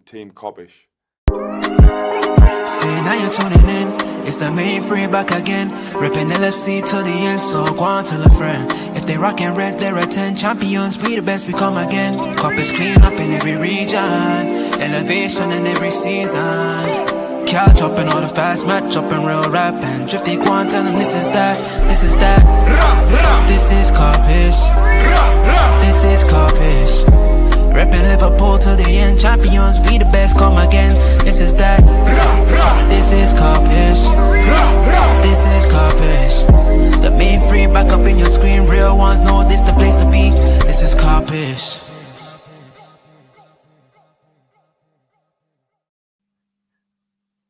Team Kopish. See, now you're tuning in. It's the main free back again. Ripping LFC to the end, so go on, tell a friend. If they rockin' red, they're 10 champions. We the best, we come again. Kopish clean up in every region. Elevation in every season. Cal dropping all the fast match, dropping real rap. And Drifty go on, tell them this is that, this is that. This is Kopish. This is Kopish. Reppin' Liverpool to the end, champions, we the best, come again. This is that. This is Kopish. This is Kopish. The main free back up in your screen, real ones know this the place to be. This is Kopish.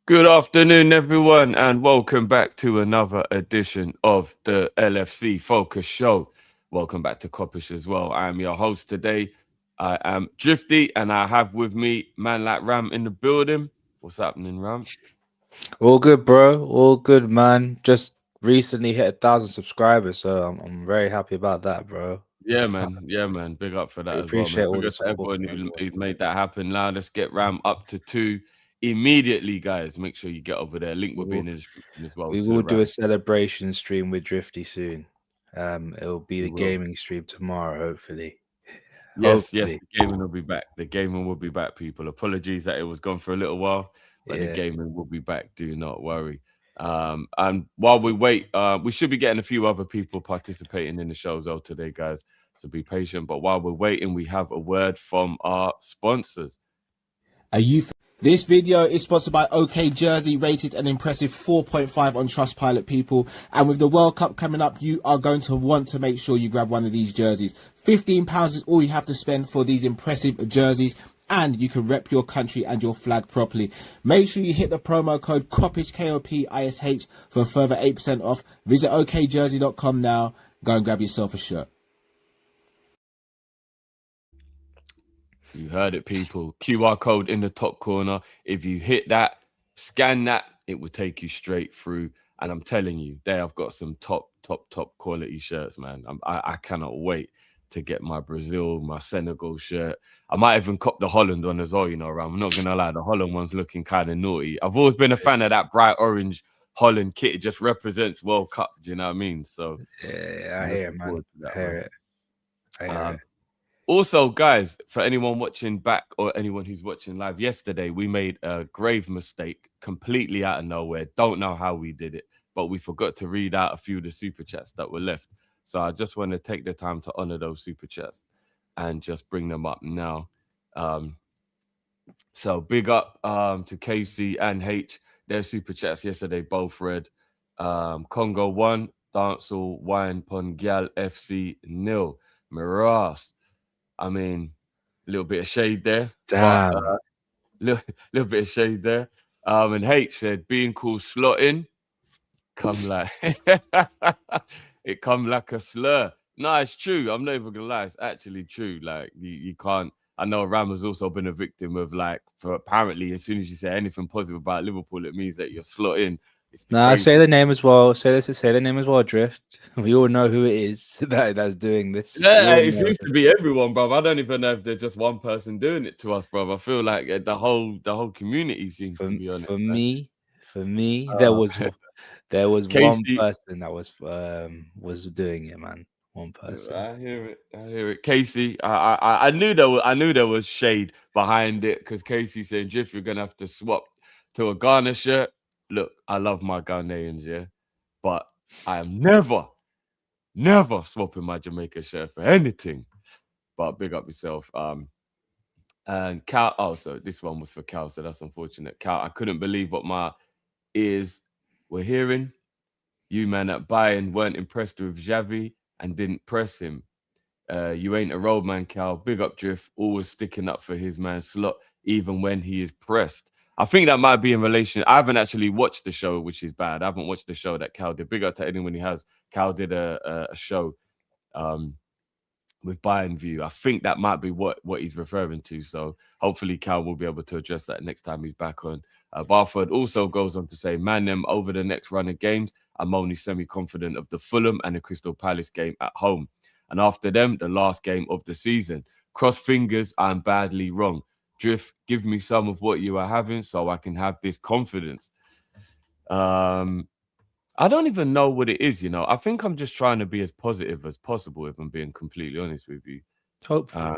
Good afternoon, everyone, and welcome back to another edition of the LFC Focus Show. Welcome back to Kopish as well. I am your host today. I am Drifty, and I have with me man like Ram in the building. What's happening, Ram? All good, bro. All good, man. Just recently hit 1,000 subscribers, so I'm very happy about that, bro. Yeah, man. Yeah, man. Big up for that as well, man. Big up to everyone who made that happen. Now let's get Ram up to 2 immediately, guys. Make sure you get over there. Link will be in the description as well. We will do a celebration stream with Drifty soon. It'll be the gaming stream tomorrow, hopefully. Yes, the gaming will be back. The gaming will be back, people. Apologies that it was gone for a little while, but the gaming will be back. Do not worry. And while we wait, we should be getting a few other people participating in the show as well today, guys. So be patient. But while we're waiting, we have a word from our sponsors. This video is sponsored by OK Jersey, rated an impressive 4.5 on Trustpilot, people. And with the World Cup coming up, you are going to want to make sure you grab one of these jerseys. £15 is all you have to spend for these impressive jerseys, and you can rep your country and your flag properly. Make sure you hit the promo code Kopish, Kopish, for a further 8% off. Visit okjersey.com now. Go and grab yourself a shirt. You heard it, people. QR code in the top corner. If you hit that, scan that, it will take you straight through. And I'm telling you, they have got some top quality shirts, man. I cannot wait to get my Brazil, my Senegal shirt. I might even cop the Holland one as well, you know, Ram. I'm not going to lie, the Holland one's looking kind of naughty. I've always been a fan of that bright orange Holland kit. It just represents World Cup, do you know what I mean? So yeah, I hear it, man. I hear it. Also, guys, for anyone watching back or anyone who's watching live, yesterday we made a grave mistake completely out of nowhere. Don't know how we did it, but we forgot to read out a few of the super chats that were left. So I just want to take the time to honor those super chats and just bring them up now. So big up to KC and H. Their super chats yesterday both read. Congo 1, Dancehall, Wine, Pongyal, FC 0. Miras. I mean, a little bit of shade there. Damn. Little bit of shade there. And H said, being called slotting, it come like a slur. No, it's true. I'm not even gonna lie. It's actually true. Like you can't. I know Ram has also been a victim of for apparently as soon as you say anything positive about Liverpool, it means that you're slotting. Nah, say the name as well. Say the name as well, Drift. We all know who it is that's doing this. Yeah, it seems to be everyone, bro. I don't even know if there's just one person doing it to us, bro. I feel like the whole community seems to be on it. For me, there was one person that was doing it, man. One person. I hear it. Casey, I knew there was shade behind it because Casey said, Drift, you're gonna have to swap to a Ghana shirt. Look, I love my Ghanaians, yeah, but I am never swapping my Jamaica shirt for anything. But big up yourself. And Cal, so this one was for Cal, so that's unfortunate. Cal, I couldn't believe what my ears were hearing. You, man, at Bayern weren't impressed with Xavi and didn't press him. You ain't a road man, Cal. Big up Drift, always sticking up for his man Slot, even when he is pressed. I think that might be in relation. I haven't actually watched the show, which is bad. I haven't watched the show that Cal did. Big up to anyone who has. Cal did a show with Bayern View. I think that might be what he's referring to. So hopefully Cal will be able to address that next time he's back on. Barford also goes on to say, man, them over the next run of games, I'm only semi-confident of the Fulham and the Crystal Palace game at home. And after them, the last game of the season. Cross fingers, I'm badly wrong. Drift, give me some of what you are having so I can have this confidence. I don't even know what it is, you know. I think I'm just trying to be as positive as possible, if I'm being completely honest with you. Hopefully.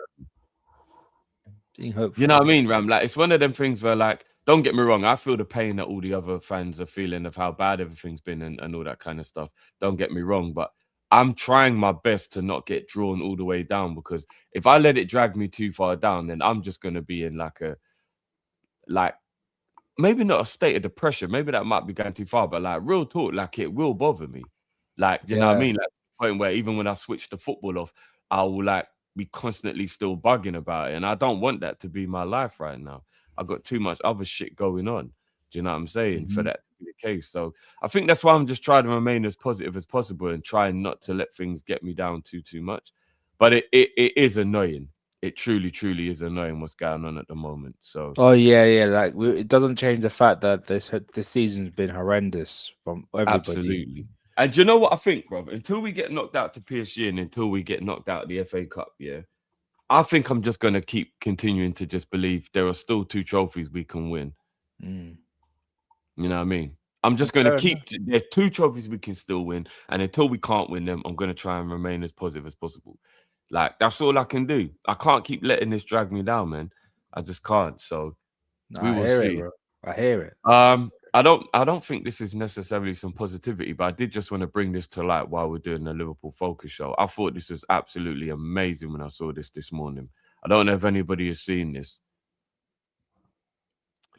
Being hopeful. You know what I mean, Ram? Like, it's one of them things where, like, don't get me wrong, I feel the pain that all the other fans are feeling of how bad everything's been and all that kind of stuff. Don't get me wrong, but I'm trying my best to not get drawn all the way down, because if I let it drag me too far down, then I'm just going to be in like, maybe not a state of depression. Maybe that might be going too far, but like, real talk, like, it will bother me. Like, you know what I mean? Like, to the point where even when I switch the football off, I will like be constantly still bugging about it. And I don't want that to be my life right now. I've got too much other shit going on. Do you know what I'm saying? For that to be the case. So I think that's why I'm just trying to remain as positive as possible and trying not to let things get me down too much. But it is annoying. It truly is annoying what's going on at the moment. So yeah. Like, it doesn't change the fact that this season's been horrendous from everybody. Absolutely. And do you know what I think, bro? Until we get knocked out to PSG and until we get knocked out of the FA Cup, yeah, I think I'm just going to keep continuing to just believe there are still 2 trophies we can win. You know what I mean? I'm just going to keep, there's 2 trophies we can still win. And until we can't win them, I'm going to try and remain as positive as possible. Like, that's all I can do. I can't keep letting this drag me down, man. I just can't. So we will see. I hear it. I don't think this is necessarily some positivity, but I did just want to bring this to light while we're doing the Liverpool Focus show. I thought this was absolutely amazing when I saw this morning. I don't know if anybody has seen this.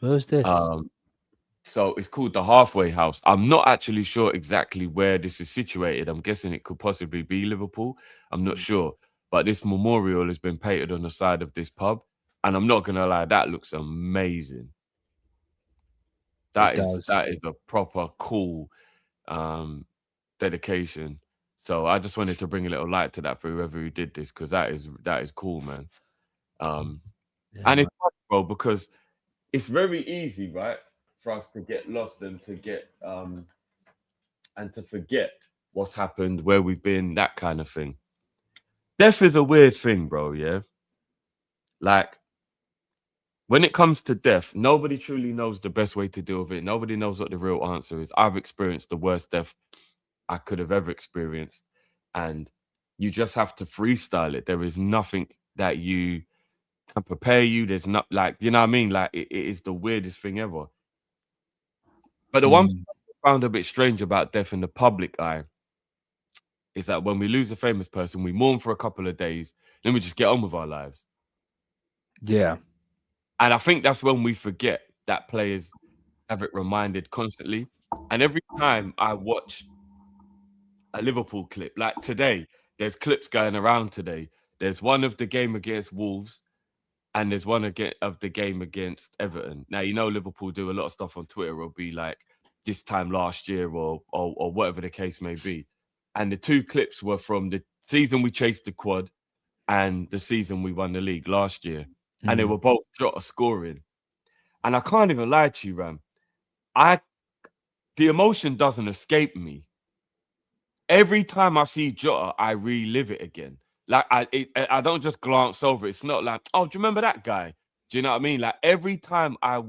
Where's this? So it's called the Halfway House. I'm not actually sure exactly where this is situated. I'm guessing it could possibly be Liverpool. I'm not sure. But this memorial has been painted on the side of this pub. And I'm not going to lie, that looks amazing. That is a proper cool dedication. So I just wanted to bring a little light to that for whoever who did this, because that is cool, man. And it's fun, bro, because it's very easy, right, for us to get lost and to get and to forget what's happened, where we've been, that kind of thing. Death is a weird thing, bro. Yeah, like, when it comes to death, nobody truly knows the best way to deal with it. Nobody knows what the real answer is. I've experienced the worst death I could have ever experienced. And you just have to freestyle it. There is nothing that you can prepare you. There's not, like, you know what I mean? Like, it is the weirdest thing ever. But the one thing I found a bit strange about death in the public eye is that when we lose a famous person, we mourn for a couple of days, then we just get on with our lives. Yeah. And I think that's when we forget that players have it reminded constantly. And every time I watch a Liverpool clip, like today, there's clips going around today. There's one of the game against Wolves, and there's one of the game against Everton. Now, you know, Liverpool do a lot of stuff on Twitter. It'll be like this time last year or whatever the case may be. And the 2 clips were from the season we chased the quad and the season we won the league last year. And they were both Jota scoring. And I can't even lie to you, Ram. The emotion doesn't escape me. Every time I see Jota, I relive it again. Like, I don't just glance over. It's not like, oh, do you remember that guy? Do you know what I mean? Like, every time I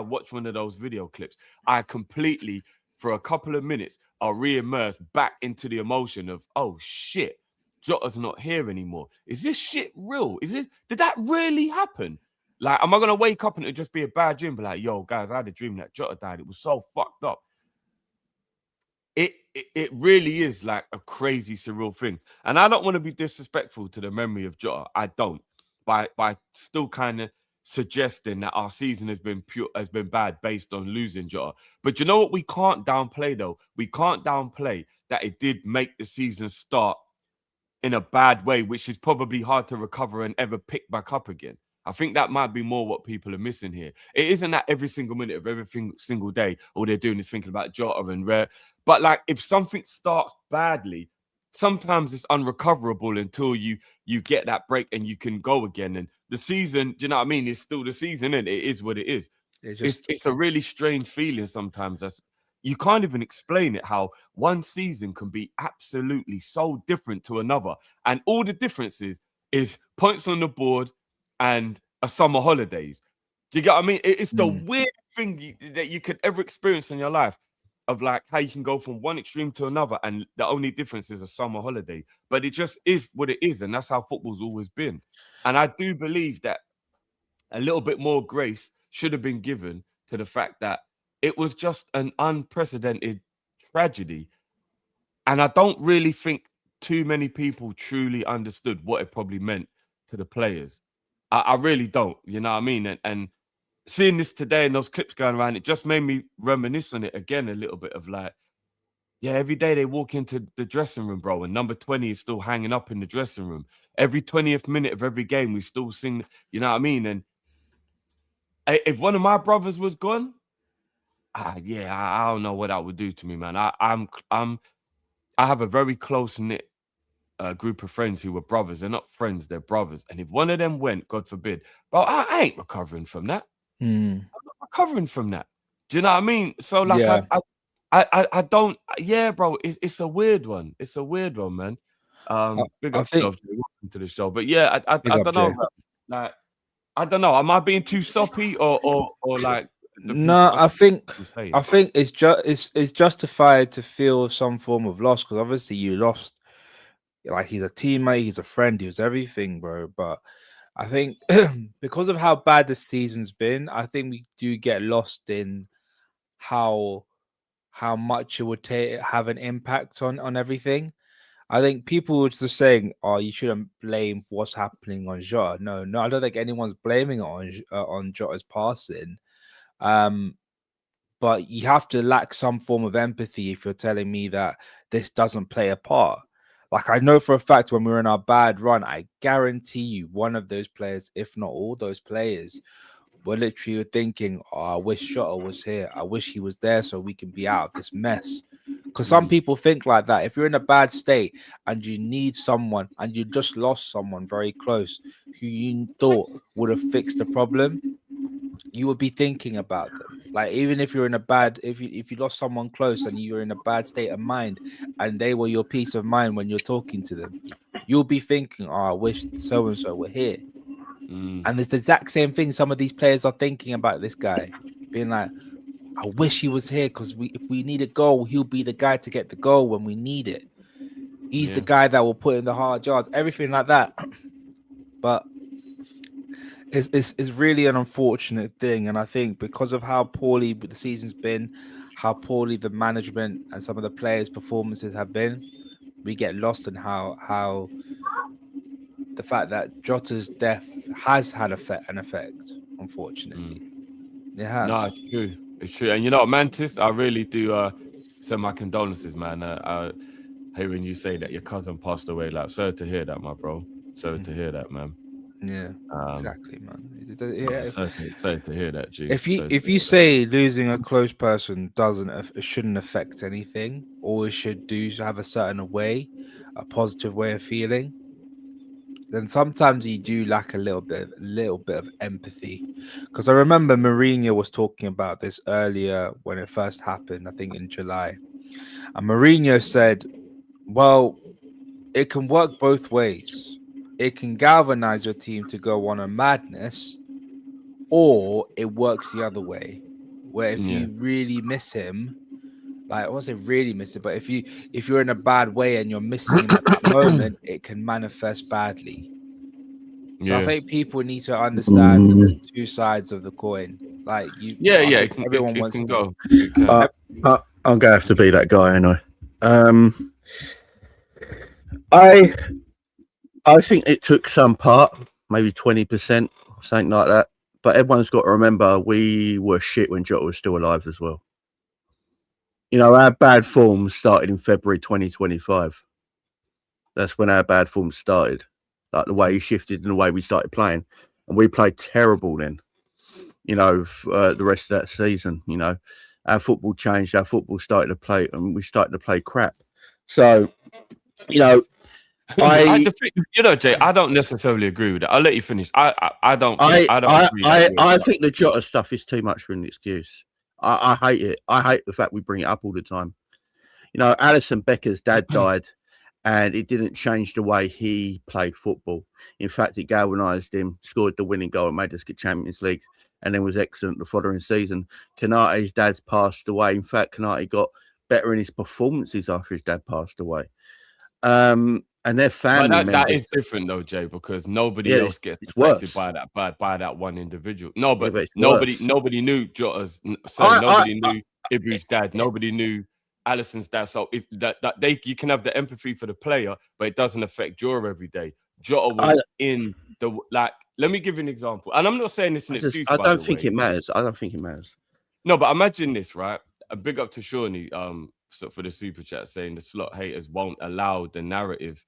watch one of those video clips, I completely, for a couple of minutes, are re-immersed back into the emotion of, oh, shit. Jota's not here anymore. Is this shit real? Did that really happen? Like, am I gonna wake up and it'll just be a bad dream? Be like, yo, guys, I had a dream that Jota died. It was so fucked up. It really is like a crazy, surreal thing. And I don't want to be disrespectful to the memory of Jota. I don't. By still kind of suggesting that our season has been bad based on losing Jota. But you know what we can't downplay, though? We can't downplay that it did make the season start in a bad way, which is probably hard to recover and ever pick back up again. I think that might be more what people are missing here. It isn't that every single minute of every single day all they're doing is thinking about Jota and Rare. But like, if something starts badly, sometimes it's unrecoverable until you get that break and you can go again. And the season, do you know what I mean? It's still the season, and it is what it is. It's a really strange feeling sometimes. You can't even explain it, how one season can be absolutely so different to another. And all the differences is points on the board and are summer holidays. Do you get what I mean? It's the weird thing that you could ever experience in your life, of like how you can go from one extreme to another, and the only difference is a summer holiday. But it just is what it is, and that's how football's always been. And I do believe that a little bit more grace should have been given to the fact that it was just an unprecedented tragedy. And I don't really think too many people truly understood what it probably meant to the players. I really don't, you know what I mean? And seeing this today and those clips going around, it just made me reminisce on it again a little bit of like, yeah, every day they walk into the dressing room, bro, and number 20 is still hanging up in the dressing room. Every 20th minute of every game, we still sing, you know what I mean? And if one of my brothers was gone, I don't know what that would do to me, man. I have a very close-knit group of friends who were brothers. They're not friends, they're brothers. And if one of them went, God forbid, bro, I ain't recovering from that. I'm not recovering from that. Do you know what I mean? So like, Yeah. I don't. Yeah, bro, it's a weird one. It's a weird one, man. Big up yourself, Jay. Welcome to the show. But yeah, I don't know. Like, I don't know. Am I being too soppy or like? No, I think it's justified to feel some form of loss, because obviously you lost. Like, he's a teammate, he's a friend, he was everything, bro. But I think because of how bad the season's been, I think we do get lost in how much it would have an impact on everything. I think people were just saying, "Oh, you shouldn't blame what's happening on Jota." No, I don't think anyone's blaming it on Jota's passing. But you have to lack some form of empathy if you're telling me that this doesn't play a part. Like, I know for a fact when we were in our bad run, I guarantee you one of those players, if not all those players, were literally thinking, "Oh, I wish Jota was here. I wish he was there so we can be out of this mess." Because some people think like that. If you're in a bad state and you need someone and you just lost someone very close who you thought would have fixed the problem, you would be thinking about them. Like, even if you're in a bad, if you lost someone close and you're in a bad state of mind and they were your peace of mind when you're talking to them, you'll be thinking, "Oh, I wish so and so were here." And it's the exact same thing some of these players are thinking about this guy, being like, "I wish he was here, because if we need a goal, he'll be the guy to get the goal when we need it. He's the guy that will put in the hard yards," everything like that. But it's really an unfortunate thing, and I think because of how poorly the season's been, how poorly the management and some of the players' performances have been, we get lost in how the fact that Jota's death has had an effect, unfortunately. It has. No, it's true. It's true. And you know what, Mantis, I really do send my condolences, man. Hearing you say that your cousin passed away, like, sorry to hear that, my bro. Sorry to hear that, man. Yeah, exactly, man. Sorry to hear that, G. If you say losing a close person shouldn't affect anything, or it should have a certain way, a positive way of feeling, then sometimes you do lack a little bit of empathy. Because I remember Mourinho was talking about this earlier when it first happened, I think in July. And Mourinho said, "Well, it can work both ways. It can galvanize your team to go on a madness, or it works the other way, where if you really miss him, like, I won't say really miss it, but if you're in a bad way and you're missing him at that moment, it can manifest badly." So I think people need to understand that there's two sides of the coin. Like, everyone wants to go. I'm gonna have to be that guy, anyway. I think it took some part, maybe 20%, something like that. But everyone's got to remember we were shit when Jota was still alive as well. You know, our bad form started in February 2025. That's when our bad form started. Like, the way he shifted and the way we started playing. And we played terrible then, you know, the rest of that season. You know, our football changed. Our football started to play, and we started to play crap. So, you know, Jay, I don't necessarily agree with that. I'll let you finish. I don't think the Jota stuff is too much for an excuse. I hate it. I hate the fact we bring it up all the time. You know, Alisson Becker's dad died, and it didn't change the way he played football. In fact, it galvanised him, scored the winning goal, and made us get Champions League, and then was excellent the following season. Konate's dad's passed away. In fact, Konate got better in his performances after his dad passed away. And their family But members. that is different though, Jay, because nobody else gets affected by that one individual. No, but nobody knew Jota's son. Nobody knew Ibu's dad. Nobody knew Alisson's dad. So it's that you can have the empathy for the player, but it doesn't affect Jota every day. Jota was in the Let me give you an example, and I'm not saying this an excuse. I don't think it matters. I don't think it matters. No, but imagine this, right? A big up to Shawnee, for the super chat saying the Slot haters won't allow the narrative.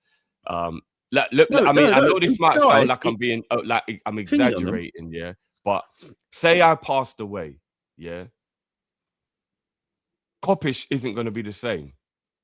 I know this might sound like I'm being I'm exaggerating, yeah. But say I passed away, yeah. Kopish isn't going to be the same,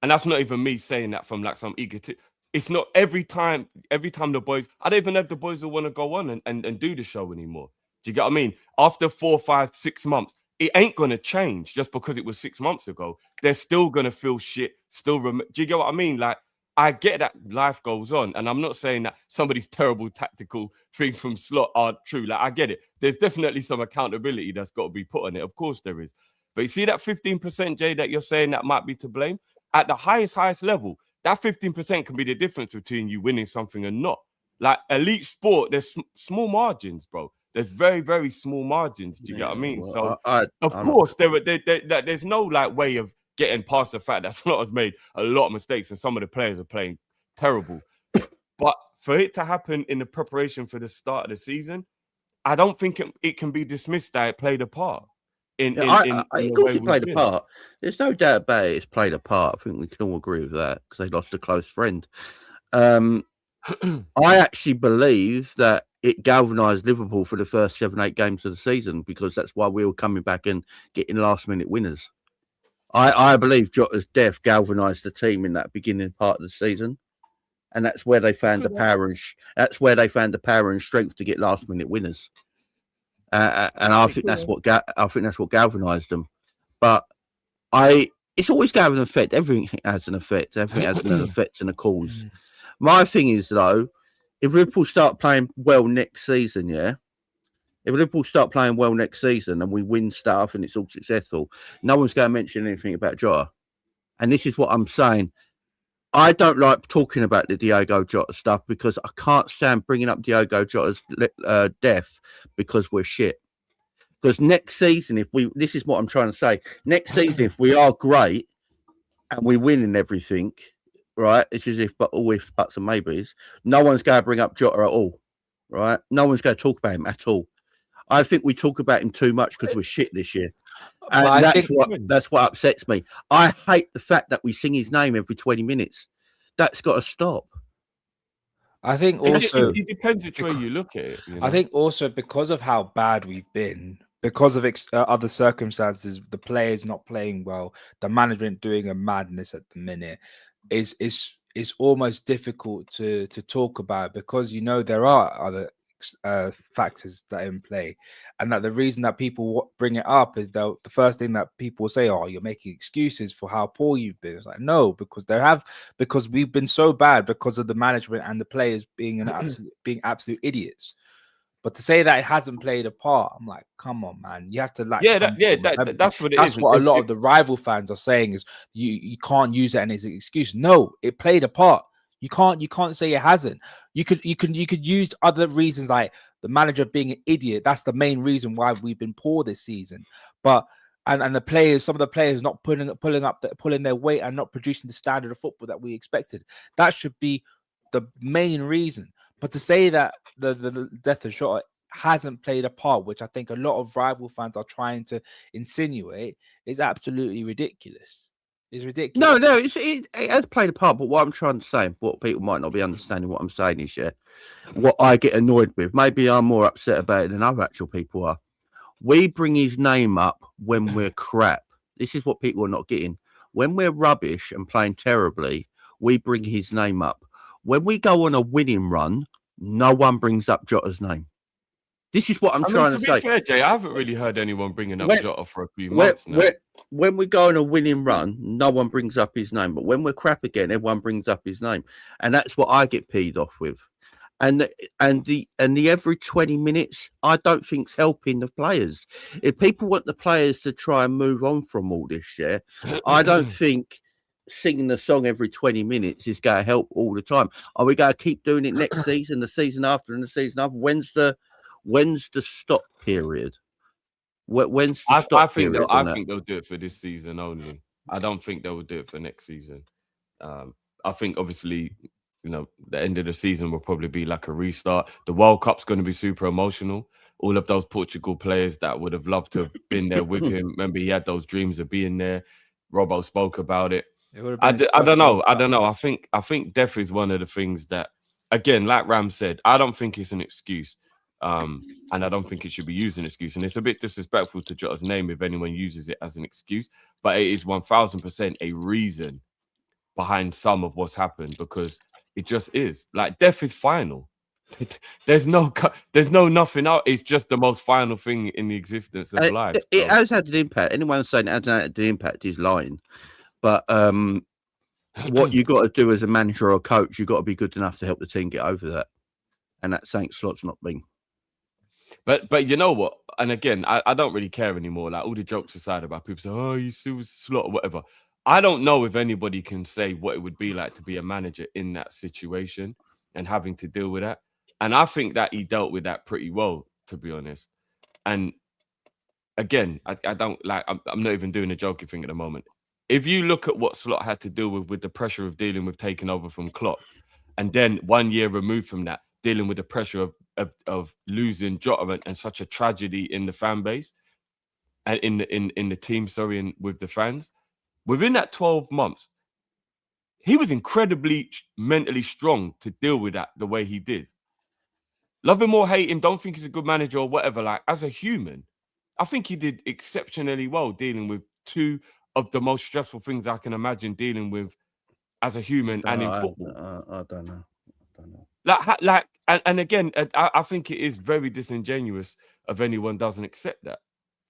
and that's not even me saying that from like some egotist. It's not every time the boys. I don't even know if the boys will want to go on and do the show anymore. Do you get what I mean? After 4, 5, 6 months, it ain't going to change just because it was 6 months ago. They're still going to feel shit. Do you get what I mean? Like, I get that life goes on, and I'm not saying that somebody's terrible tactical thing from Slot aren't true. Like, I get it. There's definitely some accountability that's got to be put on it. Of course there is. But you see that 15%, Jay, that you're saying that might be to blame? At the highest level, that 15% can be the difference between you winning something and not. Like, elite sport, there's small margins, bro. There's very, very small margins. Do you get what I mean? Well, so, of course, there's no like way of getting past the fact that Slot has made a lot of mistakes and some of the players are playing terrible. But for it to happen in the preparation for the start of the season, I don't think it can be dismissed that it played a part. Of course, it played a part. There's no doubt about it. It's played a part. I think we can all agree with that because they lost a close friend. I actually believe that it galvanised Liverpool for the first 7, 8 games of the season because that's why we were coming back and getting last-minute winners. I believe Jota's death galvanised the team in that beginning part of the season, and that's where they found the power and strength to get last-minute winners. And I think that's what galvanised them. But it's always got an effect. Everything has an effect. Everything has an effect and a cause. My thing is though, if Liverpool start playing well next season, if Liverpool start playing well next season and we win stuff and it's all successful, no one's going to mention anything about Jota. And this is what I'm saying. I don't like talking about the Diogo Jota stuff because I can't stand bringing up Diogo Jota's death because we're shit. Because next season, this is what I'm trying to say. Next season, if we are great and we win in everything, right? It's as if, but all ifs, buts, and maybes. No one's going to bring up Jota at all, right? No one's going to talk about him at all. I think we talk about him too much because we're shit this year. And that's what upsets me. I hate the fact that we sing his name every 20 minutes. That's got to stop. I think also it depends which way you look at it. You know? I think also because of how bad we've been, because of other circumstances, the players not playing well, the management doing a madness at the minute, is almost difficult to talk about because there are other factors that are in play, and that the reason that people bring it up is the first thing that people say, "Oh, you're making excuses for how poor you've been." It's like, no, because we've been so bad because of the management and the players being absolute idiots. But to say that it hasn't played a part, I'm like, come on, man, you have to like, that's what it is. That's what a lot of the rival fans are saying is you can't use that as an excuse. No, it played a part. You can't say it hasn't. You could use other reasons like the manager being an idiot. That's the main reason why we've been poor this season. But and the players, some of the players not pulling their weight and not producing the standard of football that we expected. That should be the main reason. But to say that the death of Jota hasn't played a part, which I think a lot of rival fans are trying to insinuate, is absolutely ridiculous. It's ridiculous. No, it has played a part. But what I'm trying to say, what people might not be understanding what I'm saying is, what I get annoyed with, maybe I'm more upset about it than other actual people are. We bring his name up when we're crap. This is what people are not getting. When we're rubbish and playing terribly, we bring his name up. When we go on a winning run, no one brings up Jota's name. This is what I'm I mean, trying to to be say. fair, Jay, I haven't really heard anyone bringing up Jota for a few When, months now. when we go on a winning run, no one brings up his name. But when we're crap again, everyone brings up his name, and that's what I get peed off with. And the every 20 minutes, I don't think's helping the players. If people want the players to try and move on from all this, I don't think singing the song every 20 minutes is going to help all the time. Are we going to keep doing it next season, the season after, and the season after? When's the stop period? When's the stop period? I think they'll do it for this season only. I don't think they will do it for next season. I think obviously, the end of the season will probably be like a restart. The World Cup's going to be super emotional. All of those Portugal players that would have loved to have been there with him. Remember, he had those dreams of being there. Robbo spoke about it. I don't know. I think death is one of the things that, again, like Ram said, I don't think it's an excuse. And I don't think it should be used as an excuse. And it's a bit disrespectful to Jota's name if anyone uses it as an excuse. But it is 1000% a reason behind some of what's happened, because it just is. Like, death is final. There's no nothing out. It's just the most final thing in the existence of life. It has had an impact. Anyone saying it hasn't had an impact is lying. But what you got to do as a manager or a coach, you got to be good enough to help the team get over that. And that's Saint Slot's not been. But you know what? And again, I don't really care anymore. Like, all the jokes aside about people say, "Oh, you see Slot," or whatever. I don't know if anybody can say what it would be like to be a manager in that situation and having to deal with that. And I think that he dealt with that pretty well, to be honest. And again, I don't like, I'm not even doing a joking thing at the moment. If you look at what Slot had to deal with the pressure of dealing with taking over from Klopp, and then 1 year removed from that, dealing with the pressure of losing Jota and such a tragedy in the fan base and in the team, and with the fans. Within that 12 months, he was incredibly mentally strong to deal with that the way he did. Love him or hate him, don't think he's a good manager or whatever, like, as a human, I think he did exceptionally well dealing with two of the most stressful things I can imagine dealing with as a human and in football. I don't know. And again, I think it is very disingenuous if anyone doesn't accept that.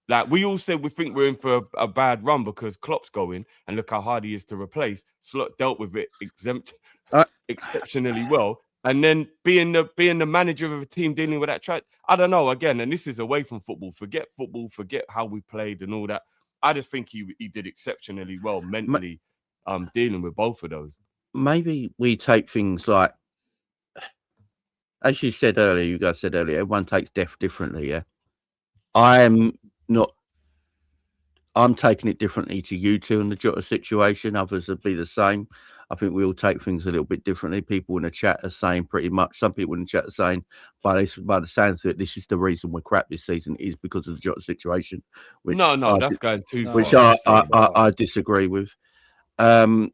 Like, we all said we think we're in for a bad run because Klopp's going, and look how hard he is to replace. Slot dealt with it exceptionally well. And then being the manager of a team dealing with that I don't know, again, and this is away from football, forget how we played and all that. I just think he did exceptionally well mentally dealing with both of those. Maybe we take things like, as you said earlier, you guys said earlier, everyone takes death differently, yeah? I'm taking it differently to you two in the Jota situation. Others would be the same. I think we all take things a little bit differently. People in the chat are saying pretty much, some people in the chat are saying, by the sounds of it, this is the reason we're crap this season is because of the Jota situation. Which that's going too far. Which I disagree with. I'm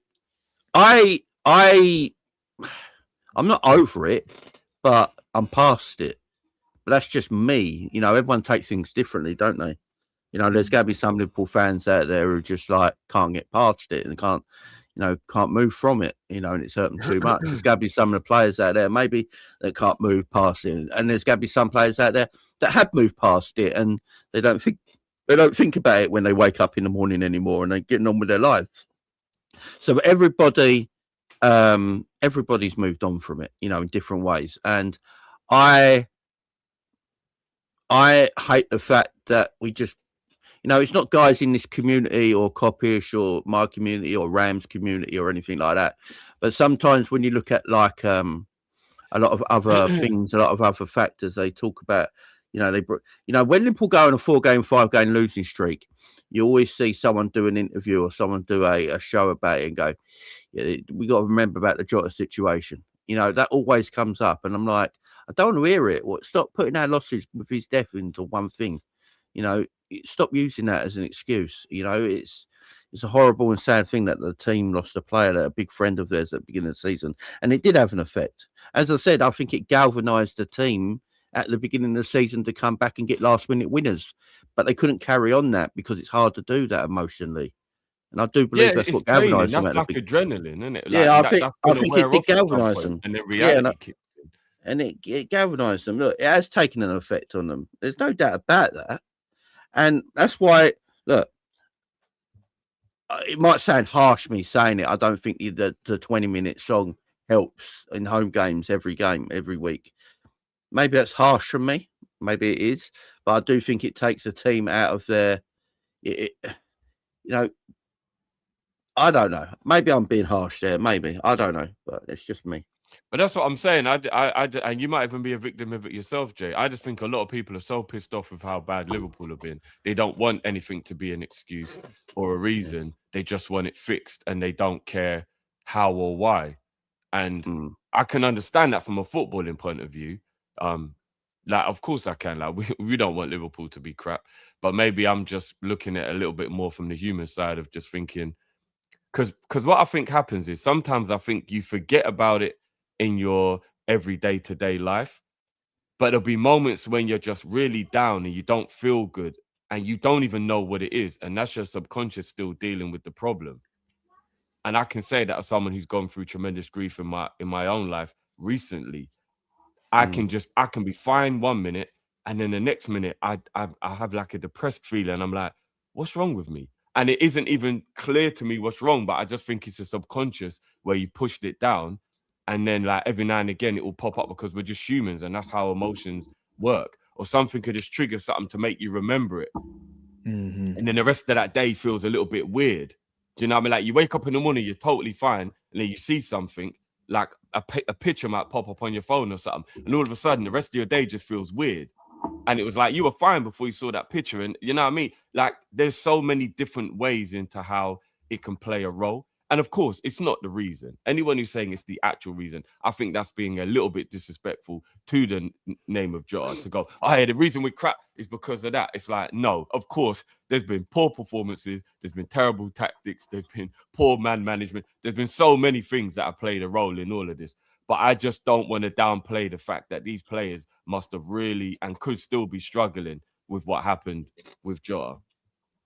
not over it, but I'm past it. But that's just me. Everyone takes things differently, don't they? There's got to be some Liverpool fans out there who just like can't get past it and can't move from it, and it's hurt them too much. There's got to be some of the players out there maybe that can't move past it, and there's got to be some players out there that have moved past it and they don't think about it when they wake up in the morning anymore, and they're getting on with their lives. So everybody's moved on from it, in different ways, and I hate the fact that we just. It's not guys in this community or Kopish or my community or Ram's community or anything like that. But sometimes when you look at like a lot of other things, a lot of other factors, they talk about, when Liverpool go on a 4-game, 5-game losing streak, you always see someone do an interview or someone do a show about it and go, yeah, we got to remember about the Jota situation. That always comes up. And I'm like, I don't want to hear it. Stop putting our losses with his death into one thing. Stop using that as an excuse. It's a horrible and sad thing that the team lost a player, that a big friend of theirs at the beginning of the season, and it did have an effect. As I said, I think it galvanised the team at the beginning of the season to come back and get last-minute winners, but they couldn't carry on that because it's hard to do that emotionally. And I do believe that's what galvanised them. That's like adrenaline, isn't it? I think it galvanised them. And then reality kicked in. and it galvanised them. Look, it has taken an effect on them. There's no doubt about that, and that's why. Look, it might sound harsh me saying it. I don't think the 20-minute song helps in home games every week. Maybe that's harsh from me. Maybe it is, but I do think it takes a team out of their. I don't know. Maybe I'm being harsh there. Maybe I don't know, but it's just me. But that's what I'm saying. And you might even be a victim of it yourself, Jay. I just think a lot of people are so pissed off with how bad Liverpool have been. They don't want anything to be an excuse or a reason. They just want it fixed, and they don't care how or why. And I can understand that from a footballing point of view. Like, of course I can. Like, we don't want Liverpool to be crap, but maybe I'm just looking at it a little bit more from the human side of just thinking, because what I think happens is sometimes I think you forget about it in your everyday to-day life, but there'll be moments when you're just really down and you don't feel good and you don't even know what it is, and that's your subconscious still dealing with the problem. And I can say that as someone who's gone through tremendous grief in my own life recently. I can be fine 1 minute, and then the next minute I have like a depressed feeling. I'm like, what's wrong with me? And it isn't even clear to me what's wrong, but I just think it's a subconscious where you pushed it down. And then like every now and again, it will pop up because we're just humans, and that's how emotions work. Or something could just trigger something to make you remember it. And then the rest of that day feels a little bit weird. Do you know what I mean? Like, you wake up in the morning, you're totally fine, and then you see something, like a picture might pop up on your phone or something, and all of a sudden the rest of your day just feels weird. And it was like you were fine before you saw that picture. And you know what I mean? Like, there's so many different ways into how it can play a role. And of course, it's not the reason. Anyone who's saying it's the actual reason, I think that's being a little bit disrespectful to the name of Jota, to go, oh, yeah, the reason we're crap is because of that. It's like, no, of course, there's been poor performances, there's been terrible tactics, there's been poor man management, there's been so many things that have played a role in all of this. But I just don't want to downplay the fact that these players must have really and could still be struggling with what happened with Jota.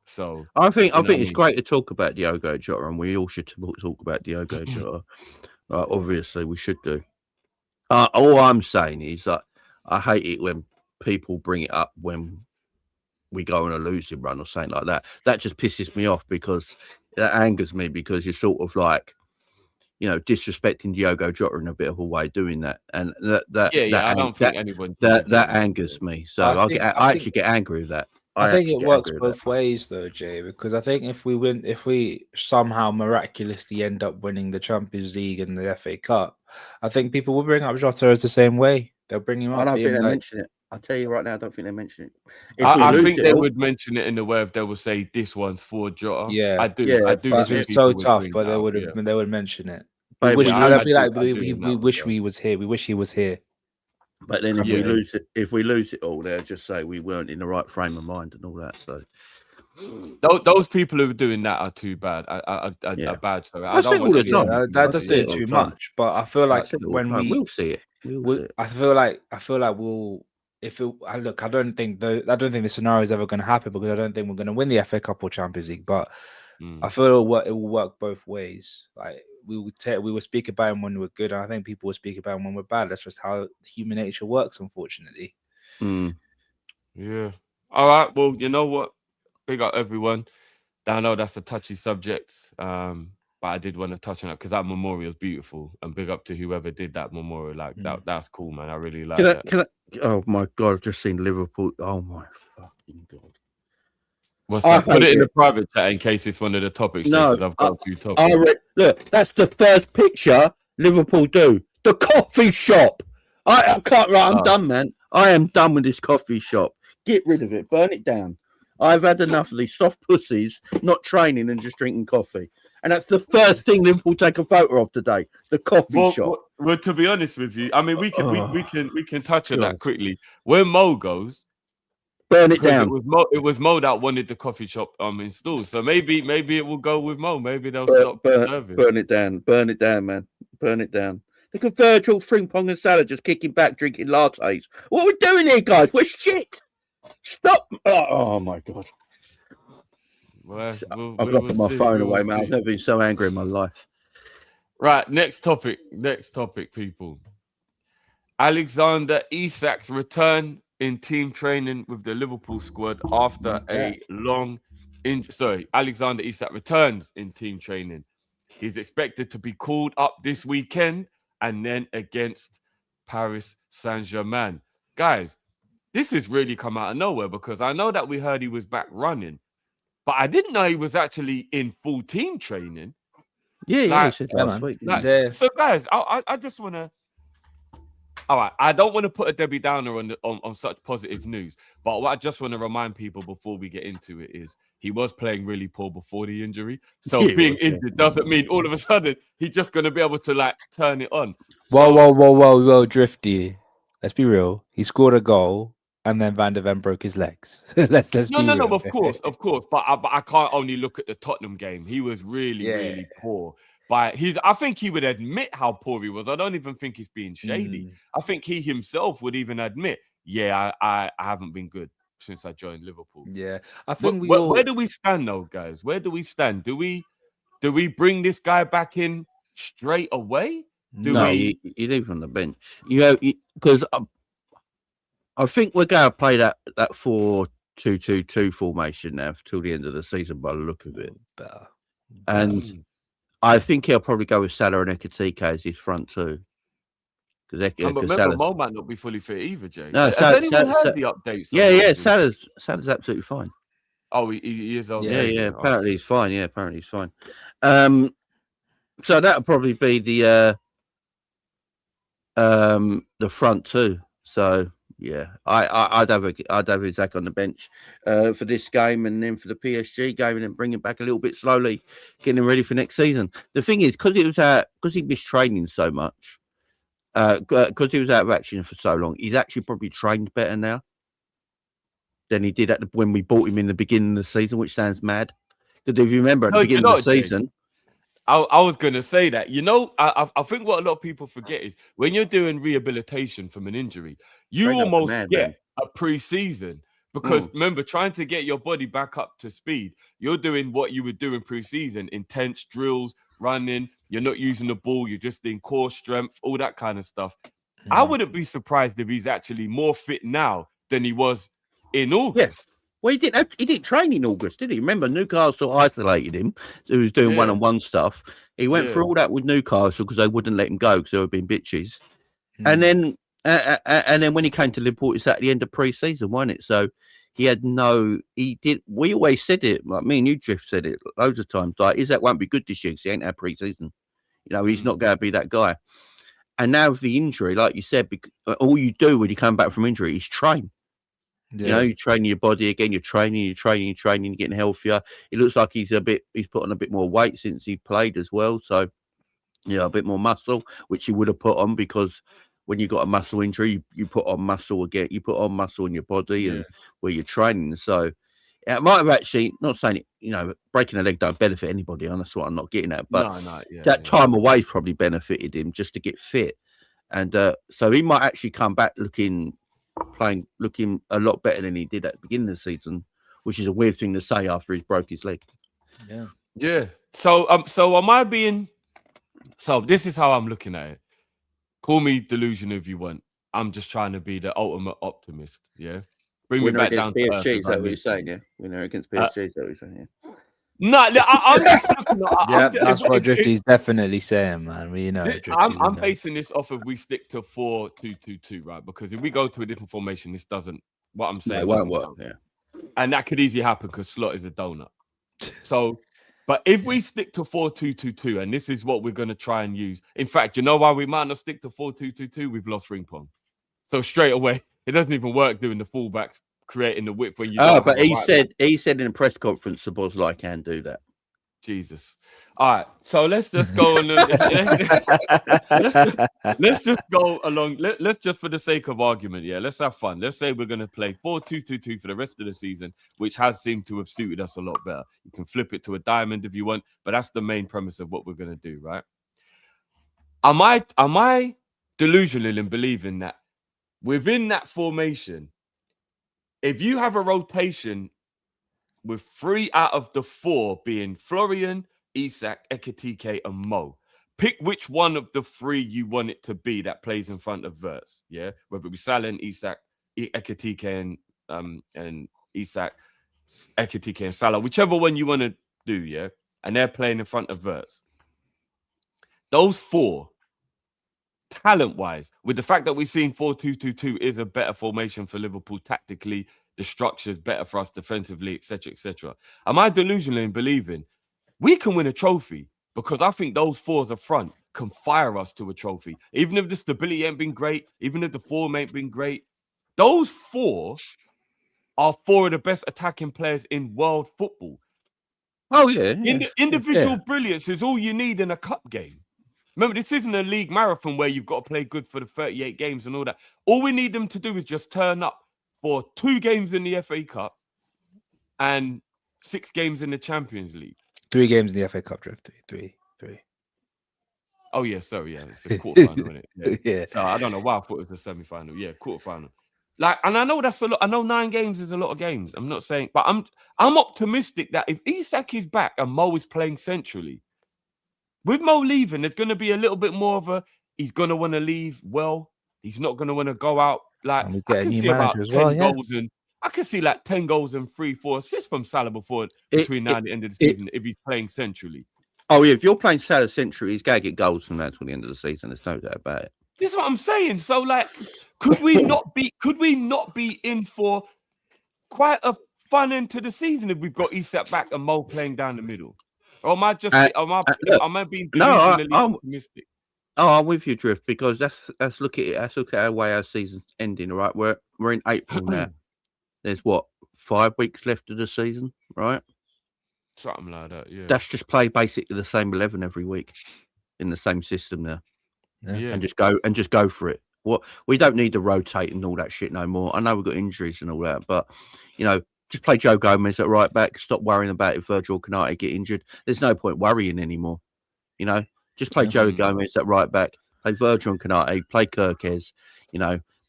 So I think it's great to talk about Diogo Jota, and we all should talk about Diogo Jota. Obviously, we should do. All I'm saying is that I hate it when people bring it up when we go on a losing run or something like that. That just pisses me off, because that angers me, because you're sort of like, disrespecting Diogo Jota in a bit of a way doing that, and I don't think anyone that angers me. So I actually get angry with that. I think it works both ways, though, Jay, because I think if we somehow miraculously end up winning the Champions League and the FA Cup, I think people will bring up Jota as the same way. They'll bring him up. I don't think they mention it. I'll tell you right now, I don't think they mention it. I think they would mention it in the way of they will say this one's for Jota. Yeah, I do. Yeah, I do. It's so tough, but they would mention it. We wish we was here. We wish he was here. But then if we lose it all, they'll just say we weren't in the right frame of mind and all that. So those people who are doing that are too bad. Are bad. So I don't want that does do it too much. But I feel like we'll see it. I feel like we'll. I don't think the scenario is ever going to happen, because I don't think we're going to win the FA Cup or Champions League. But I feel it will work both ways. Like, we will speak about him when we're good, and I think people will speak about him when we're bad. That's just how human nature works, unfortunately. Yeah. All right. Well, you know what? Big up everyone. I know that's a touchy subject, but I did want to touch on it because that memorial is beautiful, and big up to whoever did that memorial. Like that's cool, man. I really like that. Oh my God! I've just seen Liverpool. Oh my fucking God! What's that? Put it in the private chat in case it's one of the topics. No, because I've got a few topics. Look, that's the first picture Liverpool do. The coffee shop. I can't. Right, I'm done, man. I am done with this coffee shop. Get rid of it. Burn it down. I've had enough of these soft pussies not training and just drinking coffee. And that's the first thing Liverpool take a photo of today. The coffee shop. Well, to be honest with you, I mean, we can touch on that quickly. Where Mo goes, burn it down. It was Mo that wanted the coffee shop installed. So maybe it will go with Mo. Maybe they'll stop preserving. Burn it down. Burn it down, man. Burn it down. Look at Virgil, Frimpong and Salah just kicking back, drinking lattes. What are we doing here, guys? We're shit. Stop. Oh my God. Well, I've got my phone away, man. I've never been so angry in my life. Right, next topic, people. Alexander Isak's return in team training with the Liverpool squad after a long injury. Sorry, Alexander Isak returns in team training. He's expected to be called up this weekend and then against Paris Saint-Germain. Guys, this has really come out of nowhere because I know that we heard he was back running, but I didn't know he was actually in full team training. Yeah, Like, he said last week. Like, Yeah. so, guys, I just want to. All right, I don't want to put a Debbie Downer on such positive news, but what I just want to remind people before we get into it is he was playing really poor before the injury. So Yeah, being well, yeah. injured doesn't mean all of a sudden he's just going to be able to like turn it on. Whoa, Drifty. Let's be real. He scored a goal and then Van der Ven broke his legs. let's be real. No, of course. But I can't only look at the Tottenham game. He was really poor. But I think he would admit how poor he was. I don't even think he's being shady. I think he himself would even admit, I haven't been good since I joined Liverpool. Yeah, I think where do we stand though, guys? Where do we stand? Do we bring this guy back in straight away? You leave him on the bench. Because I think we're going to play that 4-2-2-2 formation now till the end of the season by the look of it. And I think he'll probably go with Salah and Ekitike as his front two. But remember, Mo might not be fully fit either, Jay. No, has anyone heard the updates? Yeah, Salah's absolutely fine. Oh, he is. Yeah. Apparently he's fine. Yeah, apparently he's fine. So that'll probably be the front two. So yeah, I'd have Isak on the bench for this game, and then for the PSG game, and then bring him back a little bit slowly, getting him ready for next season. The thing is, because he missed training so much, because he was out of action for so long, he's actually probably trained better now than he did when we bought him in the beginning of the season, which sounds mad. Because if you remember at the beginning of the season. I was going to say that, I think what a lot of people forget is when you're doing rehabilitation from an injury, you almost get a pre-season because remember, trying to get your body back up to speed, you're doing what you would do in pre-season, intense drills, running, you're not using the ball, you're just doing core strength, all that kind of stuff. I wouldn't be surprised if he's actually more fit now than he was in August. Yes. Well, he didn't train in August, did he? Remember, Newcastle isolated him. So he was doing one-on-one stuff. He went through all that with Newcastle because they wouldn't let him go because they were being bitches. And then when he came to Liverpool, it's at the end of pre-season, wasn't it? So he did. We always said it, like me and you, Drift, said it loads of times. Like, Isak won't be good this year because he ain't had pre-season. He's not going to be that guy. And now with the injury, like you said, all you do when you come back from injury is train. Yeah. You're training your body again. You're training, getting healthier. It looks like he's put on a bit more weight since he played as well. So, a bit more muscle, which he would have put on because when you got a muscle injury, you put on muscle again. You put on muscle in your body and where you're training. So, it might have actually, not saying it, breaking a leg don't benefit anybody, and that's what I'm not getting at. But time away probably benefited him just to get fit, and so he might actually come back looking a lot better than he did at the beginning of the season, which is a weird thing to say after he's broke his leg. Yeah. So am I being? So this is how I'm looking at it. Call me delusional if you want. I'm just trying to be the ultimate optimist. Yeah. Bring me back down to PSG. Is that what you're saying? Yeah. Winner against PSG. Is that what you're saying? Yeah. No, I'm just looking at. That's what Drifty's definitely saying, man. I'm basing this off of we stick to 4-2-2-2, right? Because if we go to a different formation, this doesn't. What I'm saying, it won't work. Yeah, and that could easily happen because Slot is a donut. So, but if we stick to 4-2-2-2, and this is what we're going to try and use. In fact, you know why we might not stick to 4-2-2-2? We've lost ring pong. So straight away, it doesn't even work doing the fullbacks. Creating the width when you. But he said in a press conference, Szoboszlai can do that. Jesus. All right, so let's just go on. let's just go along. Let's just, for the sake of argument, let's have fun. Let's say we're going to play 4-2-2-2 for the rest of the season, which has seemed to have suited us a lot better. You can flip it to a diamond if you want, but that's the main premise of what we're going to do, right? Am I delusional in believing that within that formation, if you have a rotation with 3 out of the 4 being Florian, Isak, Ekitike, and Mo, pick which one of the three you want it to be that plays in front of Verts. Yeah, whether it be Salah and Isak, Ekitike and Isak, Ekitike and Salah, whichever one you want to do. Yeah, and they're playing in front of Verts. Those four, talent-wise, with the fact that we've seen 4-2-2-2 is a better formation for Liverpool tactically, the structure's better for us defensively, etc., etc. Am I delusional in believing we can win a trophy? Because I think those fours up front can fire us to a trophy. Even if the stability ain't been great, even if the form ain't been great, those four are four of the best attacking players in world football. Oh, yeah. Individual brilliance is all you need in a cup game. Remember, this isn't a league marathon where you've got to play good for the 38 games and all that. All we need them to do is just turn up for 2 games in the FA Cup and 6 games in the Champions League. 3 games in the FA Cup, Drift. Three. Oh, yeah, sorry, yeah. It's a quarterfinal, isn't it? Yeah. Yeah. So I don't know why I thought it was a semi-final. Yeah, quarterfinal. Like, and I know that's a lot. I know 9 games is a lot of games. I'm not saying, but I'm optimistic that if Isak is back and Mo is playing centrally, with Mo leaving, there's going to be a little bit more of a, he's going to want to leave well. He's not going to want to go out. Like, I can see about 10 goals and I can see like 10 goals and 3-4 assists from Salah between now and the end of the season if he's playing centrally. Oh, yeah, if you're playing Salah centrally, he's going to get goals from that till the end of the season. There's no doubt about it. This is what I'm saying. So, like, could we not be in for quite a fun end to the season if we've got Isak back and Mo playing down the middle? Or am I just am I being delusionally optimistic? Oh, I'm with you, Drift, because let's look at it. Let's look at the way our season's ending. Right, we're in April now. There's what, 5 weeks left of the season, right? Something like that. Yeah. That's just play basically the same 11 every week in the same system now. Yeah. And just go for it. What we don't need to rotate and all that shit no more. I know we've got injuries and all that, but just play Joe Gomez at right back. Stop worrying about if Virgil Canate get injured. There's no point worrying anymore. Just play Joe Gomez at right back. Play Virgil Canate. Play Kirkes.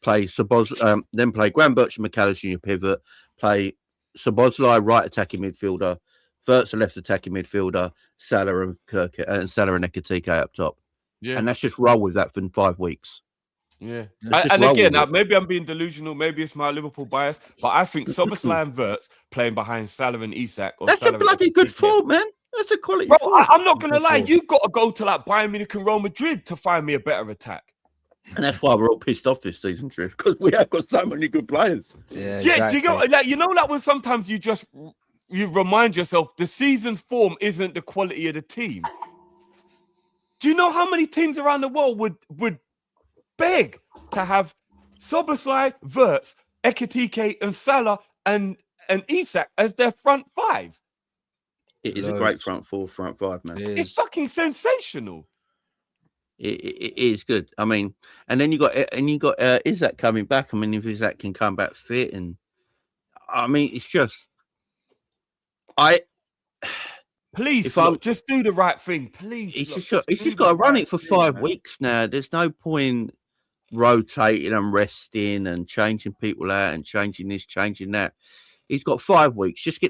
Play Soboz. Then play Graham Birch and McAllister in your pivot. Play Sobozlai right attacking midfielder. Verts a left attacking midfielder. Salah and Kirkes and Salah and Ekitike up top. Yeah, and let's just roll with that for 5 weeks. Yeah, and again, maybe I'm being delusional. Maybe it's my Liverpool bias, but I think Szoboszlai and Verts playing behind Salah and Isak. That's Salah a bloody good form, man. That's a quality form. Bro, I'm not gonna lie. You've got to go to like Bayern Munich and Real Madrid to find me a better attack. And that's why we're all pissed off this season, Drift, because we have got so many good players. Yeah, exactly. Do you know like when sometimes you remind yourself the season's form isn't the quality of the team. Do you know how many teams around the world would beg to have Szoboszlai, Verts, Ekitike, and Salah and Isak as their front 5? It is a great front 4, front 5, man. It's fucking sensational. It is good. I mean, and then you got Isak coming back. I mean, if Isak can come back fit, and I mean, it's just Please, just do the right thing. Please. It's just got to run it for 5 weeks now. There's no point rotating and resting and changing people out and changing this, changing that. He's got 5 weeks. Just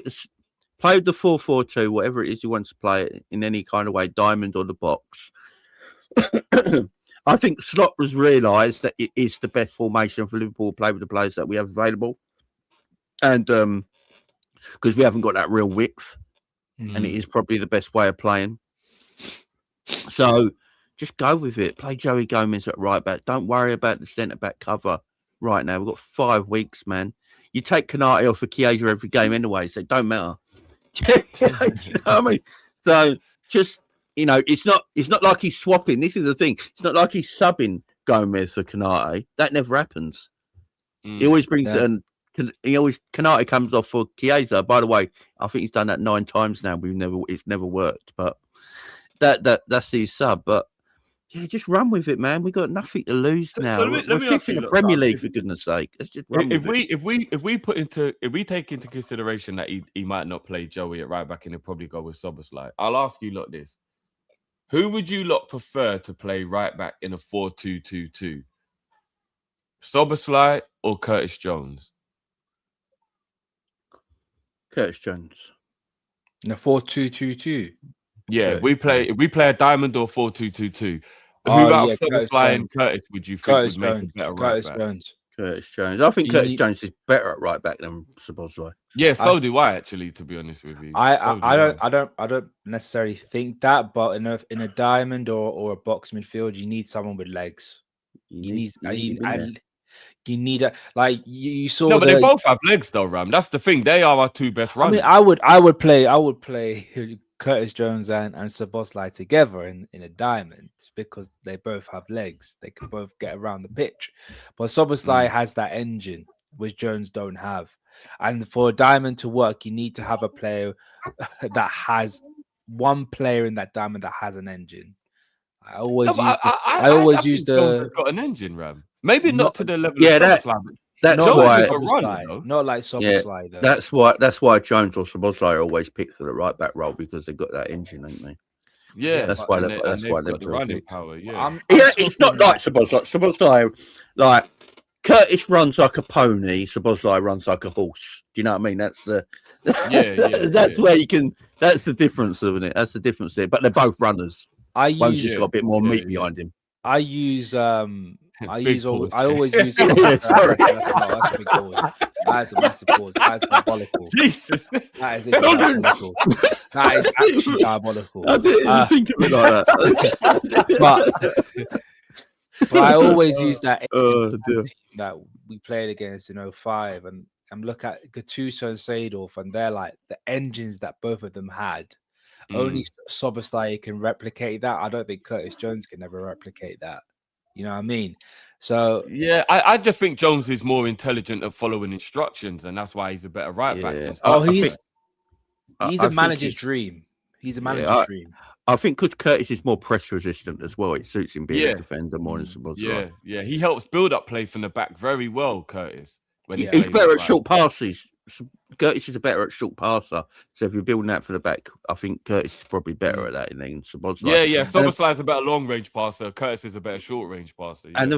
play with the 4-4-2, whatever it is he wants to play it in any kind of way, diamond or the box. I think Slot has realised that it is the best formation for Liverpool to play with the players that we have available. And because we haven't got that real width. And it is probably the best way of playing. So just go with it. Play Joey Gomez at right back. Don't worry about the centre back cover right now. We've got 5 weeks, man. You take Canate off for Chiesa every game anyway, so it don't matter. You know what I mean? So just it's not like he's swapping. This is the thing. It's not like he's subbing Gomez for Canate. That never happens. He always brings Canate comes off for Chiesa. By the way, I think he's done that 9 times now. It's never worked, but that's his sub. But yeah, just run with it, man. We got nothing to lose now. Let me fifth in the Premier League, for goodness sake. Let's just run with it. If we take into consideration that he might not play Joey at right back and he'll probably go with Szoboszlai, I'll ask you lot this: who would you lot prefer to play right back in a 4-2-2-2? Szoboszlai or Curtis Jones? Curtis Jones. In a 4-2-2-2. Yeah, Curtis we play a diamond or 4-2-2-2. Who Oh, out yeah, of Curtis Soboslai and Jones. Curtis would you think Curtis would make Jones. a better right Curtis back? Jones. Curtis Jones. I think You Curtis need- Jones is better at right back than Szoboszlai. Yeah, so do I actually. To be honest with you, I don't necessarily think that, but in a diamond or a box midfield, you need someone with legs. You need like you saw. No, but they both have legs though, Ram. That's the thing. They are our two best runners. I mean, I would play Curtis Jones and Szoboszlai together in a diamond because they both have legs. They can both get around the pitch. But Szoboszlai has that engine which Jones don't have. And for a diamond to work, you need to have a player that has one player in that diamond that has an engine. I always use Jones has got an engine, Ram. Maybe not to the level Yeah, of Szoboszlai. that's not why. like Szoboszlai, not like Szoboszlai, though. That's why Jones or Szoboszlai are always picked for the right back role because they've got that engine, haven't they? Yeah, that's why they've they're got the running power. Yeah, it's not like Szoboszlai. Szoboszlai, like Curtis runs like a pony. Szoboszlai runs like a horse. Do you know what I mean? That's the where you can. That's the difference, isn't it? That's the difference there. But they're both runners. One's just got a bit more meat behind him. I always use. Sorry. That's a big pause. That is a massive pause. That is diabolical. Jesus. That is diabolical. That is actually diabolical. I didn't think of it like that. But I always use that dear. that we played against in 05 and look at Gattuso and Seedorf, and they're like the engines that both of them had. Only Szoboszlai can replicate that. I don't think Curtis Jones can ever replicate that. You know what I mean? So yeah, I just think Jones is more intelligent at following instructions, and that's why he's a better right back. He's a manager's dream. He's a manager's dream. I think because Curtis is more press resistant as well, it suits him being a defender more than Szoboszlai. Yeah, he helps build up play from the back very well, Curtis. He's better at short passes. Curtis is better at short passer. So if you're building that for the back, I think Curtis is probably better at that than Szoboszlai. Yeah. Szoboszlai is a better long range passer. Curtis is a better short range passer. Yeah. And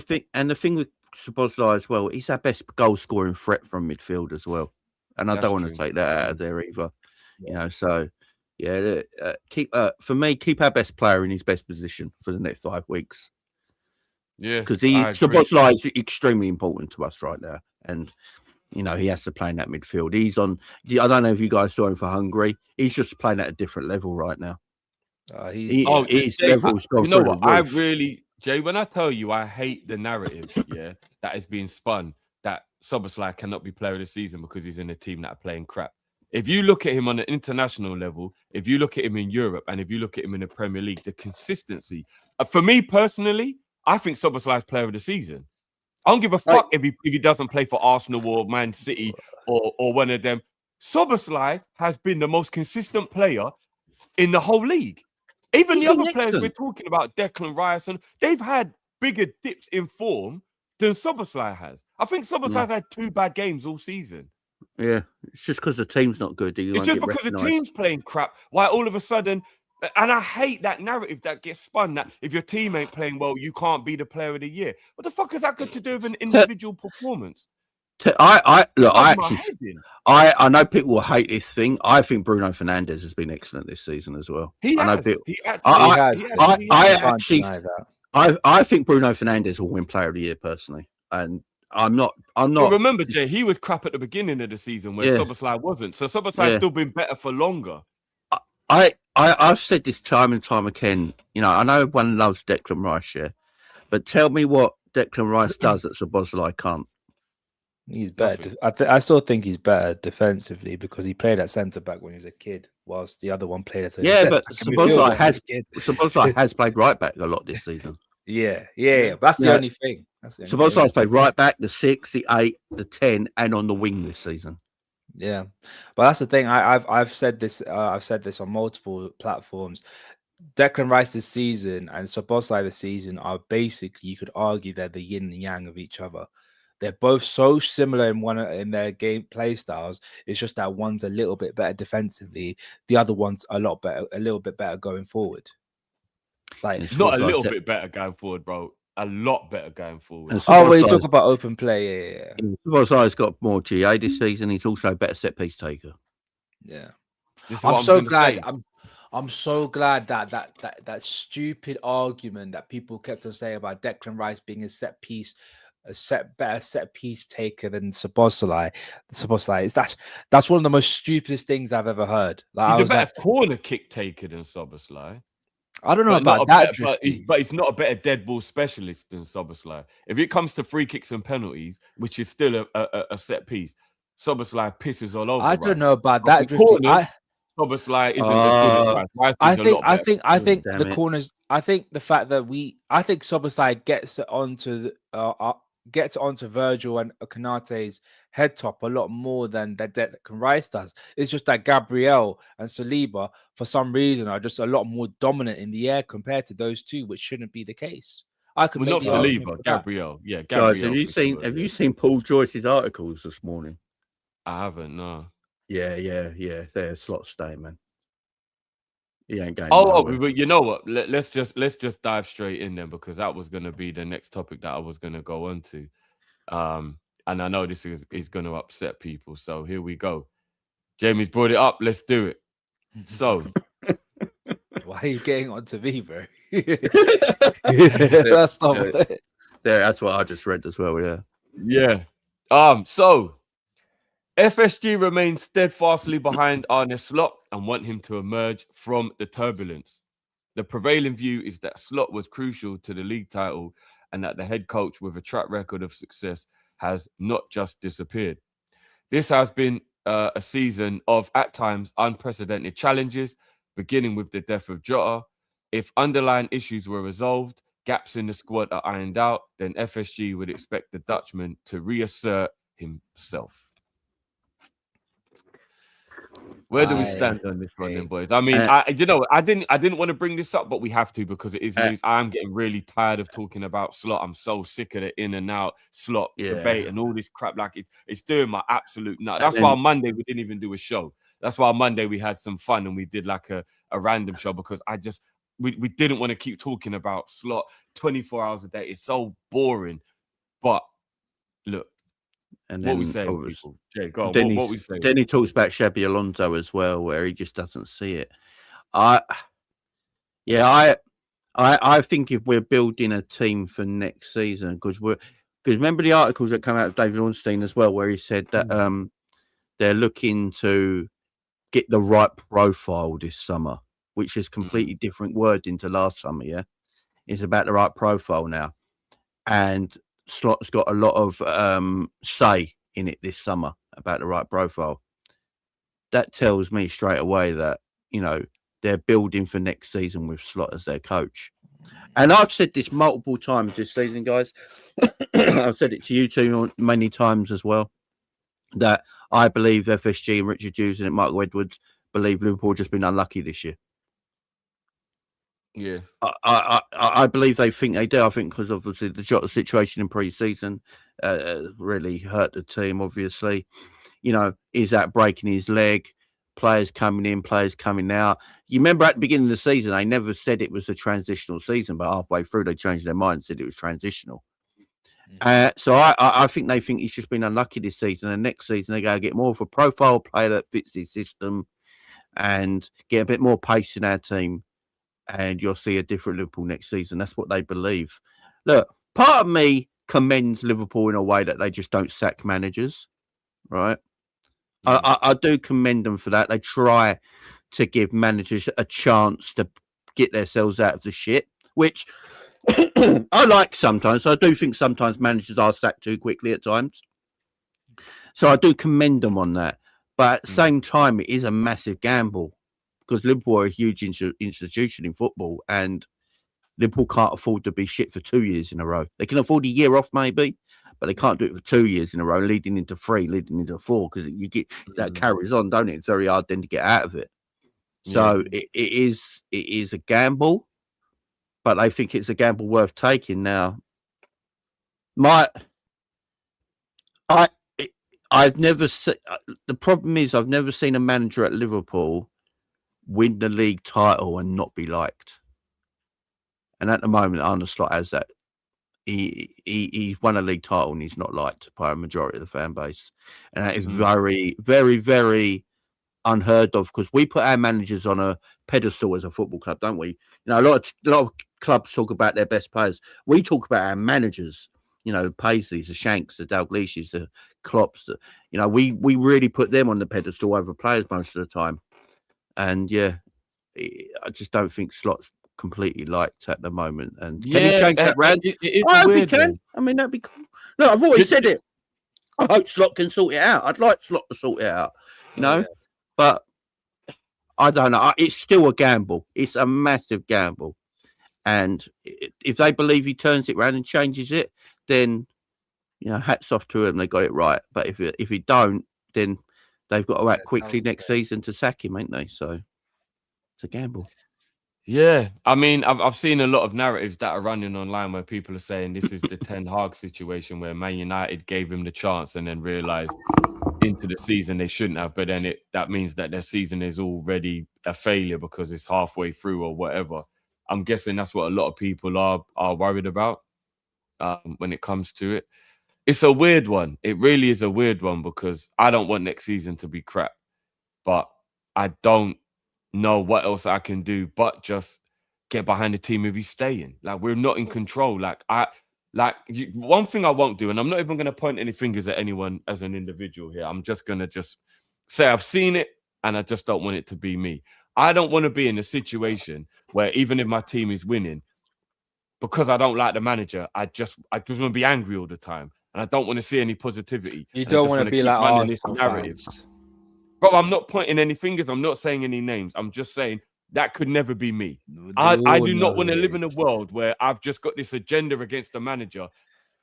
the thing with Szoboszlai as well, he's our best goal scoring threat from midfield as well. And I don't want to take that out of there either. You know, so keep our best player in his best position for the next 5 weeks. Yeah, because Szoboszlai is extremely important to us right now, and you know he has to play in that midfield. He's on. I don't know if you guys saw him for Hungary. He's just playing at a different level right now. His level's gone. You know what? Jay, when I tell you, I hate the narrative, that is being spun that Szoboszlai cannot be player of the season because he's in a team that are playing crap. If you look at him on an international level, if you look at him in Europe, and if you look at him in the Premier League, the consistency. For me personally, I think Szoboszlai is player of the season. I don't give a fuck if he doesn't play for Arsenal or Man City or one of them. Szoboszlai has been the most consistent player in the whole league. Even the other players we're talking about, Declan Rice, they've had bigger dips in form than Szoboszlai has. I think Szoboszlai's had 2 bad games all season. Yeah, it's just because the team's not good. It's just because the team's playing crap. Why all of a sudden, and I hate that narrative that gets spun that if your team ain't playing well, you can't be the player of the year. What the fuck has that got to do with an individual performance? I know people will hate this thing. I think Bruno Fernandes has been excellent this season as well. I think Bruno Fernandes will win player of the year personally, and I'm not. Well, remember, Jay, he was crap at the beginning of the season where Szoboszlai wasn't. So Szoboszlai's still been better for longer. I've said this time and time again. You know, I know everyone loves Declan Rice, but tell me what Declan Rice does that Szoboszlai can't. He's better. I still think he's better defensively because he played at centre back when he was a kid, whilst the other one played as a but Szoboszlai has played right back a lot this season. Yeah. That's the only thing. Szoboszlai's played right back, the 6, the 8, the 10, and on the wing this season. Yeah, but that's the thing. I've said this. I've said this on multiple platforms. Declan Rice this season and Szoboszlai this season are basically, you could argue, they're the yin and yang of each other. They're both so similar in their game play styles. It's just that one's a little bit better defensively. The other one's a little bit better going forward. Like not a little bit better going forward, bro. A lot better going forward. When you talk about open play, yeah. Szoboszlai's got more GA this season. He's also a better set piece taker. Yeah, I'm so glad. I'm so glad that stupid argument that people kept on saying about Declan Rice being a better set piece taker than Szoboszlai. That's one of the most stupidest things I've ever heard. Like, He's a better corner kick taker than Szoboszlai. I don't know But about that, Drifty. but he's not a better dead ball specialist than Szoboszlai. If it comes to free kicks and penalties, which is still a set piece, Szoboszlai pisses all over. I don't know about that, Drifty. Szoboszlai isn't as good as Rice. I think the corners. I think the fact that I think Szoboszlai gets onto Virgil and Konate's head top a lot more than that Declan Rice does. It's just that Gabriel and Saliba, for some reason, are just a lot more dominant in the air compared to those two, which shouldn't be the case. Not Saliba, Gabriel. Yeah, Gabriel. Guys, have you seen Paul Joyce's articles this morning? I haven't. No. Yeah. They're Slot staying, man. He ain't going. But you know what? Let's just dive straight in then, because that was going to be the next topic that I was going to go on to. And I know this is going to upset people, so here we go. Jamie's brought it up. Let's do it. So, why are you getting on to me, bro? That's what I just read as well. Yeah. So FSG remains steadfastly behind Arne Slot and want him to emerge from the turbulence. The prevailing view is that Slot was crucial to the league title and that the head coach with a track record of success has not just disappeared. This has been a season of, at times, unprecedented challenges, beginning with the death of Jota. If underlying issues were resolved, gaps in the squad are ironed out, then FSG would expect the Dutchman to reassert himself. Where do we stand on this one, then, boys? I mean, I didn't want to bring this up, but we have to because it is news. I'm getting really tired of talking about Slot. I'm so sick of the in and out Slot debate and all this crap. Like it's doing my absolute nut. That's why on Monday we didn't even do a show. That's why on Monday we had some fun and we did like a random show because we didn't want to keep talking about Slot 24 hours a day. It's so boring. But look. And what we say, people? Jay, go on. What we say? Then he talks about Xabi Alonso as well, where he just doesn't see it. I think if we're building a team for next season, because remember the articles that come out of David Ornstein as well, where he said that they're looking to get the right profile this summer, which is completely different wording to last summer. Yeah, it's about the right profile now, and Slot's got a lot of say in it this summer about the right profile. That tells me straight away that, they're building for next season with Slot as their coach. And I've said this multiple times this season, guys. I've said it to you two many times as well, that I believe FSG and Richard Hughes and Michael Edwards believe Liverpool just been unlucky this year. Yeah, I believe they think they do. I think because obviously the Jota situation in pre-season really hurt the team. Obviously, Isak breaking his leg, players coming in, players coming out. You remember at the beginning of the season, they never said it was a transitional season, but halfway through they changed their mind and said it was transitional. So I think they think he's just been unlucky this season, and next season they go get more of a profile player that fits his system and get a bit more pace in our team. And you'll see a different Liverpool next season. That's what they believe. Look, part of me commends Liverpool in a way that they just don't sack managers, right? I do commend them for that. They try to give managers a chance to get themselves out of the shit, which I like sometimes. So I do think sometimes managers are sacked too quickly at times. So I do commend them on that. But at the same time, it is a massive gamble. Because Liverpool are a huge institution in football, and Liverpool can't afford to be shit for 2 years in a row. They can afford a year off, maybe, but they can't do it for 2 years in a row, leading into 3, leading into 4, because you get that carries on, don't it? It's very hard then to get out of it. So it is a gamble, but I think it's a gamble worth taking. Now, I've never seen. The problem is I've never seen a manager at Liverpool win the league title and not be liked. And at the moment, Arne Slot has that. He's won a league title and he's not liked by a majority of the fan base. And that is very, very, very unheard of, because we put our managers on a pedestal as a football club, don't we? You know, a lot of clubs talk about their best players. We talk about our managers. You know, Paisleys, the Shanks, the Dalglishes, the Klopps. You know, we really put them on the pedestal over players most of the time. And yeah, I just don't think Slot's completely liked at the moment. And can he change that round? I hope he can. I mean, that'd be cool. Look, I've always said it. I hope Slot can sort it out. I'd like Slot to sort it out, you know. But I don't know. It's still a gamble. It's a massive gamble. And if they believe he turns it around and changes it, then, you know, hats off to him. They got it right. But if he don't, then they've got to act quickly next season to sack him, ain't they? So it's a gamble. Yeah, I mean, I've seen a lot of narratives that are running online where people are saying this is the Ten Hag situation where Man United gave him the chance and then realised into the season they shouldn't have, but then that means that their season is already a failure because it's halfway through or whatever. I'm guessing that's what a lot of people are worried about when it comes to it. It's a weird one. It really is a weird one because I don't want next season to be crap, but I don't know what else I can do but just get behind the team if he's staying. Like, we're not in control. One thing I won't do, and I'm not even going to point any fingers at anyone as an individual here. I'm just going to say I've seen it and I just don't want it to be me. I don't want to be in a situation where even if my team is winning, because I don't like the manager, I just want to be angry all the time. And I don't want to see any positivity. You don't want to be like this narrative. Bro, I'm not pointing any fingers. I'm not saying any names. I'm just saying that could never be me. I do not want to live in a world where I've just got this agenda against the manager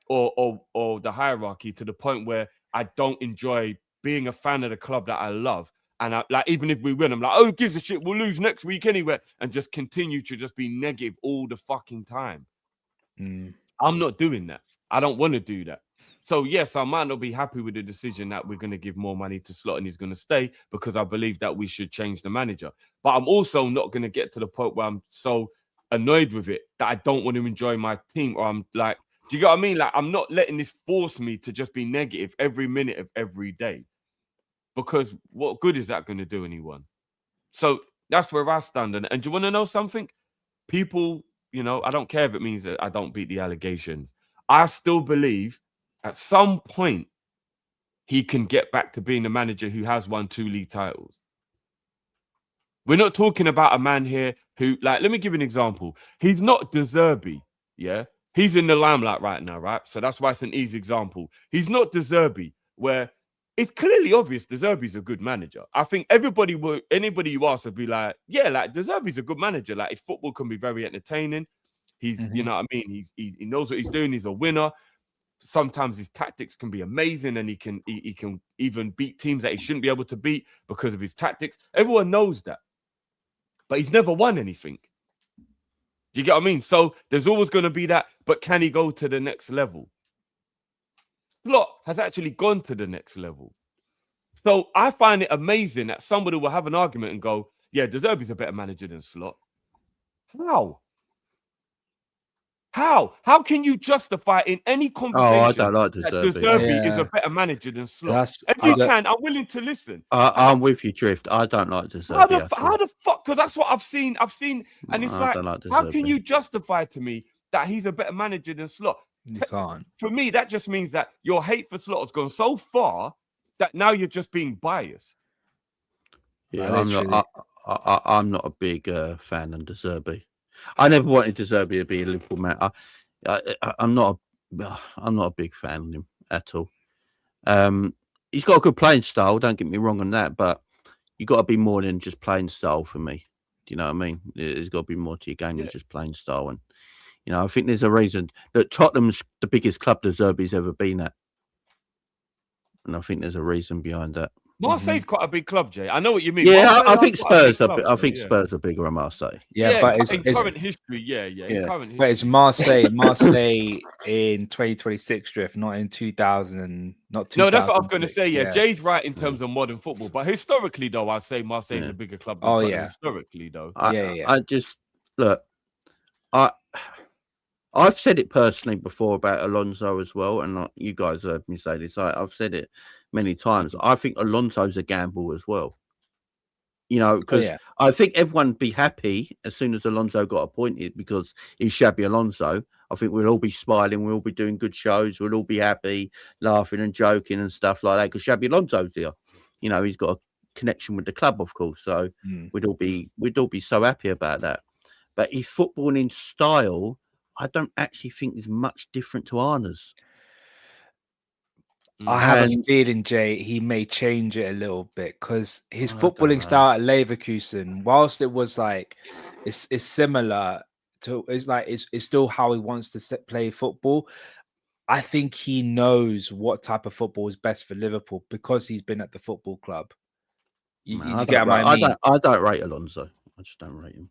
or the hierarchy to the point where I don't enjoy being a fan of the club that I love. And even if we win, I'm like, oh, who gives a shit? We'll lose next week anyway. And just continue to just be negative all the fucking time. I'm not doing that. I don't want to do that. So, yes, I might not be happy with the decision that we're going to give more money to Slot and he's going to stay because I believe that we should change the manager. But I'm also not going to get to the point where I'm so annoyed with it that I don't want to enjoy my team, or I'm like, do you get what I mean? Like, I'm not letting this force me to just be negative every minute of every day, because what good is that going to do anyone? So that's where I stand. And do you want to know something? People, you know, I don't care if it means that I don't beat the allegations. I still believe at some point, he can get back to being a manager who has won 2 league titles. We're not talking about a man here who, like, let me give you an example. He's not De Zerbi, yeah? He's in the limelight right now, right? So that's why it's an easy example. He's not De Zerbi, where it's clearly obvious De Zerbi's a good manager. I think anybody you ask would be like, yeah, like, De Zerbi's a good manager. Like, his football can be very entertaining. He's, you know what I mean? He knows what he's doing. He's a winner. Sometimes his tactics can be amazing, and he can even beat teams that he shouldn't be able to beat because of his tactics. Everyone knows that, but he's never won anything. Do you get what I mean? So there's always going to be that, but can he go to the next level? Slot has actually gone to the next level. So I find it amazing that somebody will have an argument and go, yeah, De Zerbi's a better manager than Slot. How can you justify in any conversation I don't like De Zerbi. De Zerbi is a better manager than Slot? If you can, I'm willing to listen. I'm with you, Drift. I don't like De Zerbi. How the fuck? Because that's what I've seen, and it's like how can you justify to me that he's a better manager than Slot? You can't. For me, that just means that your hate for Slot has gone so far that now you're just being biased. Yeah, I'm not a big fan of De Zerbi. I never wanted De Zerbi to be a Liverpool man. I'm not a big fan of him at all. He's got a good playing style. Don't get me wrong on that, but you got to be more than just playing style for me. Do you know what I mean? There's got to be more to your game than just playing style. And you know, I think there's a reason that Tottenham's the biggest club De Zerbi's ever been at, and I think there's a reason behind that. Marseille's quite a big club, Jay. I know what you mean. Yeah, I think Spurs are. I think Spurs are bigger than Marseille. Yeah, but in current history, in current history. But it's Marseille in 2026, Drift, not in 2000. Not 2000. No, that's what I was going to say. Yeah, Jay's right in terms of modern football, but historically, though, I'd say Marseille is a bigger club than Tottenham. Historically, though. I just look. I've said it personally before about Alonso as well, and you guys heard me say this. I've said it many times. I think Alonso's a gamble as well. You know, because yeah. I think everyone would be happy as soon as Alonso got appointed because he's Xabi Alonso. I think we'll all be smiling. We'll all be doing good shows. We'll all be happy, laughing and joking and stuff like that because Xabi Alonso's here. You know, he's got a connection with the club, of course. So we'd all be so happy about that. But his footballing style, I don't actually think is much different to Arne's. I have a feeling, Jay, he may change it a little bit because his footballing style at Leverkusen, whilst it was like it's similar to, it's still how he wants to play football. I think he knows what type of football is best for Liverpool because he's been at the football club. You get what I mean? I don't rate Alonso. I just don't rate him.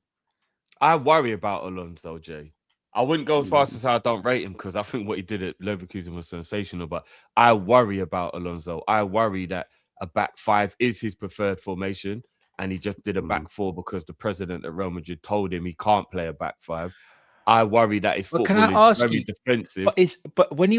I worry about Alonso, Jay. I wouldn't go as far as to say I don't rate him because I think what he did at Leverkusen was sensational. But I worry about Alonso. I worry that a back five is his preferred formation, and he just did a back four because the president at Real Madrid told him he can't play a back five. I worry that his football is very defensive. But when he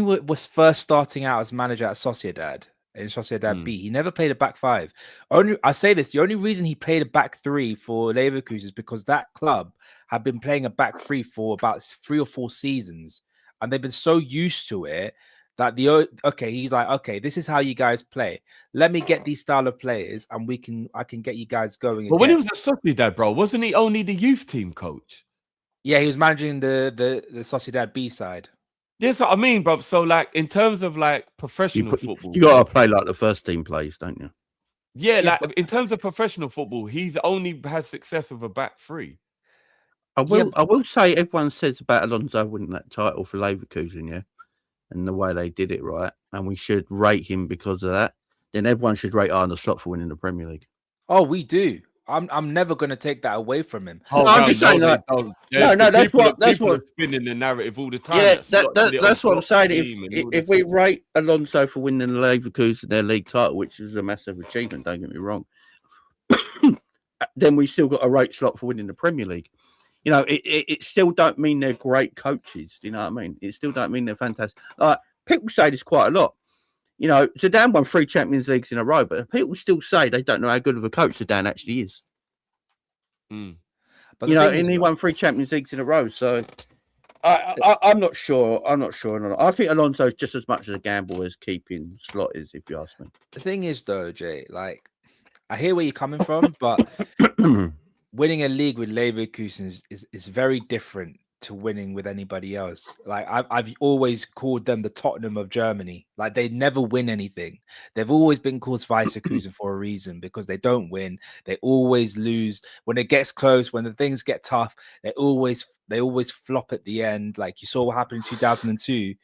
was first starting out as manager at Sociedad in Sociedad B, he never played a back five. I say this: the only reason he played a back three for Leverkusen is because that club had been playing a back three for about 3 or 4 seasons, and they've been so used to it that he's like, okay, this is how you guys play. Let me get these style of players, and I can get you guys going. But when he was at Sociedad, bro, wasn't he only the youth team coach? Yeah, he was managing the Sociedad B side. That's what I mean, bro. So, like, in terms of like professional football, you got to play like the first team plays, don't you? Yeah, like in terms of professional football, he's only had success with a back three. I will say everyone says about Alonso winning that title for Leverkusen, yeah, and the way they did it, right, and we should rate him because of that. Then everyone should rate Arne Slot for winning the Premier League. Oh, we do. I'm never going to take that away from him. Oh, I'm just saying that. That's what spinning the narrative all the time. Yeah, that's what I'm saying. If we rate Alonso for winning the Leverkusen their league title, which is a massive achievement, don't get me wrong, then we still got a rate Slot for winning the Premier League. You know, it still don't mean they're great coaches. Do you know what I mean? It still don't mean they're fantastic. Like people say this quite a lot. You know, Zidane won 3 Champions Leagues in a row, but people still say they don't know how good of a coach Zidane actually is. But you know, and he won 3 Champions Leagues in a row. So I'm not sure. I think Alonso's just as much as a gamble as keeping Slot is, if you ask me. The thing is, though, Jay, like I hear where you're coming from, but winning a league with Leverkusen is very different to winning with anybody else. Like I've always called them the Tottenham of Germany. Like they never win anything. They've always been called Weisserkusen for a reason because they don't win. They always lose when it gets close. When the things get tough, they always flop at the end. Like you saw what happened in 2002.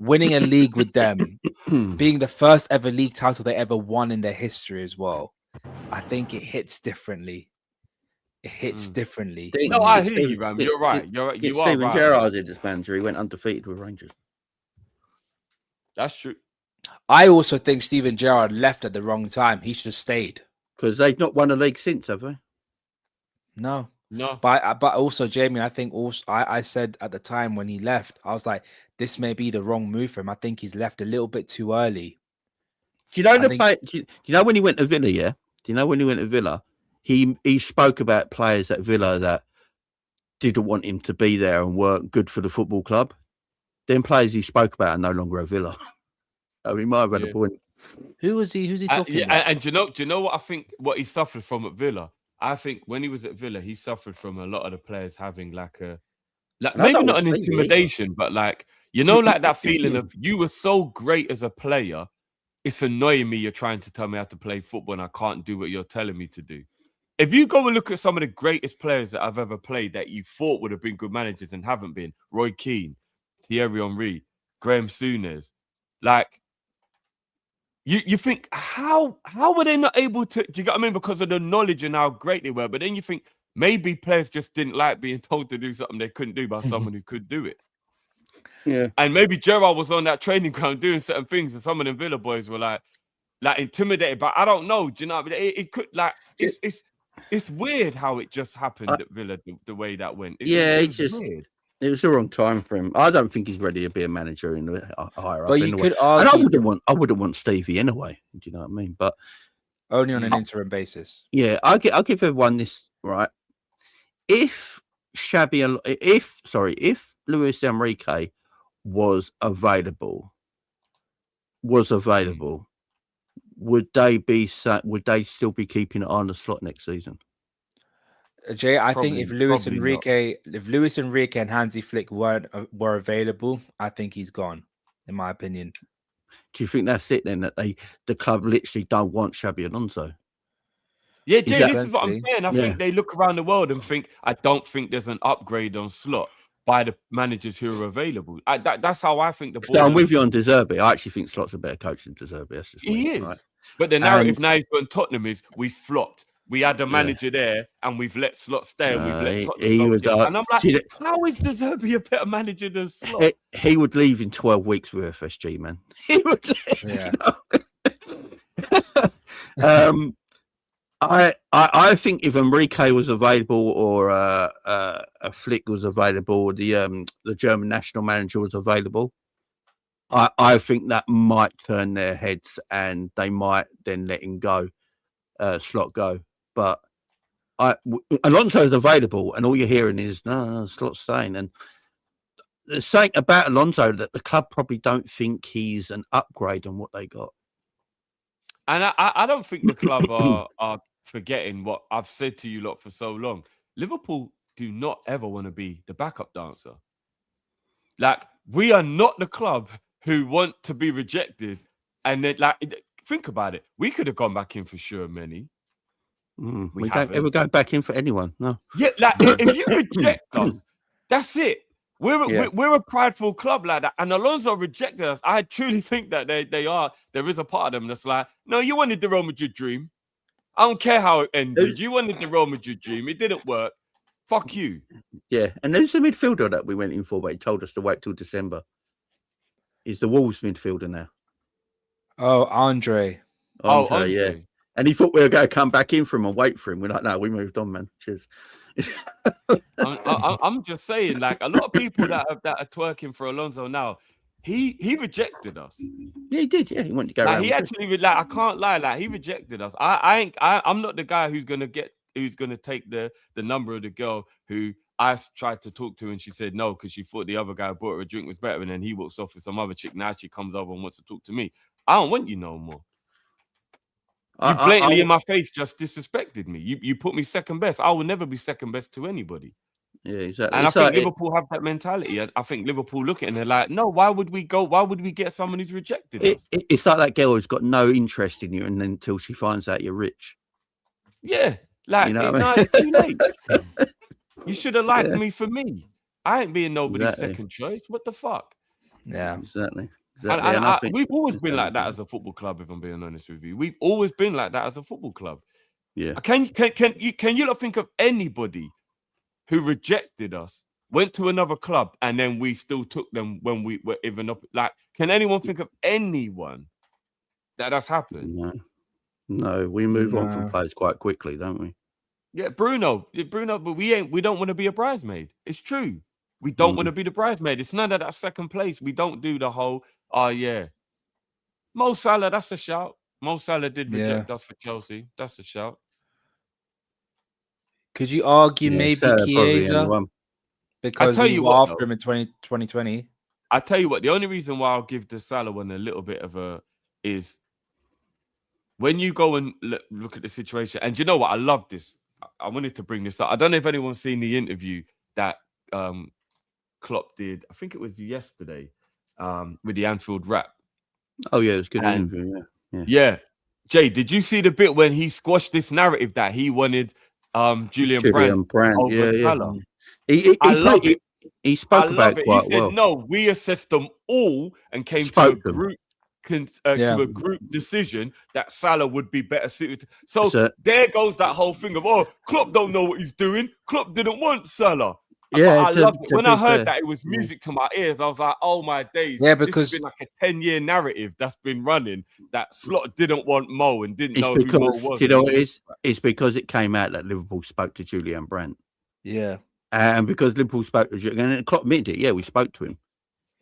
Winning a league with them, being the first ever league title they ever won in their history as well. I think it hits differently. It hits differently. No, I hear you, Ram. You're right. You are Steven right. Gerrard did this manager. He went undefeated with Rangers. That's true. I also think Steven Gerrard left at the wrong time. He should have stayed. Because they've not won a league since, have they? No. But also, Jamie, I think also I said at the time when he left, I was like, this may be the wrong move for him. I think he's left a little bit too early. Do you know do you know when he went to Villa? Yeah. Do you know when he went to Villa? He spoke about players at Villa that didn't want him to be there and weren't good for the football club. Then players he spoke about are no longer at Villa. So he might have had a point. Who's he talking about? And do you know what I think? What he suffered from at Villa? I think when he was at Villa, he suffered from a lot of the players having maybe not an intimidation, but like that feeling of you were so great as a player. It's annoying me. You're trying to tell me how to play football, and I can't do what you're telling me to do. If you go and look at some of the greatest players that I've ever played that you thought would have been good managers and haven't been, Roy Keane, Thierry Henry, Graham Souness, like you think how were they not able to? Do you get what I mean? Because of the knowledge and how great they were. But then you think maybe players just didn't like being told to do something they couldn't do by someone who could do it. Yeah, and maybe Gerrard was on that training ground doing certain things, and some of the Villa boys were like intimidated. But I don't know. Do you know? It could It's weird how it just happened at Villa the way that went. It was weird. It was the wrong time for him. I don't think he's ready to be a manager in the higher up. But you could argue, and I wouldn't want Stevie anyway. Do you know what I mean? But Only on an interim basis. Yeah, I'll give everyone this, right? If Luis Enrique was available, would they still be keeping Arne Slot next season? Jay, I think if Luis Probably Enrique and Hansi Flick were available, I think he's gone, in my opinion. Do you think that's it then? That the club literally don't want Xabi Alonso? Yeah, Jay, this is what I'm saying. I Yeah. think they look around the world and think, I don't think there's an upgrade on Slot by the managers who are available. That's how I think the board. So I'm with you on De Zerbi. I actually think Slot's a better coach than De Zerbi. That's just He is. right? But the narrative now he's going Tottenham is we flopped. We had a manager there and we've let Slot stay and we've let Tottenham go. And I'm like, how is De Zerbi a better manager than Slot? He would leave in 12 weeks with FSG, man. He would leave. Yeah. I think if Enrique was available or a Flick was available, or the German national manager was available, I think that might turn their heads and they might then let him go, Slot go. But Alonso's available, and all you're hearing is no, Slot's staying. And there's something about Alonso that the club probably don't think he's an upgrade on what they got. And I don't think the club are forgetting what I've said to you lot for so long. Liverpool do not ever want to be the backup dancer. Like, we are not the club who want to be rejected. And then, like, think about it. We could have gone back in for sure, many. We don't ever go back in for anyone. No. Yeah, like if you reject us, that's it. We're a prideful club like that. And Alonso rejected us. I truly think that they are. There is a part of them that's like, no, you wanted the Real Madrid dream. I don't care how it ended. You wanted the Real Madrid dream. It didn't work. Fuck you. Yeah, and there's a midfielder that we went in for, but he told us to wait till December. He's the Wolves midfielder now. Oh, Andre. Andre, yeah. And he thought we were going to come back in for him and wait for him. We're like, no, we moved on, man. Cheers. I'm just saying, like, a lot of people that are twerking for Alonso now, he rejected us. Yeah, he did. Yeah, he wanted to go like, around. He actually, like, I can't lie, like, he rejected us. I'm not the guy who's gonna take the number of the girl who I tried to talk to and she said no because she thought the other guy bought her a drink was better, and then he walks off with some other chick. Now she comes over and wants to talk to me. I don't want you no more. You blatantly in my face just disrespected me. You put me second best. I will never be second best to anybody. Yeah, exactly. And I think Liverpool have that mentality. I think Liverpool look at it and they're like, no, why would we go? Why would we get someone who's rejected us? It's like that girl who's got no interest in you, and then until she finds out you're rich. Yeah, like, you know it's too late. You should have liked me for me. I ain't being nobody's second choice. What the fuck? Yeah, exactly. And we've always been like that as a football club, if I'm being honest with you. We've always been like that as a football club. Yeah. Can you not think of anybody who rejected us, went to another club, and then we still took them when we were even up? Like, can anyone think of anyone that's happened? No, we move on from players quite quickly, don't we? Yeah, Bruno, but we don't want to be a bridesmaid. It's true. We don't want to be the bridesmaid. It's none of that second place. We don't do the whole, Mo Salah, that's a shout. Mo Salah did reject us for Chelsea. That's a shout. Could you argue maybe Chiesa? Because we were after him in 2020. I tell you what, the only reason why I'll give the Salah one a little bit of a is when you go and look at the situation. And you know what? I love this. I wanted to bring this up. I don't know if anyone's seen the interview that Klopp did. I think it was yesterday with the Anfield rap. Oh, yeah, it was a good interview. Yeah. Jay, did you see the bit when he squashed this narrative that he wanted Julian Brandt over Salah? He spoke about it quite he said, well. No, we assessed them all and came to a group decision that Salah would be better suited. So there goes that whole thing of, Klopp don't know what he's doing. Klopp didn't want Salah. Yeah, I loved it. When I heard that, it was music to my ears. I was like, oh my days. Yeah, because this has been like a 10-year narrative that's been running that Slot didn't want Mo and didn't know who Mo was. You know what it is? It's because it came out that Liverpool spoke to Julian Brandt. Yeah. And because Liverpool spoke to Julian, and Klopp admitted it, we spoke to him.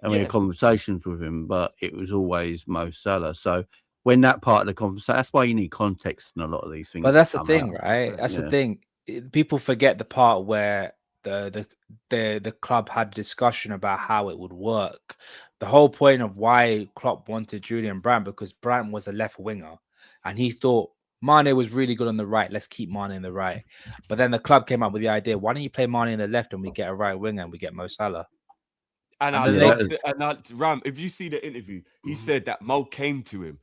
And we had conversations with him, but it was always Mo Salah. So when that part of the conversation. That's why you need context in a lot of these things. But that's the come thing, out. right? That's Yeah. the thing. People forget the part where the club had a discussion about how it would work. The whole point of why Klopp wanted Julian Brandt, because Brandt was a left winger, and he thought Mane was really good on the right. Let's keep Mane in the right. But then the club came up with the idea: why don't you play Mane in the left, and we get a right winger, and we get Mo Salah? And Ram, if you see the interview, he said that Mo came to him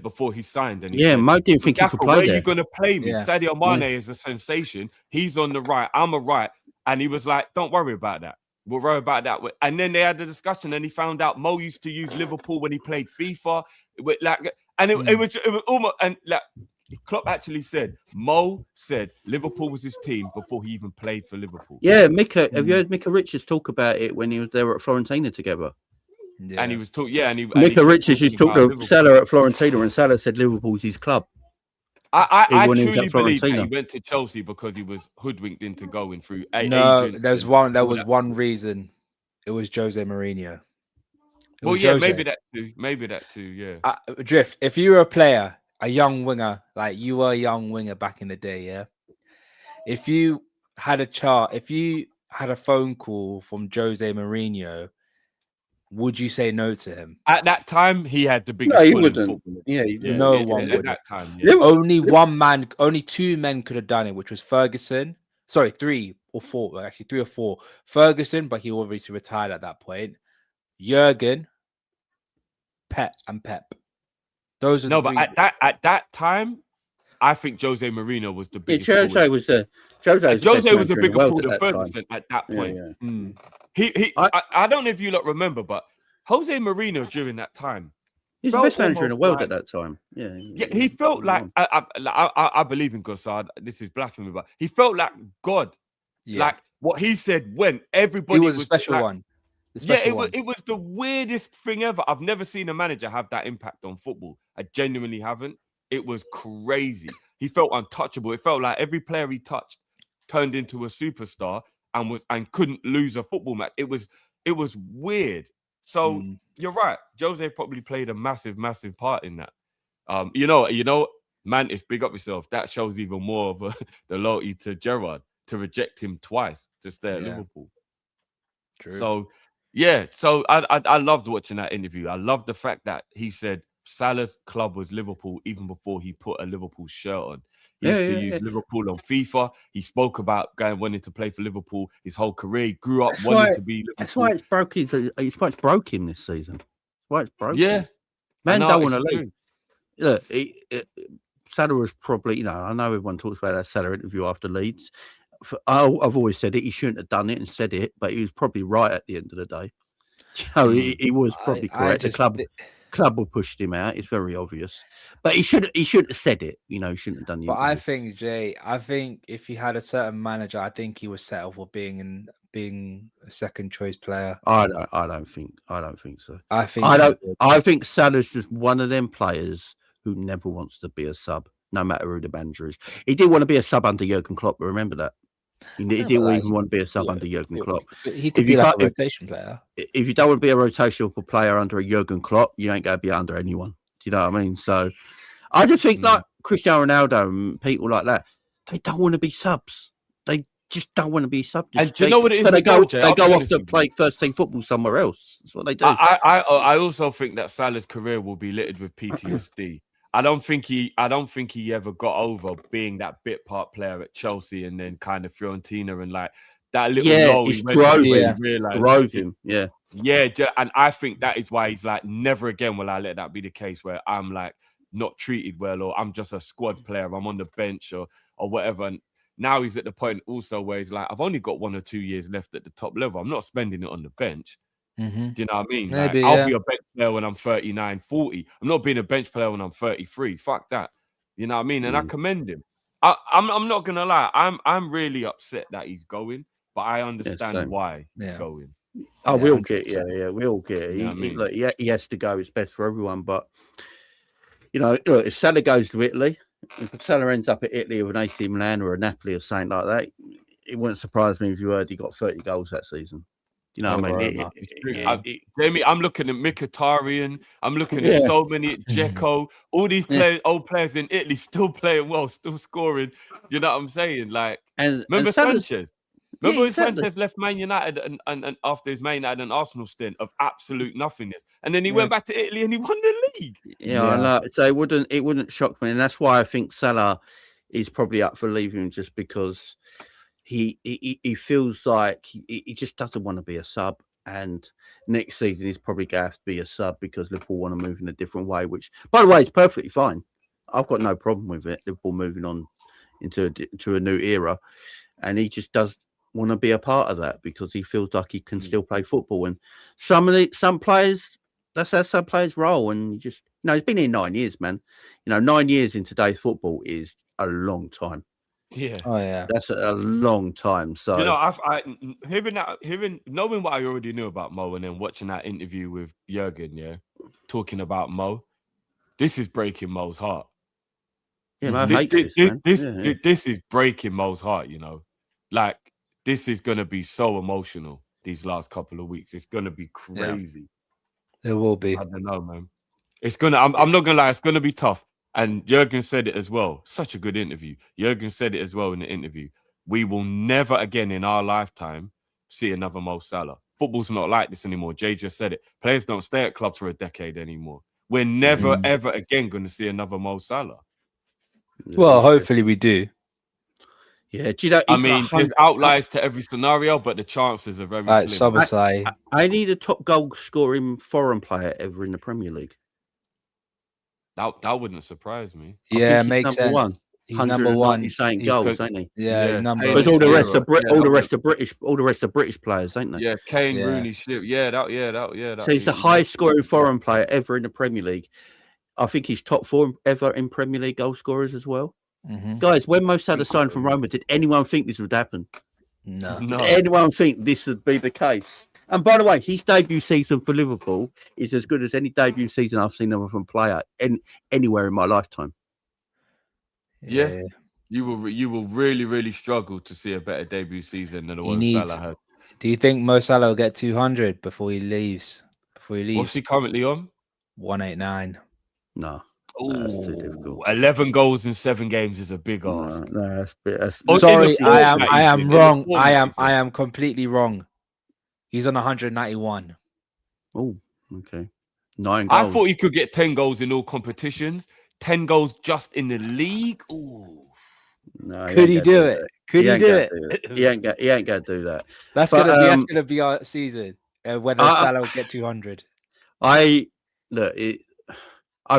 before he signed, and he said, Mo didn't think he could play where there. are you going to play me? Yeah. Sadio Mane is a sensation. He's on the right. I'm a right. And he was like, don't worry about that. We'll worry about that. And then they had the discussion, and he found out Mo used to use Liverpool when he played FIFA. It was almost, and like, Klopp actually said, Mo said Liverpool was his team before he even played for Liverpool. Yeah, Mika. Have you heard Mika Richards talk about it when he was there at Fiorentina together? Yeah. And he was talking, yeah. And Mika Richards just talked to Liverpool. Salah at Fiorentina, and Salah said Liverpool's his club. I when he was truly at believe that he Fiorentina. went to Chelsea because he was hoodwinked into going through No, agents. there was that. one reason. It was Jose Mourinho. Well, yeah, maybe that too. Yeah. Drift, if you were a player, a young winger, like you were a young winger back in the day, yeah. If you had a phone call from Jose Mourinho, would you say no to him? At that time, he had the biggest. No, he pull in wouldn't. football. Yeah, No one at would. that time. Yeah. Only two men could have done it, which was Ferguson. Sorry, 3 or 4. Actually, 3 or 4. Ferguson, but he obviously retired at that point. Jurgen, Pep. Those are But at that time, I think Jose Mourinho was the biggest. Jose was the Jose was a bigger pull than Ferguson at that point. Yeah. I don't know if you lot remember, but Jose Mourinho during that time, He's the best manager in the world at that time. Yeah, he felt like I believe in God, so this is blasphemy, but he felt like God. Yeah. Like what he said when everybody he was a special one. It was the weirdest thing ever. I've never seen a manager have that impact on football. I genuinely haven't. It was crazy. He felt untouchable. It felt like every player he touched turned into a superstar and couldn't lose a football match. It was weird. So you're right. Jose probably played a massive, massive part in that. You know, man, if big up yourself, that shows even more of the loyalty to Gerrard to reject him twice to stay at Liverpool. True. So yeah, so I loved watching that interview. I loved the fact that he said Salah's club was Liverpool even before he put a Liverpool shirt on. He used to use Liverpool on FIFA. He spoke about wanting to play for Liverpool his whole career. He grew up wanting to be Liverpool. That's why it's broke. It's why it's broke him this season. That's why it's broken. Yeah, man, don't want to leave. Look, Salah was probably, I know everyone talks about that Salah interview after Leeds. I've always said it. He shouldn't have done it and said it, but he was probably right at the end of the day. He was probably correct. The club will push him out. It's very obvious, but he should have said it. He shouldn't have done it. But I think if he had a certain manager, I think he was settled for being a second choice player. I don't think so. I think Salah's just one of them players who never wants to be a sub, no matter who the manager is. He didn't want to be a sub under Jurgen Klopp. Remember that. He didn't even want to be a sub under Jurgen Klopp. He could be like a rotation player. If you don't want to be a rotational player under a Jurgen Klopp, you ain't going to be under anyone. Do you know what I mean? So I just think like Cristiano Ronaldo and people like that, they don't want to be subs. They just don't want to be subs. And do you know what it is? So they go off to play first team football somewhere else. That's what they do. I also think that Salah's career will be littered with PTSD. I don't think he ever got over being that bit part player at Chelsea and then kind of Fiorentina and like that little low he drove him. Yeah. And I think that is why he's like, never again will I let that be the case where I'm like not treated well or I'm just a squad player, I'm on the bench or whatever. And now he's at the point also where he's like, I've only got 1 or 2 years left at the top level. I'm not spending it on the bench. Mm-hmm. Do you know what I mean? Maybe, I'll be a bench player when I'm 39, 40. I'm not being a bench player when I'm 33. Fuck that. You know what I mean? And I commend him. I'm not gonna lie. I'm really upset that he's going, but I understand why he's going. Oh, we all get it. Yeah, we all get it. You know what I mean? He has to go. It's best for everyone. But look, if Salah goes to Italy, if Salah ends up at Italy with an AC Milan or a Napoli or something like that, it wouldn't surprise me if you heard he got 30 goals that season. You know what I mean? Jamie, I'm looking at Mkhitaryan. I'm looking at so many Dzeko. All these players, old players in Italy, still playing well, still scoring. You know what I'm saying? Like, remember Sanchez? Remember when Sanchez left Man United and after his Man United and Arsenal stint of absolute nothingness, and then he went back to Italy and he won the league. So it wouldn't shock me, and that's why I think Salah is probably up for leaving, just because he feels like he just doesn't want to be a sub, and next season he's probably going to have to be a sub because Liverpool want to move in a different way, which, by the way, is perfectly fine. I've got no problem with it. Liverpool moving on into a new era, and he just does want to be a part of that because he feels like he can still play football. And some players, that's how some players roll. And he's been here 9 years, man. 9 years in today's football is a long time. Yeah. Oh yeah. That's a long time. So hearing knowing what I already knew about Mo, and then watching that interview with Jurgen, talking about Mo, this is breaking Mo's heart. Yeah, man, this is breaking Mo's heart. Like, this is gonna be so emotional these last couple of weeks. It's gonna be crazy. It will be. I don't know, man. It's gonna. I'm not gonna lie. It's gonna be tough. And Jurgen said it as well. Such a good interview. Jurgen said it as well in the interview. We will never again in our lifetime see another Mo Salah. Football's not like this anymore. Jay just said it. Players don't stay at clubs for a decade anymore. We're never, ever again going to see another Mo Salah. Well, hopefully we do. Yeah, do you know? I mean, there's outliers to every scenario, but the chances are very slim. I need a top goal scoring foreign player ever in the Premier League. That wouldn't surprise me. Yeah, makes sense. One. He's number one. He's saying goals, ain't he? Yeah, he's number one. All the rest are British players, ain't they? Yeah, Kane, Rooney, shit. So he's the highest scoring foreign player ever in the Premier League. I think he's top 4 ever in Premier League goal scorers as well. Mm-hmm. Guys, when Mo Salah signed from Roma, did anyone think this would happen? No. Did anyone think this would be the case? And by the way, his debut season for Liverpool is as good as any debut season I've seen of a player anywhere in my lifetime. Yeah. You will really, really struggle to see a better debut season than the one Salah had. Do you think Mo Salah will get 200 before he leaves? What's he currently on? 189. No. That's too difficult. 11 goals in 7 games is a big ask. No, that's sorry, I am wrong. I am completely wrong. He's on 191. Oh, okay. 9 goals. I thought he could get 10 goals in all competitions. 10 goals just in the league. Ooh. No, could he do it? Could he do it? He ain't gonna do that. That's gonna be our season. Whether Salah will get 200. I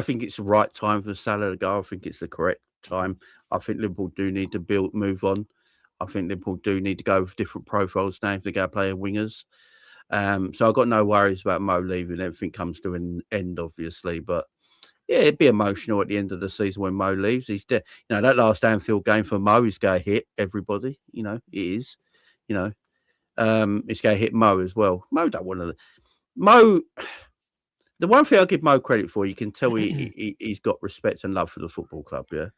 think it's the right time for Salah to go. I think it's the correct time. I think Liverpool do need to move on. I think Liverpool do need to go with different profiles now if they go play wingers. So I've got no worries about Mo leaving. Everything comes to an end, obviously. But yeah, it'd be emotional at the end of the season when Mo leaves. He's dead. That last Anfield game for Mo is going to hit everybody. It is. It's going to hit Mo as well. Mo don't want to. Mo. The one thing I give Mo credit for, you can tell he's got respect and love for the football club. Yeah.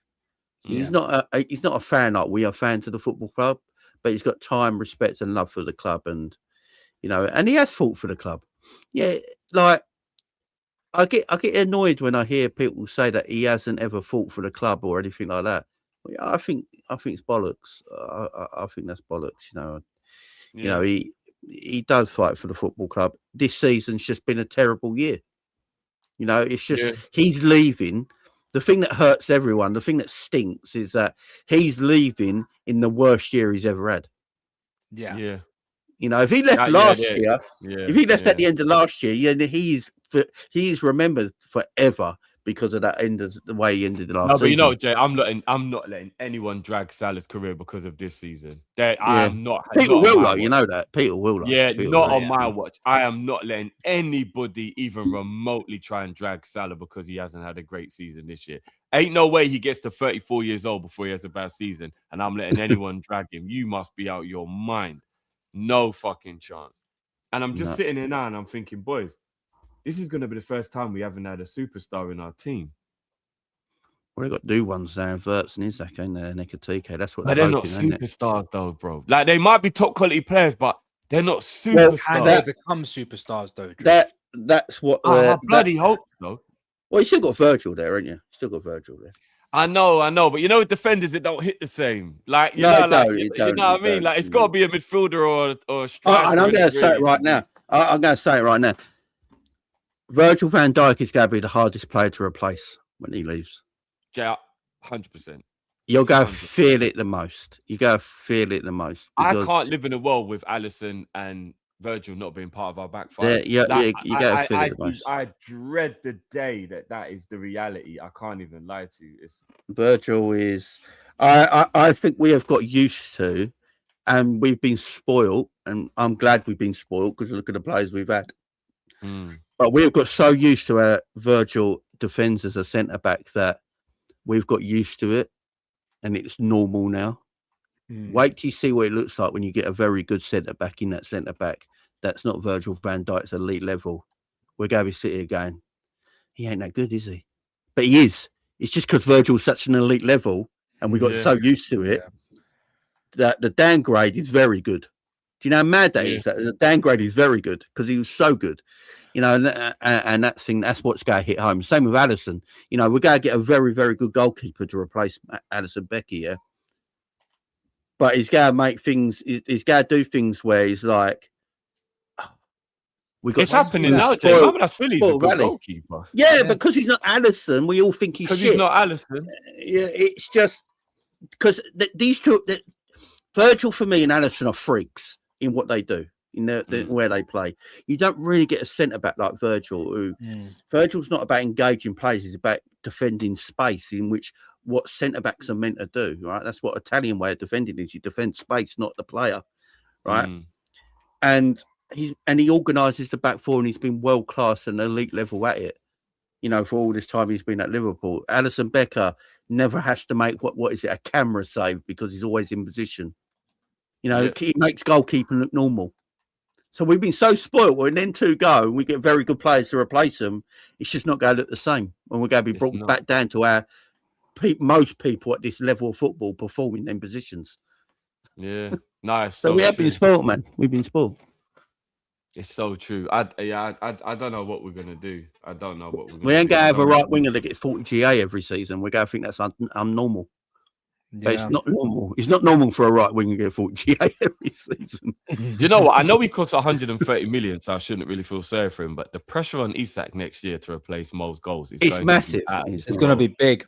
He's not a fan like we are fans of the football club, but he's got time, respect, and love for the club, and and he has fought for the club. Yeah, like I get annoyed when I hear people say that he hasn't ever fought for the club or anything like that. I think it's bollocks. I think that's bollocks. He does fight for the football club. This season's just been a terrible year. It's just he's leaving. The thing that hurts everyone, the thing that stinks, is that he's leaving in the worst year he's ever had. Yeah. If he left last year, if he left at the end of last year, he's remembered forever because of that end of the way he ended the last season. But Jay, I'm not letting anyone drag Salah's career because of this season. I am not. People will, though. You know that. People will. Not on my watch. I am not letting anybody even remotely try and drag Salah because he hasn't had a great season this year. Ain't no way he gets to 34 years old before he has a bad season, and I'm letting anyone drag him. You must be out your mind. No fucking chance. And I'm just sitting here now and I'm thinking, boys, this is going to be the first time we haven't had a superstar in our team. Well, they've got new ones now, Verts and Isak, ain't they? Nikotike. That's what they're not superstars, though, bro. Like, they might be top quality players, but They're not Can superstars. they become superstars though? Drew? That's what I bloody hope so. Well, you still got Virgil there, haven't you? Still got Virgil there. I know, but you know, with defenders, it don't hit the same. Like you No, know, it like don't, you, it you know don't, what I it mean. don't, Like it's it got to don't. be a midfielder or a striker. And I'm going to say it right now. I'm going to say it right now. Virgil van Dijk is going to be the hardest player to replace when he leaves. Yeah, 100%. You'll go 100%. feel it the most. You go feel it the most. I can't live in a world with Alisson and Virgil not being part of our back five. You go feel it the most. I dread the day that is the reality. I can't even lie to you. It's Virgil is. I think we have got used to, and we've been spoiled, and I'm glad we've been spoiled because look at the players we've had. But we've got so used to Virgil defends as a centre back that we've got used to it, and it's normal now. Wait till you see what it looks like when you get a very good centre back in that centre back. That's not Virgil van Dijk's elite level. We're going to be sitting here going, he ain't that good, is he? But he is. It's just because Virgil's such an elite level, and we got so used to it that the downgrade is very good. Do you know how mad that is? The downgrade is very good because he was so good. You know, and that's what's going to hit home. Same with Alisson. You know, we're going to get a very, very good goalkeeper to replace Alisson Becker, yeah. But he's going to make things. He's going to do things where he's like, it's happening now, Jay. That's Philly's a good goalkeeper. Yeah, because he's not Alisson. We all think he's shit. Because he's not Alisson. Yeah, it's just because these two, Virgil for me and Alisson are freaks in what they do. Where they play, you don't really get a centre back like Virgil. Virgil's not about engaging players; it's about defending space, in which what centre backs are meant to do. Right, that's what Italian way of defending is. You defend space, not the player. Right, and he organises the back four, and he's been world class and elite level at it. You know, for all this time he's been at Liverpool. Alisson Becker never has to make what is it, a camera save, because he's always in position. You know, he makes goalkeeping look normal. So we've been so spoiled. When then two go, and we get very good players to replace them. It's just not going to look the same. And we're going to be brought back down to our most people at this level of football performing in positions. Yeah, nice. So we have been spoiled, man. We've been spoiled. It's so true. I don't know what we're gonna do. I don't know what we're gonna do. We ain't gonna have a right winger that gets 40 GA every season. We're gonna think that's unnormal. But it's not normal. It's not normal for a right winger to get 40 GA every season. You know what? I know he costs 130 million, so I shouldn't really feel sorry for him. But the pressure on Isak next year to replace Mo's goals is massive. It's going to be big.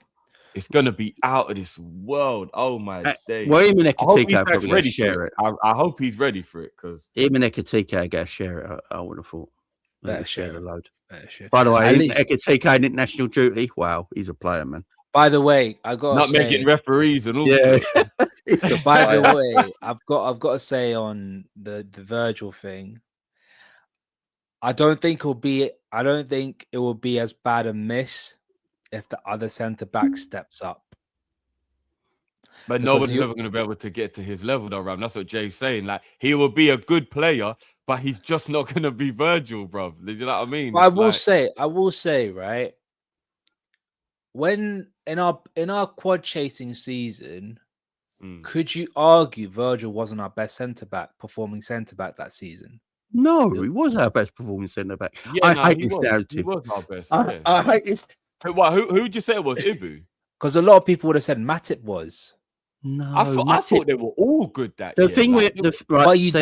It's going to be out of this world. Oh my days! Well, even Ekatika probably ready share it. I hope he's ready for it, because even Ekatika got share it. I would have thought. Better share the load. Share. By the way, Ekatika in international duty. Wow, he's a player, man. By the way, I got not making referees and all. Yeah. So by the way, I've got to say on the Virgil thing, I don't think it will be as bad a miss if the other centre back steps up. But nobody's ever going to be able to get to his level, though, Ram. That's what Jay's saying. Like, he will be a good player, but he's just not going to be Virgil, bro. Do you know what I mean? I will say, right, when in our quad chasing season, could you argue Virgil wasn't our best performing centre back that season? No, he was our best performing centre back. Yeah, I hate this narrative. He was our best. I hate this. What? Who would you say it was? Ibu? Because a lot of people would have said Matip was. No, I thought they were all good that year. The thing like, but you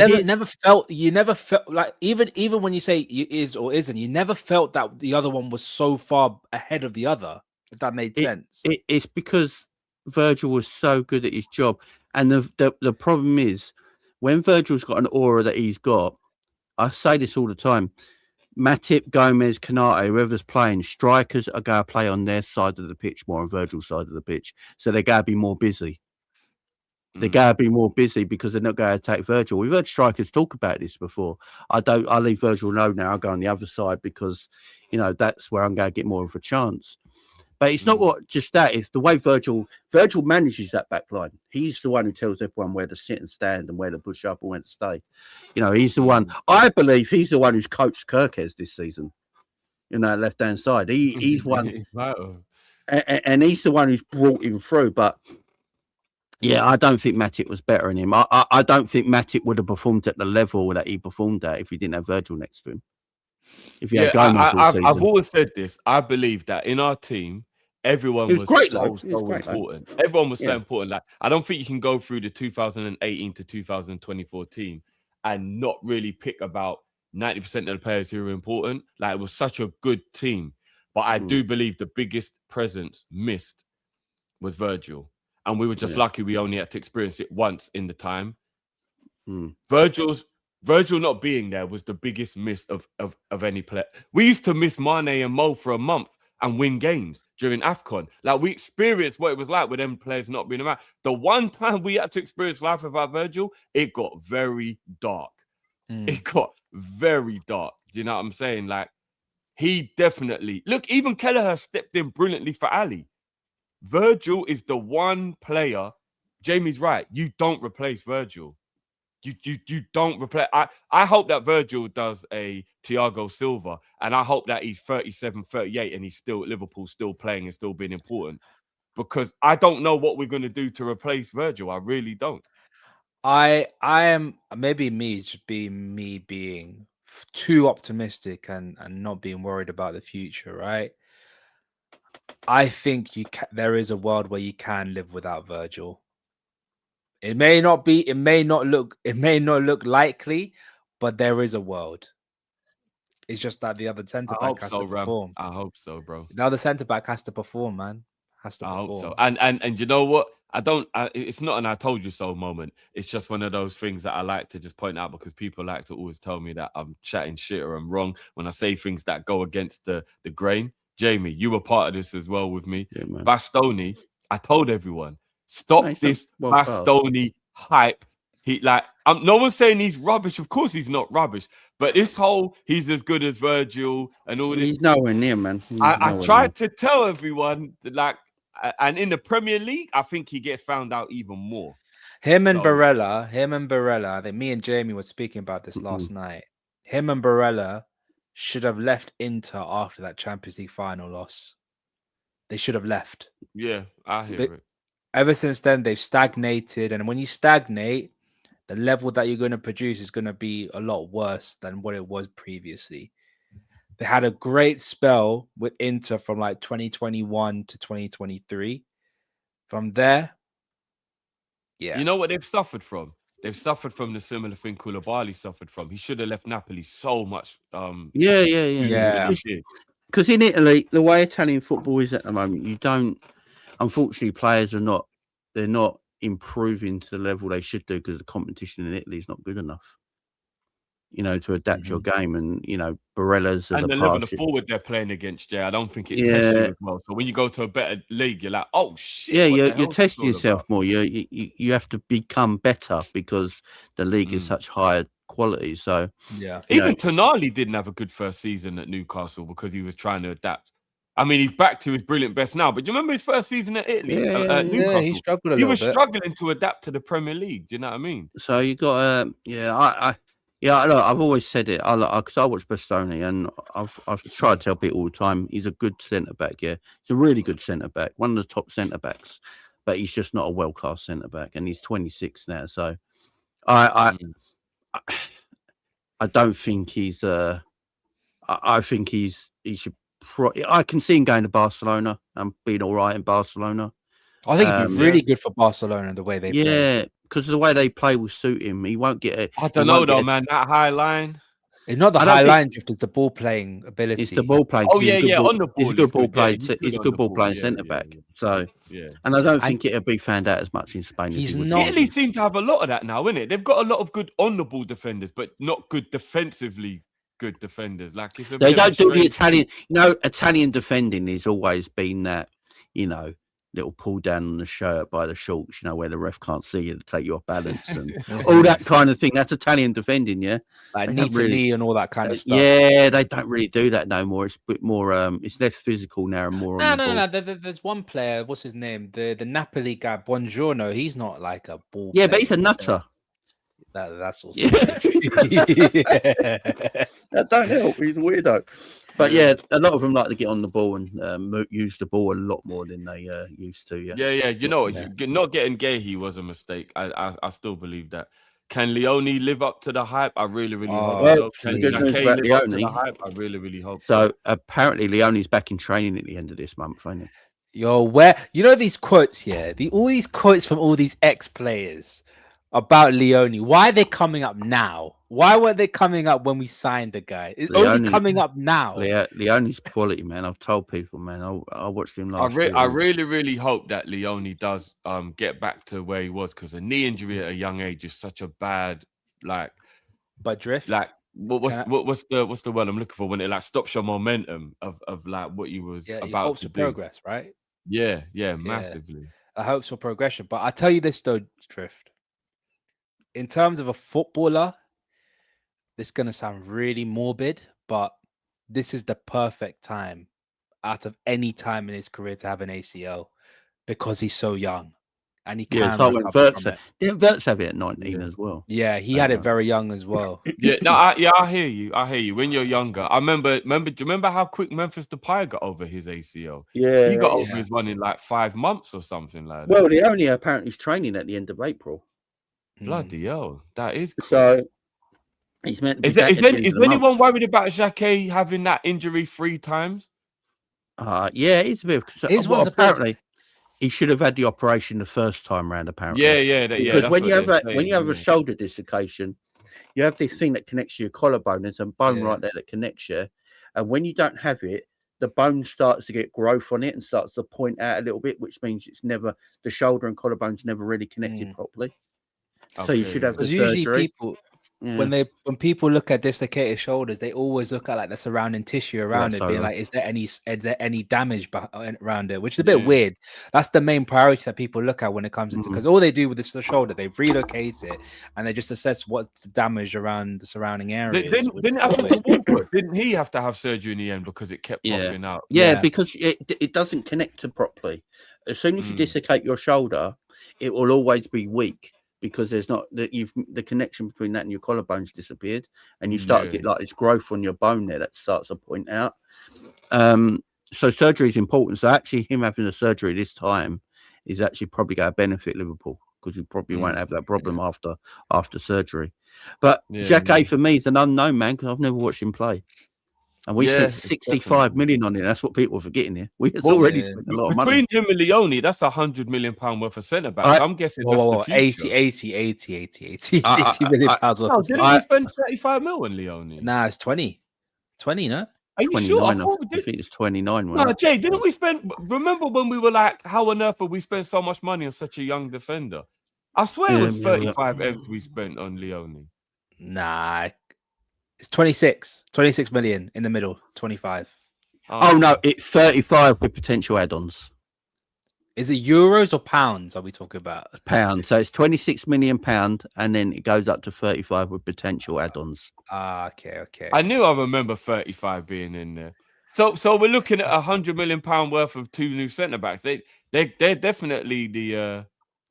never felt like even when you say you is or isn't, you never felt that the other one was so far ahead of the other. If that made sense. It's because Virgil was so good at his job, and the problem is when Virgil's got an aura that he's got. I say this all the time. Matip, Gomez, Canate, whoever's playing, strikers are going to play on their side of the pitch more, on Virgil's side of the pitch. So they're going to be more busy. They're going to be more busy because they're not going to attack Virgil. We've heard strikers talk about this before. I leave Virgil alone now. I'll go on the other side because, that's where I'm going to get more of a chance. But it's not just that. It's the way Virgil manages that back line. He's the one who tells everyone where to sit and stand and where to push up and where to stay. He's the one. I believe he's the one who's coached Kirkes this season. Left-hand side. He's one. And he's the one who's brought him through. But Yeah, I don't think Matic was better than him. I don't think Matic would have performed at the level that he performed at if he didn't have Virgil next to him. If he had Gomez all season. I've always said this. I believe that in our team, everyone was great, so great, important. Everyone was so important. Like, I don't think you can go through the 2018 to 2024 team and not really pick about 90% of the players who were important. Like, it was such a good team. But I do believe the biggest presence missed was Virgil. And we were just lucky we only had to experience it once in the time. Virgil not being there was the biggest miss of any player. We used to miss Mane and Mo for a month and win games during AFCON. Like, we experienced what it was like with them players not being around. The one time we had to experience life without Virgil, it got very dark. It got very dark. Do you know what I'm saying? Like, he definitely... Look, even Kelleher stepped in brilliantly for Ali. Virgil is the one player... Jamie's right. You don't replace Virgil. You don't replace. I hope that Virgil does a Thiago Silva, and I hope that he's 37, 38, and he's still at Liverpool, still playing and still being important. Because I don't know what we're going to do to replace Virgil. I really don't. I am, maybe me should be me being too optimistic and not being worried about the future, right? I think there is a world where you can live without Virgil. It may not look likely, but there is a world. It's just that the other centre back has to perform. I hope so, bro. The other centre back has to perform, man. I hope so. And you know what? It's not an I told you so moment. It's just one of those things that I like to just point out because people like to always tell me that I'm chatting shit or I'm wrong when I say things that go against the grain. Jamie, you were part of this as well with me. Yeah, Bastoni, I told everyone, stop this Bastoni hype. No one's saying he's rubbish. Of course he's not rubbish. But this whole he's as good as Virgil and all this. He's nowhere near, man. I tried to tell everyone that, and in the Premier League, I think he gets found out even more. Him and Barella, I think me and Jamie were speaking about this last night. Him and Barella should have left Inter after that Champions League final loss. They should have left. Yeah, I hear it. Ever since then, they've stagnated. And when you stagnate, the level that you're going to produce is going to be a lot worse than what it was previously. They had a great spell with Inter from like 2021 to 2023. From there, yeah. You know what they've suffered from? They've suffered from the similar thing Koulibaly suffered from. He should have left Napoli so much. Yeah. Because in Italy, the way Italian football is at the moment, you don't. Unfortunately, players are not. They're not improving to the level they should do because the competition in Italy is not good enough. You know, to adapt your game, and you know, Barella's and the level of forward they're playing against. I don't think it tests you as well. So when you go to a better league, you're like, oh shit. Yeah, you're testing yourself more. You have to become better because the league is such higher quality. So yeah, even Tonali didn't have a good first season at Newcastle because he was trying to adapt. I mean, he's back to his brilliant best now. But do you remember his first season at Italy? At Newcastle? Yeah, he struggled a little bit. Struggling to adapt to the Premier League. Do you know what I mean? So you got look, I've always said it. Because I watch Bastoni, and I've tried to tell people all the time. He's a good centre back. Yeah, he's a really good centre back, one of the top centre backs. But he's just not a world class centre back, and he's 26 now. So I don't think he's. I think he should. I can see him going to Barcelona and being all right in Barcelona. I think he'd be really good for Barcelona the way they play. Yeah, because the way they play will suit him. He won't get it. I don't know though, man. That high line. It's not the high line drift, it's the ball playing ability. It's the ball playing. Oh, yeah, on the ball. He's a good ball player. He's a good ball playing centre back. So, and I don't think it'll be found out as much in Spain. He's not. Italy seem to have a lot of that now, innit? They've got a lot of good on the ball defenders, but not good defensively. Good defenders, like they don't do the Italian. Italian defending has always been that, little pull down on the shirt by the shorts, where the ref can't see you to take you off balance and all that kind of thing. That's Italian defending, yeah. Like knee to knee and all that kind of stuff. Yeah, they don't really do that no more. It's a bit more. It's less physical now and more. No. There's one player. What's his name? The Napoli guy, Buongiorno. He's not like a ball. Yeah, but he's a nutter. That's also Yeah. yeah. That don't help. He's a weirdo. But yeah, a lot of them like to get on the ball and use the ball a lot more than they used to. Yeah. Yeah. You know, Yeah. not getting Gahey was a mistake. I still believe that. Can Leone live up to the hype? I really hope well, so. Can the good news Jake about live up to the Leone- hype? I really hope so. So apparently Leone's back in training at the end of this month, ain't he? Yo, where you know these quotes here, all these quotes from all these ex-players about Leone. Why are they coming up now? Why were they coming up when we signed the guy? It's only Leone- coming up now. Leone's quality, man. I've told people, man. I watched him last year. I really hope that Leone does get back to where he was, because a knee injury at a young age is such a bad But drift. like what's the word I'm looking for when it like stops your momentum of like what you was Yeah, about hopes to for do. progress, right? Yeah, massively. I hope for progression. But I tell you this though, Drift. In terms of a footballer, this is gonna sound really morbid, but this is the perfect time out of any time in his career to have an ACL because he's so young and he Yeah, can so when recover from it. didn't Wirtz have it at 19 as well? Yeah, he had it very young as well. I hear you. When you're younger, I remember. Do you remember how quick Memphis Depay got over his ACL? Yeah, He got over his one in like 5 months or something like that. Well, Leone apparently is training at the end of April, Bloody hell, that is. so he's meant to be Is back at the end of the anyone month. worried about Jacquet having that injury 3 times? Yeah, it's a bit. His Well, was a bit- apparently, he should have had the operation the first time round. Apparently, because that's when you what have they're when you saying, have a yeah. shoulder dislocation, you have this thing that connects to your collarbone. There's a bone right there that connects you, and when you don't have it, the bone starts to get growth on it and starts to point out a little bit, which means it's never the shoulder and collarbone's never really connected properly. So you should have the Because usually surgery. people Yeah. when people look at dislocated shoulders, they always look at like the surrounding tissue around it, being so- like, is there any damage around it? Which is a bit weird. That's the main priority that people look at when it comes into, because all they do with the shoulder, they relocate it and they just assess what's the damage around the surrounding areas. Didn't he have to have surgery in the end because it kept popping out? Yeah, because it doesn't connect to properly. As soon as you dislocate your shoulder, it will always be weak because there's not that the connection between that and your collarbone's disappeared, and you start to get like this growth on your bone there that starts to point out. So surgery is important. So actually, him having a surgery this time is actually probably going to benefit Liverpool because you probably won't have that problem after surgery. But Jacquet for me is an unknown man because I've never watched him play. And we spent 65 million on it. That's what people are forgetting here. We already spent a lot of money. Between him and Leone, that's £100 million worth of centre backs. I'm guessing that's the future. 80 million pounds worth. Didn't we spend 35 mil on Leone? Nah, it's 20, no? Are you sure? I think it's 29. No, Jay, didn't we spend? Remember when we were like, how on earth would we spend so much money on such a young defender? I swear it was 35 M's we spent on Leone. Nah, it's 26 million in the middle, 25. Oh no, it's 35 with potential add-ons. Is it euros or pounds are we talking about? Pounds. So it's 26 million pound, and then it goes up to 35 with potential add-ons. Okay. I knew I remember 35 being in there. So we're looking at £100 million worth of 2 new centre backs. They're definitely the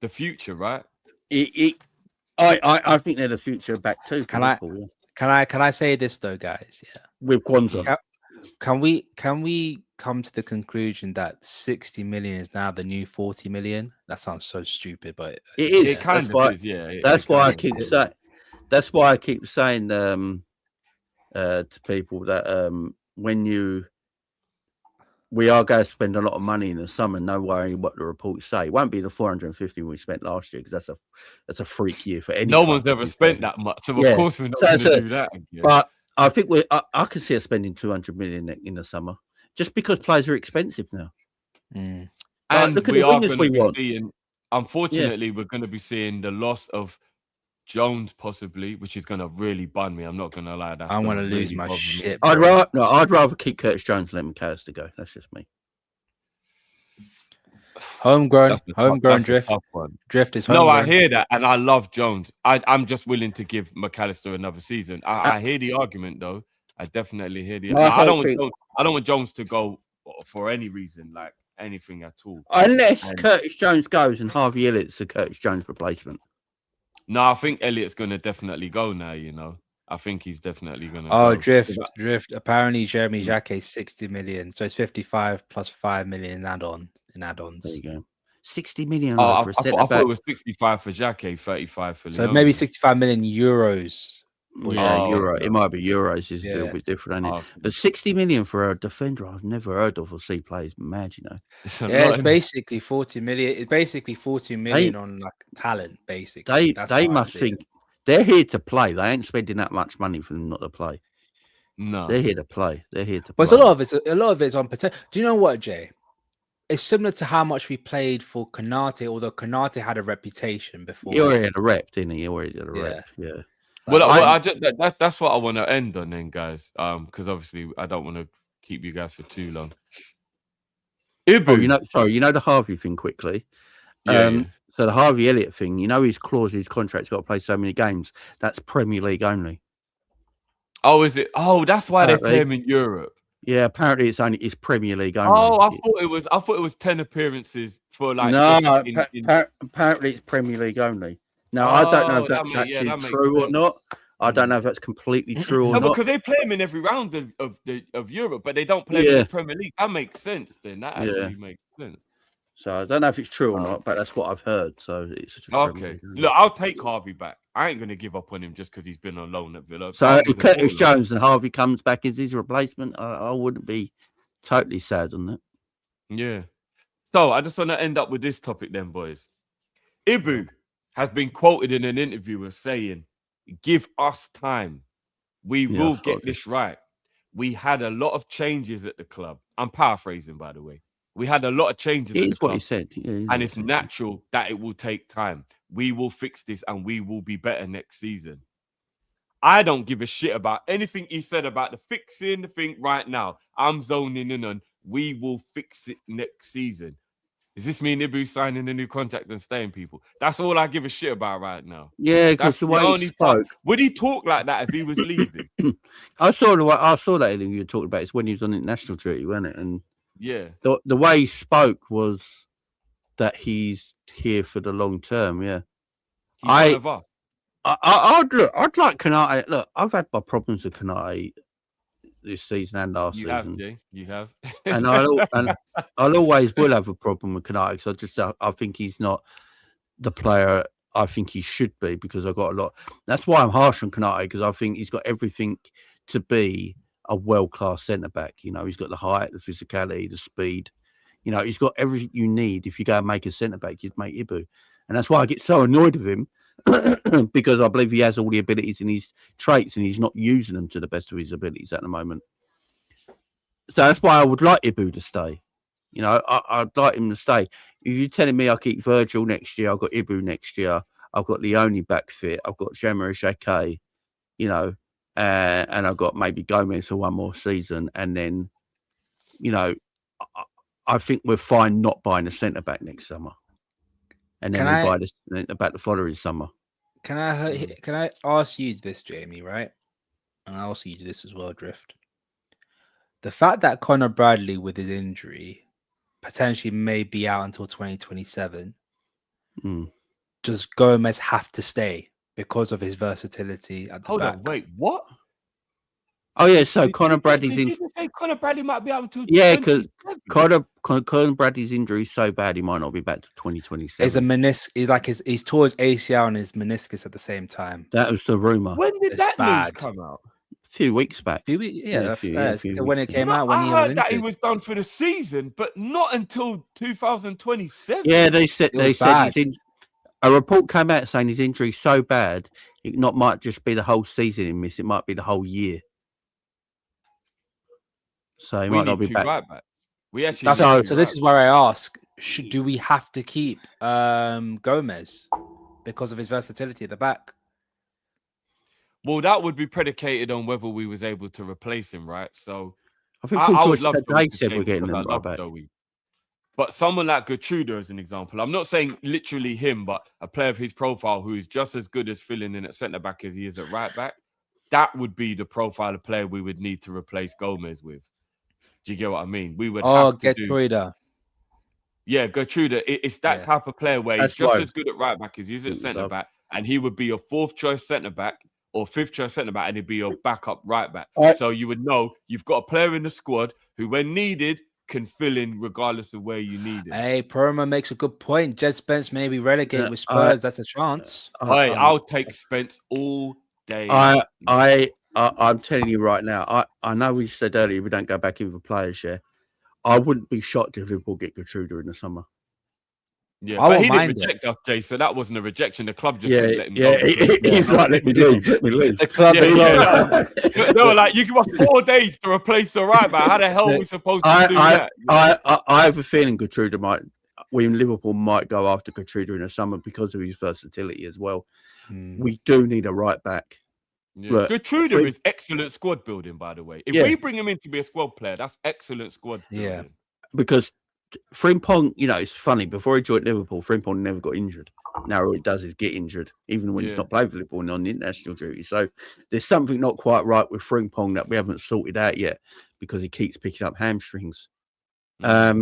future, right? I think they're the future back too. Can I say this though, guys? Yeah. With Kwanzaa. Can we come to the conclusion that 60 million is now the new 40 million? That sounds so stupid, but it is. It kind of is, yeah. That's why I keep saying. That's why I keep saying to people that we are going to spend a lot of money in the summer. No worry what the reports say. It won't be the 450 we spent last year because that's a freak year for anyone. No one's ever spent that much, so of course we're not going to do that again. But I think I can see us spending 200 million in the summer just because players are expensive now. And look at we the are wingers going we to want. be seeing. Unfortunately, we're going to be seeing the loss of Jones possibly, which is going to really bun me. I'm not going to lie. That's I want to really lose my shit. I'd rather keep Curtis Jones and let McAllister go. That's just me. Homegrown drift. Drift is homegrown. No, I hear that, and I love Jones. I'm just willing to give McAllister another season. I hear the argument, though. I definitely hear the. I don't want Jones to go for any reason, like anything at all. Unless Curtis Jones goes and Harvey Elliott's the Curtis Jones replacement. No, I think Elliot's going to definitely go now, you know. I think he's definitely going to Oh, go. drift. Apparently, Jeremy Jacquet 60 million, so it's 55 plus 5 million add-ons. There you go. 60 million Oh, for a I centre-back. thought it was 65 for Jacquet, 35 for Leone. So maybe 65 million euros. Yeah, Oh, euro. okay. It might be euros. It's a Yeah. little bit different, ain't it? Oh, okay. But 60 million for a defender I've never heard of or see play is mad, you know. It's a Yeah, lot, it's innit? basically 40 million. It's basically 40 million on like talent, basically. They must think they're here to play. They ain't spending that much money for them not to play. No. They're here to play. They're here to But play. a lot of it's on potential. Do you know what, Jay? It's similar to how much we played for Konate, although Konate had a reputation before. He already had a rep, didn't he? He already had a rep. Yeah. Well, that's what I want to end on then, guys. Because obviously I don't want to keep you guys for too long. Oh, you know the Harvey thing quickly. Yeah. So the Harvey Elliott thing, you know his clause, his contract's got to play so many games. That's Premier League only. Oh, is it? Oh, that's why they play him in Europe. Yeah, apparently it's Premier League only. Oh, I thought it was 10 appearances for like. No, apparently it's Premier League only. Now I don't know if that's actually true or not. I don't know if that's completely true or not. Because they play him in every round of Europe, but they don't play him in the Premier League. That makes sense. Then that actually makes sense. So I don't know if it's true or not, but that's what I've heard. So it's okay. Look, I'll take Harvey back. I ain't gonna give up on him just because he's been on loan at Villa. So if Curtis Jones and Harvey comes back as his replacement, I wouldn't be totally sad on that. Yeah. So I just want to end up with this topic then, boys. Ibu has been quoted in an interview as saying, "Give us time. We will get this right. We had a lot of changes at the club." I'm paraphrasing, by the way. We had a lot of changes at the club. What he said. And it's natural that it will take time. We will fix this and we will be better next season. I don't give a shit about anything he said about the fixing the thing right now. I'm zoning in on we will fix it next season. Does this mean Ibu signing a new contract and staying, people? That's all I give a shit about right now. Yeah, because the way he spoke. Would he talk like that if he was leaving? I saw that interview you were talking about. It's when he was on international duty, wasn't it? And yeah, the way he spoke was that he's here for the long term. Yeah, I'd like Konate. Look, I've had my problems with Konate this season and last season. You have, and I'll always will have a problem with Konate because I think he's not the player I think he should be because I've got a lot. That's why I'm harsh on Konate because I think he's got everything to be a world-class centre-back. You know, he's got the height, the physicality, the speed. You know, he's got everything you need. If you go and make a centre-back, you'd make Ibu. And that's why I get so annoyed with him because I believe he has all the abilities and his traits and he's not using them to the best of his abilities at the moment. So that's why I would like Ibu to stay. You know, I'd like him to stay. If you're telling me I keep Virgil next year, I've got Ibu next year, I've got Leone back fit, I've got Jemer Jacquet, you know, and I've got maybe Gomez for one more season. And then, you know, I think we're fine not buying a centre-back next summer. And then we buy the centre-back the following summer. Can I ask you this, Jamie, right? And I'll ask you this as well, Drift. The fact that Conor Bradley, with his injury, potentially may be out until 2027, does Gomez have to stay because of his versatility at the back? Hold on, wait, what? Oh yeah, so Conor Bradley's injury. Did you say Conor Bradley might be out until? Yeah, because Conor Bradley's injury is so bad he might not be back to 2027. It's a meniscus, he's tore his ACL and his meniscus at the same time. That was the rumor. When did that news come out? A few weeks back. When it came out. I heard that he was done for the season, but not until 2027. Yeah, they said a report came out saying his injury is so bad it might just be the whole season he missed. It might be the whole year. So he might not be back. We actually. So this is where I ask: do we have to keep Gomez because of his versatility at the back? Well, that would be predicated on whether we was able to replace him, right? So I think I would love to we're getting them right back. But someone like Gertrude as an example, I'm not saying literally him, but a player of his profile who is just as good as filling in at centre back as he is at right back. That would be the profile of player we would need to replace Gomez with. Do you get what I mean? We would have to Gertrude. Yeah, Gertrude. It's that type of player where he's just as good at right back as he is at centre back, and he would be your 4th choice centre back or 5th choice centre back, and he'd be your backup right back. So you would know you've got a player in the squad who, when needed, can fill in regardless of where you need it. Hey, Perma makes a good point. Jed Spence may be relegated with Spurs. That's a chance. I'll take Spence all day. I'm telling you right now. I know we said earlier we don't go back in for players. Yeah, I wouldn't be shocked if Liverpool get Gertruda in the summer. Yeah, but he didn't reject us, Jay. So that wasn't a rejection. The club just wouldn't let him go. He's like, let me leave. Let me leave. The club. They were like, you give us 4 days to replace the right back. How the hell are we supposed to do that? I have a feeling Gertruda Liverpool might go after Gertruda in the summer because of his versatility as well. We do need a right back. Yeah. Gertruda is excellent squad building, by the way. If we bring him in to be a squad player, that's excellent squad building. Yeah, because Frimpong, it's funny. Before he joined Liverpool, Frimpong never got injured. Now all he does is get injured, even when he's not playing for Liverpool and on international duty. So there's something not quite right with Frimpong that we haven't sorted out yet because he keeps picking up hamstrings. I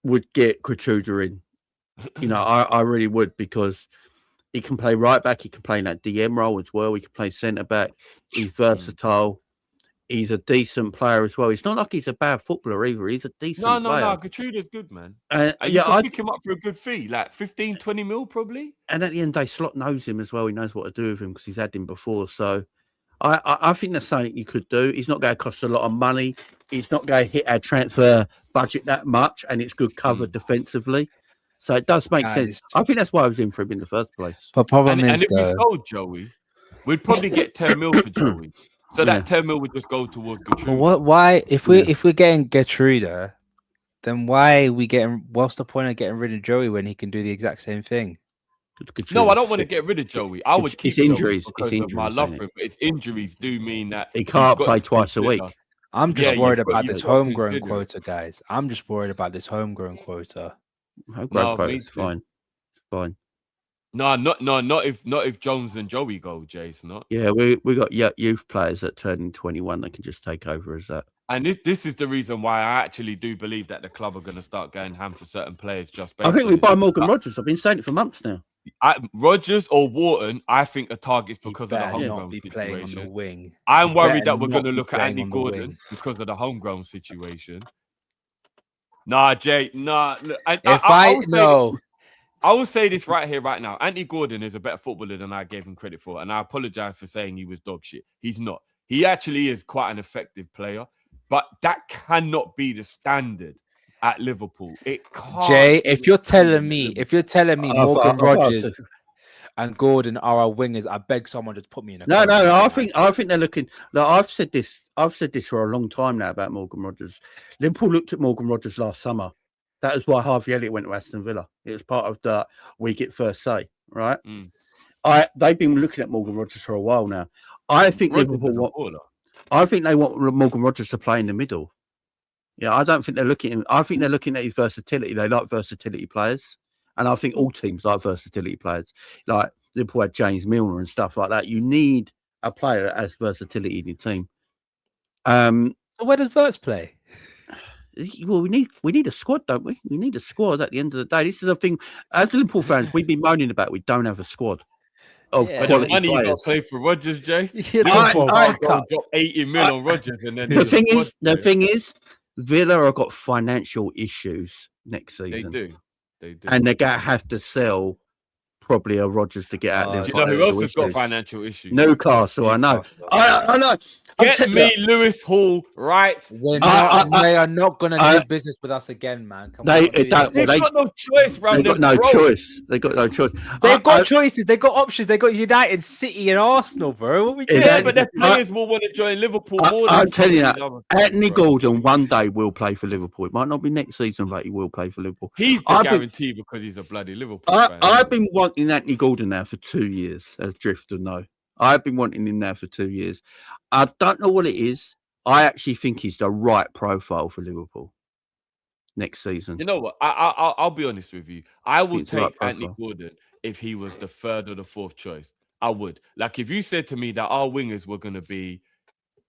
would get Gertruda in. I really would, because he can play right back. He can play in that DM role as well. He can play centre back. He's versatile. He's a decent player as well. It's not like he's a bad footballer either. He's a decent player. No. Gertruda's good, man. You can pick him up for a good fee, like 15, 20 mil probably. And at the end of the day, Slot knows him as well. He knows what to do with him because he's had him before. So I think that's something you could do. He's not going to cost a lot of money. He's not going to hit our transfer budget that much, and it's good cover defensively. So it does make sense. I think that's why I was in for him in the first place. But problem is, if we sold Joey, we'd probably get 10 mil for Joey. So that 10 mil would just go towards Gertruda. But why, if we're getting Gertruda, then why are we getting? What's the point of getting rid of Joey when he can do the exact same thing? No, I don't want to get rid of Joey. I would keep injuries because of my love for him. But his injuries do mean that he can't play twice a week. I'm just worried about this homegrown quota, guys. I'm just worried about this homegrown quota. Homegrown quota is fine. No, not if Jones and Joey go, Jace. Not. Yeah, we got youth players that turn 21 that can just take over as that. And this is the reason why I actually do believe that the club are going to start going ham for certain players. I think we buy Morgan Rogers. I've been saying it for months now. Rogers or Wharton, I think are targets because of the homegrown situation. On the wing. I'm worried that we're going to look at Andy Gordon because of the homegrown situation. Nah, Jay. Nah. Look, I will say this right here, right now. Andy Gordon is a better footballer than I gave him credit for, and I apologize for saying he was dog shit. He's not. He actually is quite an effective player, but that cannot be the standard at Liverpool. It can't. Jay, if you're telling me Morgan Rogers and Gordon are our wingers, I beg someone to put me in a No, I think they're looking. Like, I've said this for a long time now about Morgan Rogers. Liverpool looked at Morgan Rogers last summer. That was why Harvey Elliott went to Aston Villa. It was part of the we get first say, right? They've been looking at Morgan Rogers for a while now. I think Liverpool they want Morgan Rogers to play in the middle. Yeah, I don't think they're looking at him. I think they're looking at his versatility. They like versatility players. And I think all teams like versatility players. Like Liverpool had James Milner and stuff like that. You need a player that has versatility in your team. So where does Verts play? Well, we need a squad, don't we? We need a squad at the end of the day. This is the thing. As Liverpool fans, we've been moaning about we don't have a squad of quality money players. You got to play for Rodgers, Jay. I drop 80 mil on Rodgers, and then the thing is, Villa have got financial issues next season. They do, and they're gonna have to sell probably a Rodgers to get out there. Do you know who else has got financial issues? Newcastle. I know. I know. Get me Lewis Hall right. They are not going to do business with us again, man. They've got no choice, bro. They've got no choice. They've got choices. They've got options. They've got United, City, and Arsenal, bro. What we doing? Yeah, but their players will want to join Liverpool more. I'm telling you, Anthony Gordon one day will play for Liverpool. It might not be next season, but he will play for Liverpool. He's the guarantee because he's a bloody Liverpool fan. I've been wanting Anthony Gordon now for 2 years, as Drifter know. I've been wanting him now for 2 years. I don't know what it is. I actually think he's the right profile for Liverpool next season. You know what? I'll be honest with you. I would take Anthony Gordon if he was the third or the fourth choice. I would. Like if you said to me that our wingers were going to be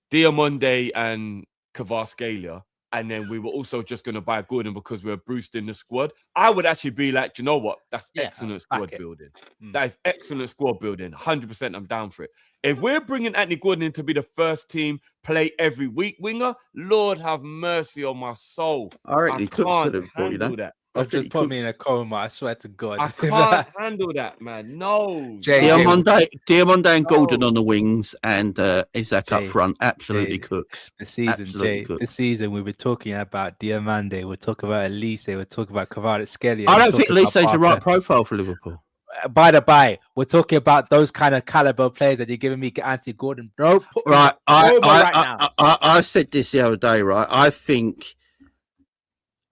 Diamonde and Kvaratskhelia, and then we were also just going to buy Gordon because we were boosting the squad, I would actually be like, do you know what? That's excellent squad building. That is excellent squad building. 100% I'm down for it. If we're bringing Anthony Gordon in to be the first team, play every week winger, Lord have mercy on my soul. I can't handle that. I've just put me in a coma. I swear to God. I can't handle that, man. No. Diamande and Gordon on the wings and Isak up front absolutely cooks. This season we were talking about Diamande, we're talking about Elise, we're talking about Kvaratskhelia. I don't think Elise's the right profile for Liverpool. By the by, we're talking about those kind of caliber players that you're giving me, Anthony Gordon. Bro, right. I said this the other day, right? I think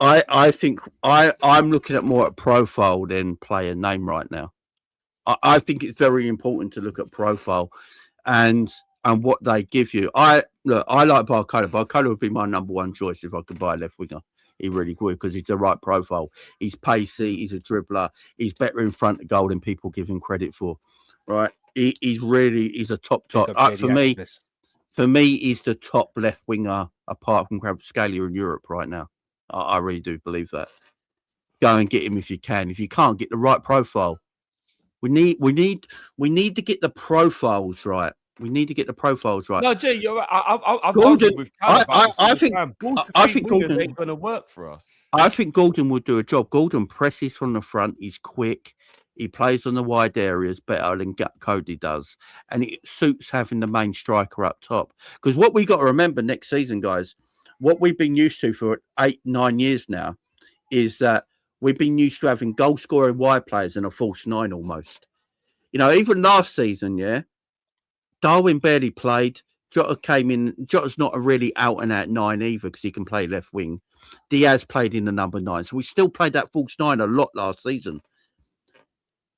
I'm looking at more at profile than player name right now. I think it's very important to look at profile and what they give you. I like Barcola. Barcola would be my number one choice if I could buy a left winger. He really would, because he's the right profile. He's pacey. He's a dribbler. He's better in front of goal than people give him credit for. Right? He's a top. For me, he's the top left winger apart from Kvaratskhelia in Europe right now. I really do believe that. Go and get him if you can. If you can't, get the right profile. We need to get the profiles right. We need to get the profiles right. No, Jay, you're right. I've argued with Cal I think Gordon ain't going to work for us. I think Gordon would do a job. Gordon presses from the front. He's quick. He plays on the wide areas better than Cody does, and it suits having the main striker up top. Because what we got to remember next season, guys, what we've been used to for 8-9 years now is that we've been used to having goal scoring wide players and a false nine almost. You know, even last season, Darwin barely played. Jota came in. Jota's not a really out and out 9 either because he can play left wing. Diaz played in the number 9. So we still played that false 9 a lot last season.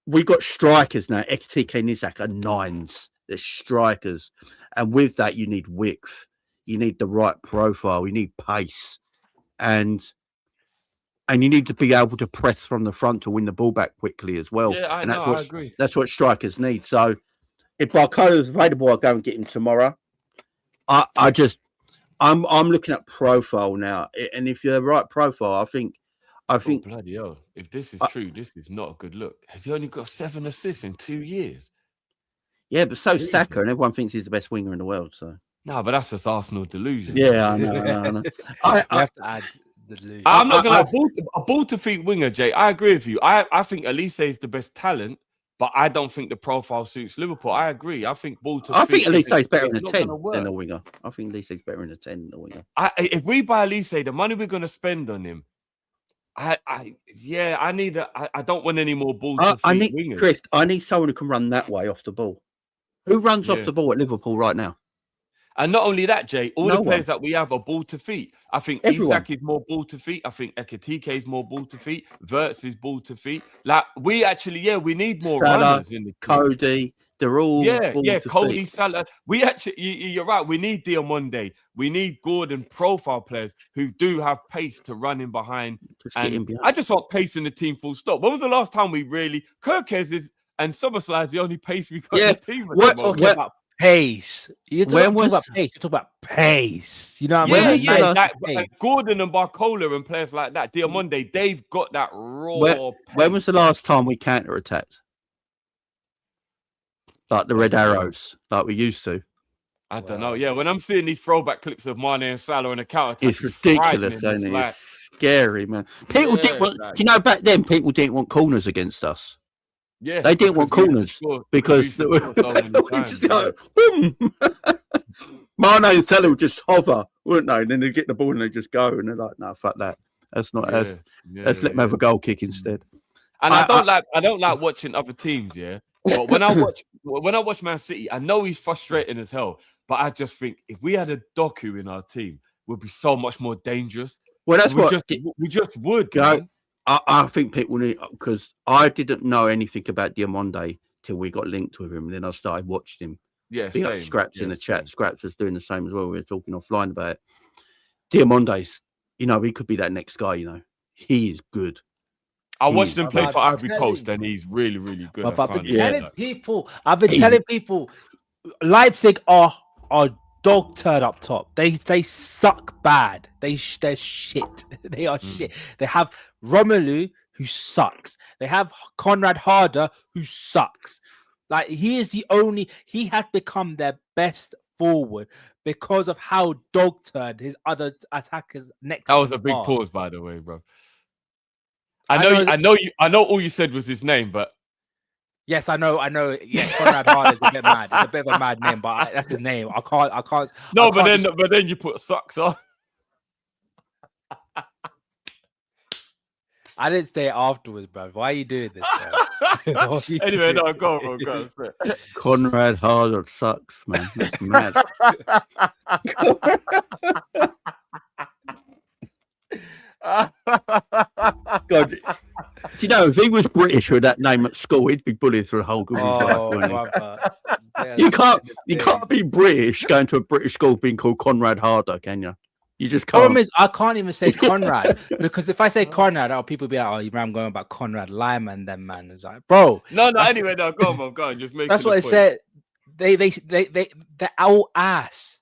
We got strikers now. XTK and Isak are 9s. They're strikers. And with that, you need width. You need the right profile. You need pace. And you need to be able to press from the front to win the ball back quickly as well. Yeah, I agree. That's what strikers need. So if Barcola is available, I'll go and get him tomorrow. I'm looking at profile now. And if you're the right profile, I think bloody hell. If this is true, this is not a good look. Has he only got 7 assists in 2 years? Yeah, but so's Saka, and everyone thinks he's the best winger in the world. So no, but that's just Arsenal delusion. Yeah, I know. I have to add the delusion. I'm not gonna a ball to feet winger, Jay. I agree with you. I think Elise is the best talent, but I don't think the profile suits Liverpool. I agree. I think ball to feet. I think Elise is better in a 10 than a winger. I think Elise is better in a 10 than a winger. If we buy Elise, the money we're gonna spend on him. I don't want any more ball to feet wingers. Chris, I need someone who can run that way off the ball. Who runs off the ball at Liverpool right now? And not only that, Jay, all the players that we have are ball to feet. I think Isak is more ball to feet. I think Ekitike is more ball to feet. Wirtz is ball to feet. Like we actually, we need more runners in the team. Cody, they're all Cody, Salah. We actually, you're right. We need Diamande. We need Gordon profile players who do have pace to run in behind. I just want pace in the team. Full stop. When was the last time we really? Kirkes is and Somerslide the only pace we got in the team. We're talking about pace. You're talking about pace. You're talking about pace. You know what I mean? Gordon and Barcola and players like that, Diamande, they've got that raw. When was the last time we counter-attacked? Like the red arrows, like we used to. I don't know. Yeah, when I'm seeing these throwback clips of Mane and Salah on a counter-attack, it's ridiculous, isn't it? Like, it's scary, man. People didn't want. Do you know back then people didn't want corners against us? Yeah, they didn't want corners because we just go boom. Mane and Salah would just hover, wouldn't they? And then they get the ball and they just go, and they're like, "No, fuck that. That's not us. Let's let them have a goal kick instead." And I don't like watching other teams. Yeah, but when I watch Man City, I know he's frustrating as hell. But I just think if we had a Doku in our team, we'd be so much more dangerous. Well, that's we just would go. I think people need, because I didn't know anything about Diamande till we got linked with him. And then I started watching him. Yeah, same. Scraps in the chat. Scraps was doing the same as well. We were talking offline about it. Diamande's, he could be that next guy. He is good. I watched him play for Ivory Coast, and he's really, really good. I've been telling people, Leipzig are dog turd up top. They suck bad. They're shit. They are shit. They have Romelu, who sucks. They have Conrad Harder, who sucks. Like, he has become their best forward because of how dog turd his other attackers next. That was a big pause, by the way, bro. I know all you said was his name, but yes, I know. Yeah, Conrad Harder is a bit mad. It's a bit of a mad name, but that's his name. I can't. No, but then you put sucks on. I didn't say it afterwards, bro. Why are you doing this? Anyway, no, go on, go on. Conrad Harder sucks, man. That's mad. God, do you know, if he was British with that name at school, he'd be bullied through the whole good life. You can't be British going to a British school being called Conrad Harder, can you? You just can't. Problem is, I can't even say Conrad because if I say Conrad, people be like, "Oh, I'm going about Conrad Lyman." Then man, it's like, bro. No. Anyway, no, go on. Just make. That's what I said. They're all ass.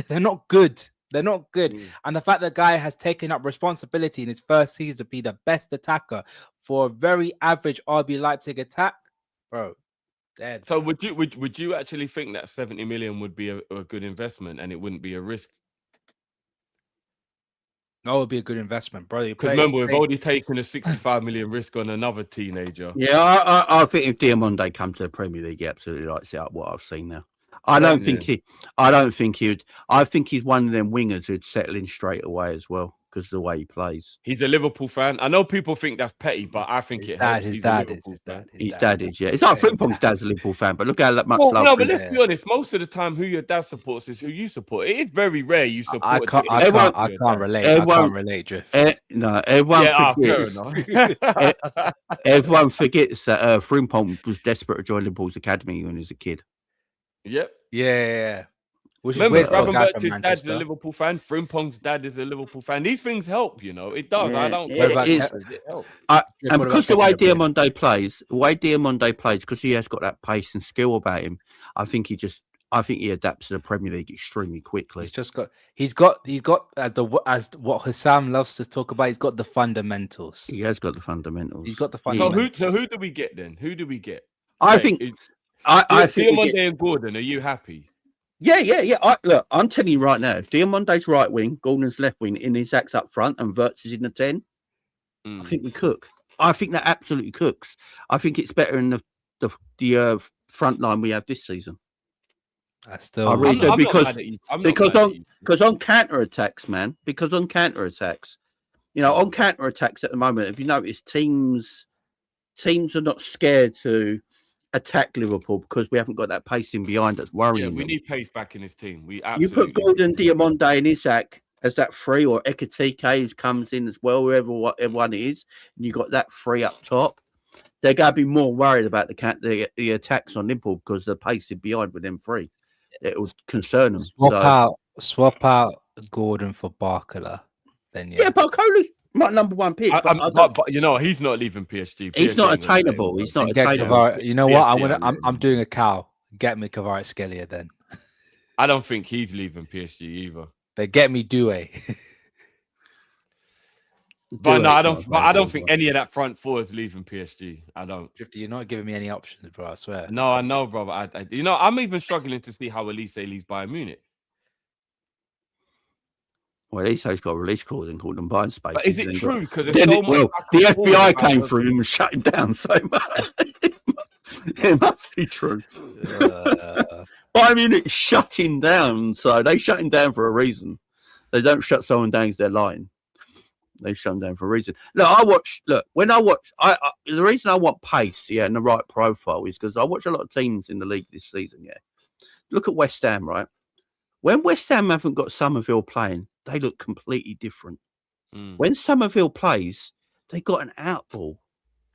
They're not good. They're not good. And the fact that guy has taken up responsibility in his first season to be the best attacker for a very average RB Leipzig attack, bro. Dead. So would you actually think that 70 million would be a good investment and it wouldn't be a risk? No, it would be a good investment, bro. Because remember, we've already taken a 65 million risk on another teenager. Yeah, I think if Diamonde come to the Premier League, he absolutely lights it up. What I've seen now, I think he's one of them wingers who'd settle in straight away as well because of the way he plays. He's a Liverpool fan. I know people think that's petty, but I think his dad is. His dad is, yeah. It's like Frimpong's dad's a Liverpool fan, but look how much love. No, but let's be honest. Most of the time, who your dad supports is who you support. It is very rare you support. I can't relate. I can't relate, Drift. Everyone forgets. Everyone forgets that Frimpong was desperate to join Liverpool's academy when he was a kid. Yep. Yeah. Which remember, is weird. Gravenberch's dad's a Liverpool fan. Frimpong's dad is a Liverpool fan. These things help, you know. It does. Yeah, I don't care. It helps. And because the way Diamonde plays, because he has got that pace and skill about him, I think he adapts to the Premier League extremely quickly. He's got as what Hassam loves to talk about. He's got the fundamentals. He has got the fundamentals. He's got the fundamentals. So who do we get then? Who do we get? I think Diamonde and Gordon. Are you happy? Yeah. I'm telling you right now, if Diamonde's right wing, Gordon's left wing, and Isak's up front, and Wirtz is in the 10, I think we cook. I think that absolutely cooks. I think it's better in the front line we have this season. I really do because on counter attacks, man. Because on counter attacks, on counter attacks at the moment, if you notice, teams are not scared to attack Liverpool because we haven't got that pace in behind that's worrying. Yeah, we need pace back in his team. You put Gordon, Diamonde, and Isak as that three, or Ekatike comes in as well, whoever one it is, and you got that three up top. They're going to be more worried about the attacks on Liverpool because the pace is behind with them three. It would concern them. Swap out Gordon for Barcola. Then yeah, Barcola's my number one pick. But he's not leaving PSG. He's not attainable. He's not attainable. You know what? I'm doing a cow. Get me Kvaratskhelia then. I don't think he's leaving PSG either. They get me Doué. But no, I don't think any of that front four is leaving PSG. I don't. Drifty, you're not giving me any options, bro. I swear. No, I know, bro. I'm even struggling to see how Elise leaves Bayern Munich. Well, Elise's got a release clause in called them buying space. But is it true? Because the FBI came through and shut him down so much. It must be true. Bayern Munich shut him down, so they shut him down for a reason. They don't shut someone down because they're lying. They shut him down for a reason. The reason I want pace, and the right profile is because I watch a lot of teams in the league this season, Look at West Ham, right? When West Ham haven't got Somerville playing, they look completely different. When Somerville plays, they got an outball,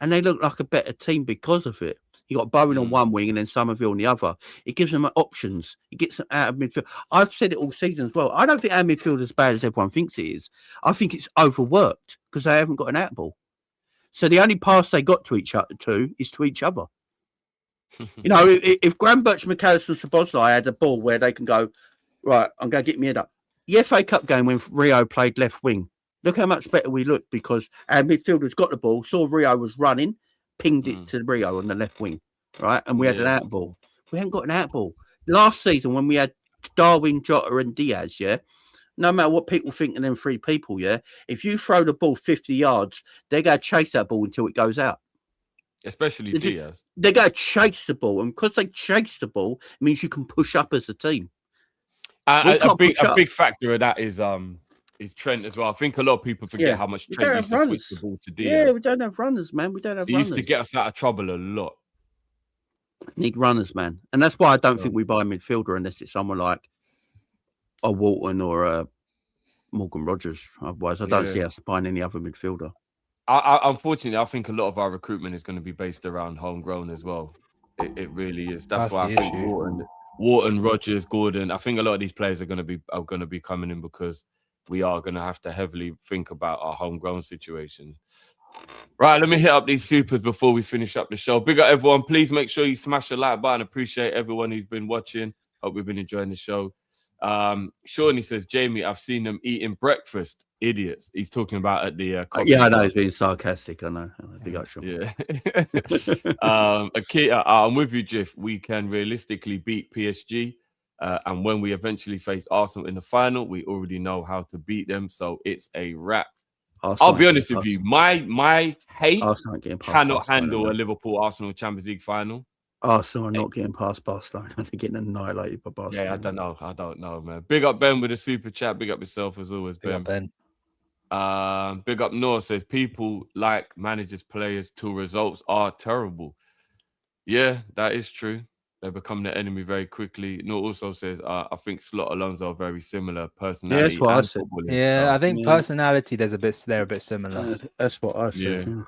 and they look like a better team because of it. You got Bowen on one wing and then Somerville on the other. It gives them options. It gets them out of midfield. I've said it all season as well. I don't think our midfield is as bad as everyone thinks it is. I think it's overworked because they haven't got an outball. So the only pass they got to each other is to each other. If Gravenberch, McAllister, and Szoboszlai had a ball where they can go, Right, I'm going to get my head up. The FA Cup game when Rio played left wing. Look how much better we looked because our midfielders got the ball, saw Rio was running, pinged it to Rio on the left wing, right? And we had an out ball. We haven't got an out ball. Last season when we had Darwin, Jota and Diaz, yeah, no matter what people think of them three people, yeah, if you throw the ball 50 yards, they're going to chase that ball until it goes out. Especially Diaz. They're going to chase the ball. And because they chase the ball, it means you can push up as a team. A big factor of that is Trent as well. I think a lot of people forget how much Trent used to switch the ball to Diaz. Yeah, we don't have runners, man. We don't have runners. He used to get us out of trouble a lot. Need runners, man. And that's why I don't think we buy a midfielder unless it's someone like a Walton or a Morgan Rogers. Otherwise, I don't see us buying any other midfielder. Unfortunately, I think a lot of our recruitment is going to be based around homegrown as well. It really is. That's why I think Wharton, Rogers, Gordon. I think a lot of these players are going to be coming in because we are going to have to heavily think about our homegrown situation. Right, let me hit up these supers before we finish up the show. Big up everyone. Please make sure you smash the like button. Appreciate everyone who's been watching. Hope we've been enjoying the show. Shawnee says, Jamie, I've seen them eating breakfast. Idiots. He's talking about at the yeah, I know he's being sarcastic. I know. Big up, Sean. Yeah. Akita, I'm with you, Jiff. We can realistically beat PSG. And when we eventually face Arsenal in the final, we already know how to beat them. So it's a wrap. I'll be honest with you. My hate cannot handle a Liverpool Arsenal Champions League final. Arsenal are not getting past Barcelona. They're getting annihilated by Barcelona. Yeah, I don't know, man. Big up Ben with a super chat. Big up yourself as always, Ben. Big up Noah says people like managers, players till results are terrible. Yeah, that is true. They become the enemy very quickly. Noah also says I think Slot Alonso are very similar personality. Yeah, that's what I said. Yeah, I think personality they're a bit similar. That's what I said. Yeah.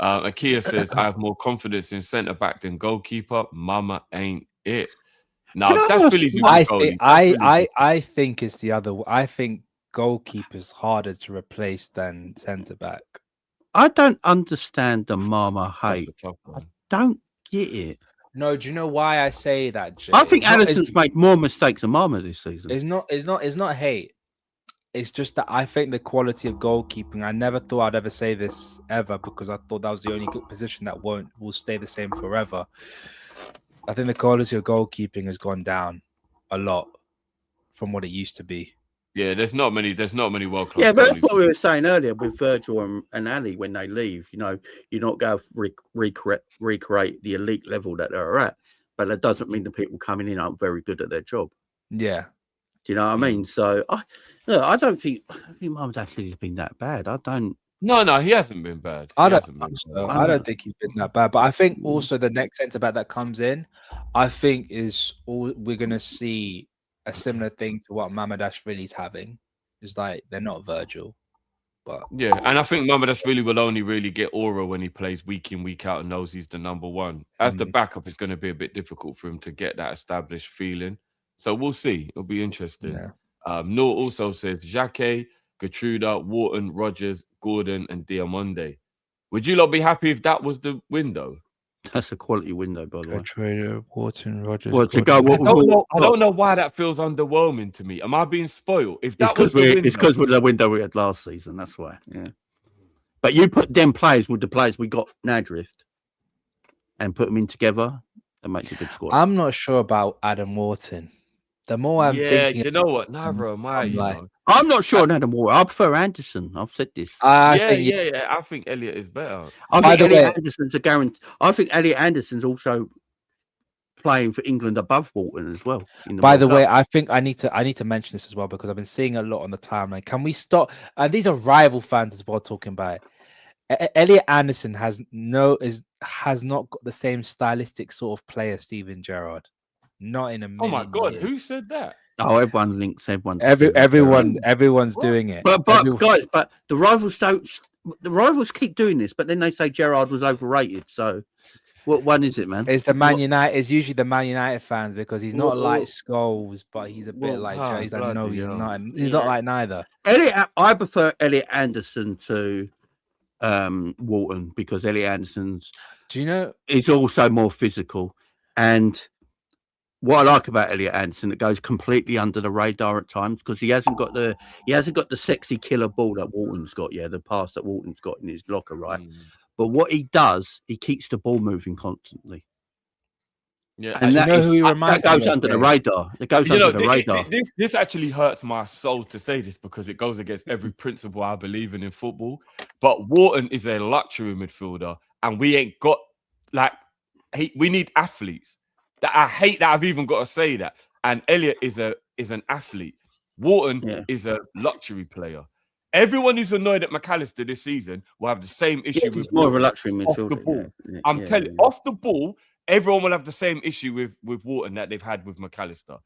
Akia says I have more confidence in centre back than goalkeeper. Mama ain't it. Now that's Philly's. I think it's the other. I think goalkeeper's harder to replace than centre back. I don't understand the Mama hate. I don't get it. No, do you know why I say that, Jay? I think Allison's made more mistakes than Mama this season. It's not hate. It's just that I think the quality of goalkeeping. I never thought I'd ever say this ever because I thought that was the only good position that will stay the same forever. I think the quality of goalkeeping has gone down a lot from what it used to be. Yeah, there's not many world class. Yeah, but that's what we were saying earlier with Virgil and Ali when they leave. You know, you're not going to recreate the elite level that they're at, but that doesn't mean the people coming in aren't very good at their job. Yeah, do you know what I mean? So, I don't think Mum's actually been that bad. I don't. No, he hasn't been bad. I don't think he's been that bad. But I think also the next centre back that comes in, I think is all we're gonna see. A similar thing to what Mamadashvili's having is like they're not Virgil, but yeah, and I think Mamadashvili will only really get aura when he plays week in, week out and knows he's the number one. As the backup, it's going to be a bit difficult for him to get that established feeling. So we'll see. It'll be interesting. Yeah. Noor also says Jacquet, Gertruda, Wharton, Rogers, Gordon, and Diamonde. Would you lot be happy if that was the window? That's a quality window, by the way. Trader, Wharton, Rogers. Well, to go, I don't know why that feels underwhelming to me. Am I being spoiled? If that was the window, it's because with the window we had last season. That's why. Yeah. But you put them players with the players we got now drift, and put them in together, that makes a good squad. I'm not sure about Adam Wharton. The more I'm thinking, do you know what? Neither am I. I'm not sure on Adam Wharton. I prefer Anderson. I've said this. I think Elliot is better. I think Elliot Anderson's a guarantee. I think Elliot Anderson's also playing for England above Wharton as well. By the way, I think I need to mention this as well because I've been seeing a lot on the timeline. Can we stop? These are rival fans as well talking about it. Elliot Anderson has not got the same stylistic sort of player as Steven Gerrard. Not in a million. Oh my God, years. who said that? Oh, everyone links everyone. Everyone's doing it. But guys, but the rivals keep doing this, but then they say Gerrard was overrated. So what one is it, man? It's the Man United. It's usually the Man United fans because he's not like Scholes, but he's a bit like Joe. He's like, no, he's not. He's not like neither. I prefer Elliot Anderson to Wharton because Elliot Anderson's. Do you know? Is also more physical, and Elliot Anderson's. Do you know what? I prefer Elliot Anderson to Wharton because Elliot Anderson's. Is also more physical, and Elliot Anderson's. Do you know? Is also more physical, and Elliot Anderson's. what I like about Elliot Anderson, it goes completely under the radar at times because he hasn't got the sexy killer ball that Walton's got. Yeah, the pass that Walton's got in his locker, right? But what he does, he keeps the ball moving constantly. Yeah, and that, who he reminds that goes me of, under the radar. It goes under the radar. This actually hurts my soul to say this because it goes against every principle I believe in football. But Wharton is a luxury midfielder, and we ain't got we need athletes. That I hate that I've even got to say that. And Elliot is an athlete. Wharton is a luxury player. Everyone who's annoyed at McAllister this season will have the same issue with more of a luxury midfielder. Off the ball. I'm telling you, off the ball. Everyone will have the same issue with Wharton that they've had with McAllister.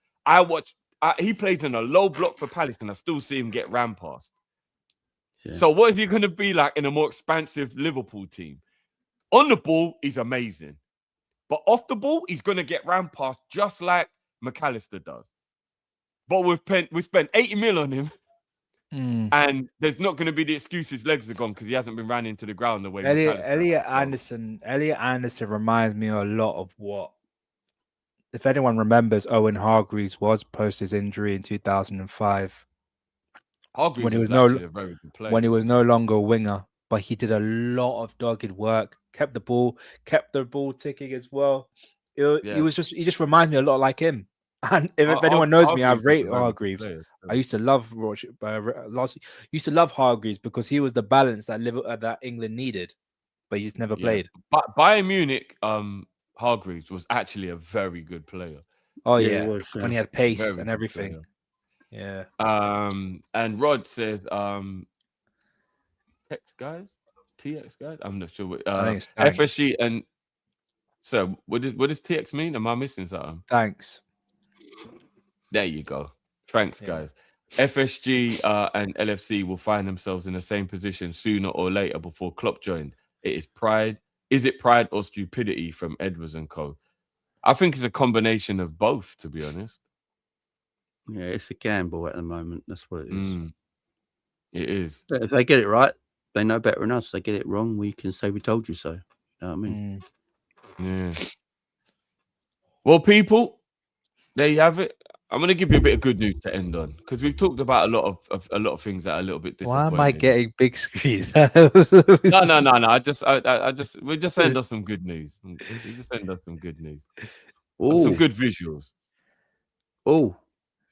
He plays in a low block for Palace, and I still see him get ran past. Yeah. So what is he going to be like in a more expansive Liverpool team? On the ball, he's amazing. But off the ball, he's going to get ran past just like McAllister does. But we spent 80 mil on him, and there's not going to be the excuse his legs are gone because he hasn't been ran into the ground the way Elliot Anderson reminds me a lot of what, if anyone remembers, Owen Hargreaves was post his injury in 2005. Hargreaves when he was a very good player. When he was no longer a winger, but he did a lot of dogged work, kept the ball ticking as well. He just reminds me a lot like him. And if anyone knows me, I rate Hargreaves. I used to love used to love Hargreaves because he was the balance that England needed, but he just never played. But Bayern Munich, Hargreaves was actually a very good player. Oh yeah, he was, when he had pace and everything. Yeah. And Rod says, TX guys. I'm not sure. I think it's FSG and so what does TX mean? Am I missing something? Thanks. There you go. Thanks, guys. FSG and LFC will find themselves in the same position sooner or later before Klopp joined. It is pride. Is it pride or stupidity from Edwards and Co? I think it's a combination of both, to be honest. Yeah, it's a gamble at the moment. That's what it is. It is. If they get it right, they know better than us. If they get it wrong, we can say we told you so. You know what I mean? Yeah. Well, people, there you have it. I'm going to give you a bit of good news to end on because we've talked about a lot of things that are a little bit disappointing. Why am I getting big screens? No. We just send us some good news. Some good visuals. Oh,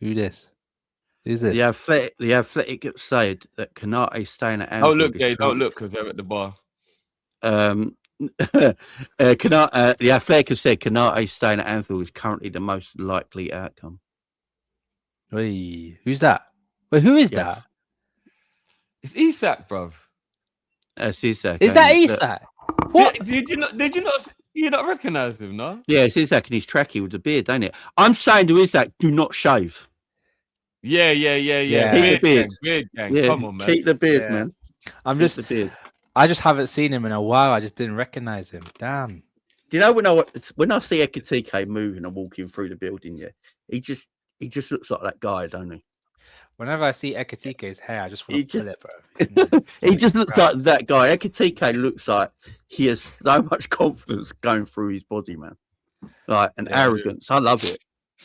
who's this? The Athletic have said that Canate staying at Anfield. Oh, look, Gay, don't look because they're at the bar. The Athletic have said Canate staying at Anfield is currently the most likely outcome. Wait, who's that? Wait, who is that? It's Isak, bruv. It's Isak. Is that Isak? What? Did you not recognize him, no? Yeah, it's Isak and he's tracky with the beard, ain't it? I'm saying to Isak, do not shave. Yeah. Keep the beard. Beard gang. Yeah, come on, man. Keep the beard, man. I just haven't seen him in a while. I just didn't recognize him. Damn. Do you know when I see Ekitike moving and walking through the building, he just looks like that guy, don't he? Whenever I see Ekitike's hair, I just want to pull it, bro. He just looks like that guy. Ekitike looks like he has so much confidence going through his body, man. Like an arrogance. I love it.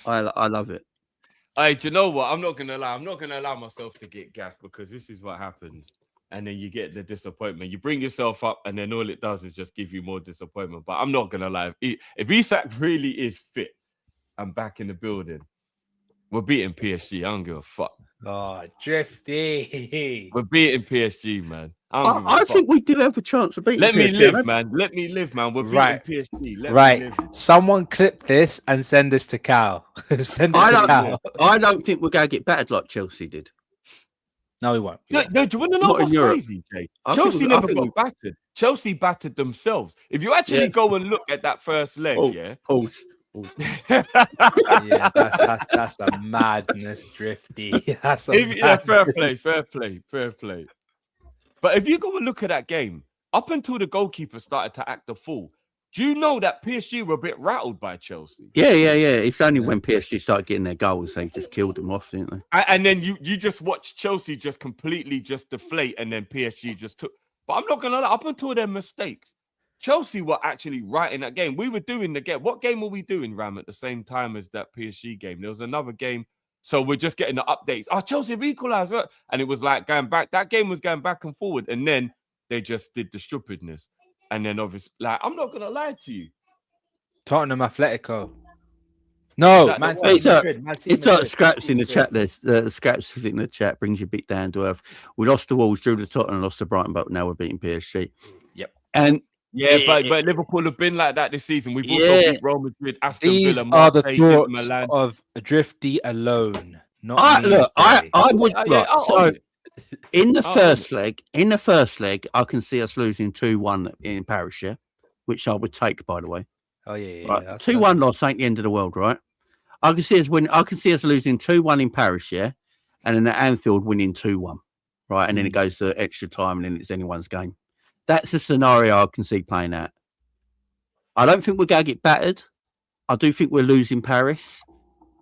I love it. Hey, do you know what? I'm not gonna lie. I'm not gonna allow myself to get gassed because this is what happens. And then you get the disappointment. You bring yourself up, and then all it does is just give you more disappointment. But I'm not gonna lie. If Isak really is fit and back in the building, we're beating PSG. I don't give a fuck. Oh, Drifty. We're beating PSG, man. I think we do have a chance of beating PSG. Let me live, man. We're beating PSG. Right. Someone clip this and send this to Cal. Cal. I don't think we're going to get battered like Chelsea did. No, we won't. No, do you want to know what's crazy, Jay? Chelsea never got battered. Chelsea battered themselves. If you actually go and look at that first leg, yeah, that's a madness, Drifty. Fair play. But if you go and look at that game, up until the goalkeeper started to act the fool, do you know that PSG were a bit rattled by Chelsea? Yeah. It's only when PSG started getting their goals they just killed them off, didn't they? And then you just watch Chelsea just completely just deflate, and then PSG just took. But I'm not gonna lie, up until their mistakes, Chelsea were actually right in that game. We were doing the game. What game were we doing, Ram, at the same time as that PSG game? There was another game. So we're just getting the updates. Oh, Chelsea have equalized. And it was like going back. That game was going back and forward. And then they just did the stupidness. And then obviously, like, I'm not going to lie to you. Tottenham Atletico. No, Man City Madrid. It's like scraps in the chat. The scraps is in the chat brings you a bit down to earth. We lost the Wolves, drew the Tottenham, lost to Brighton, but now we're beating PSG. Yep. And yeah, but Liverpool have been like that this season. We've also beat Real Madrid, Aston Villa, These are Marseille, the Inter thoughts Milan. of Drifty alone. Not me. Look, I would. So in the first leg, I can see us losing 2-1 in Paris, yeah, which I would take, by the way. Oh yeah, right. 2-1 loss ain't the end of the world, right? I can see us win. I can see us losing 2-1 in Paris, yeah, and then at Anfield winning 2-1, right, and then it goes to extra time, and then it's anyone's game. That's a scenario I can see playing out. I don't think we're going to get battered. I do think we're losing Paris,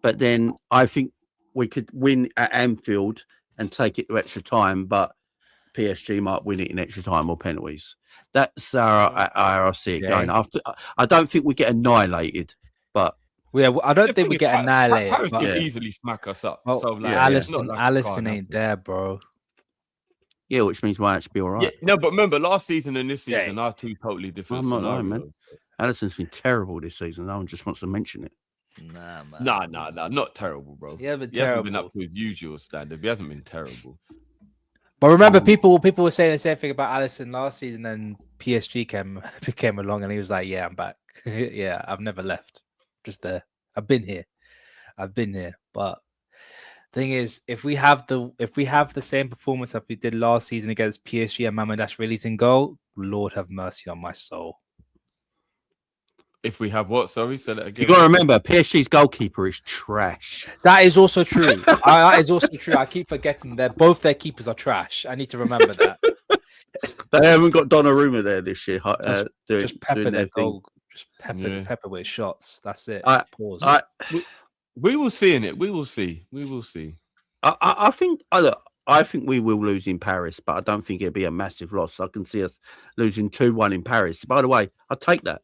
but then I think we could win at Anfield and take it to extra time, but PSG might win it in extra time or penalties. That's how I see it going. I don't think we get annihilated, but I don't think we get annihilated. Paris could easily smack us up. Well, so like, Alisson ain't there, bro. Yeah, which means we might actually be all right. Yeah, no, but remember, last season and this season are two totally different. I'm not lying, man. Alisson's been terrible this season. No one just wants to mention it. Nah, man. Nah, not terrible, bro. Yeah, but he hasn't been up to his usual standard. He hasn't been terrible. But remember, people were saying the same thing about Alisson last season, and PSG came along, and he was like, "Yeah, I'm back. Yeah, I've never left. Just there. I've been here. But thing is, if we have the same performance that we did last season against PSG and Mamadash in goal, Lord have mercy on my soul. If we have what? Sorry, say that again. You got to remember, PSG's goalkeeper is trash. That is also true. That is also true. I keep forgetting that both their keepers are trash. I need to remember that. They haven't got Donnarumma there this year. Just pepper their goal. Just pepper with shots. That's it. Pause. We will see in it. We will see. I think we will lose in Paris, but I don't think it'll be a massive loss. I can see us losing 2-1 in Paris. By the way, I'll take that.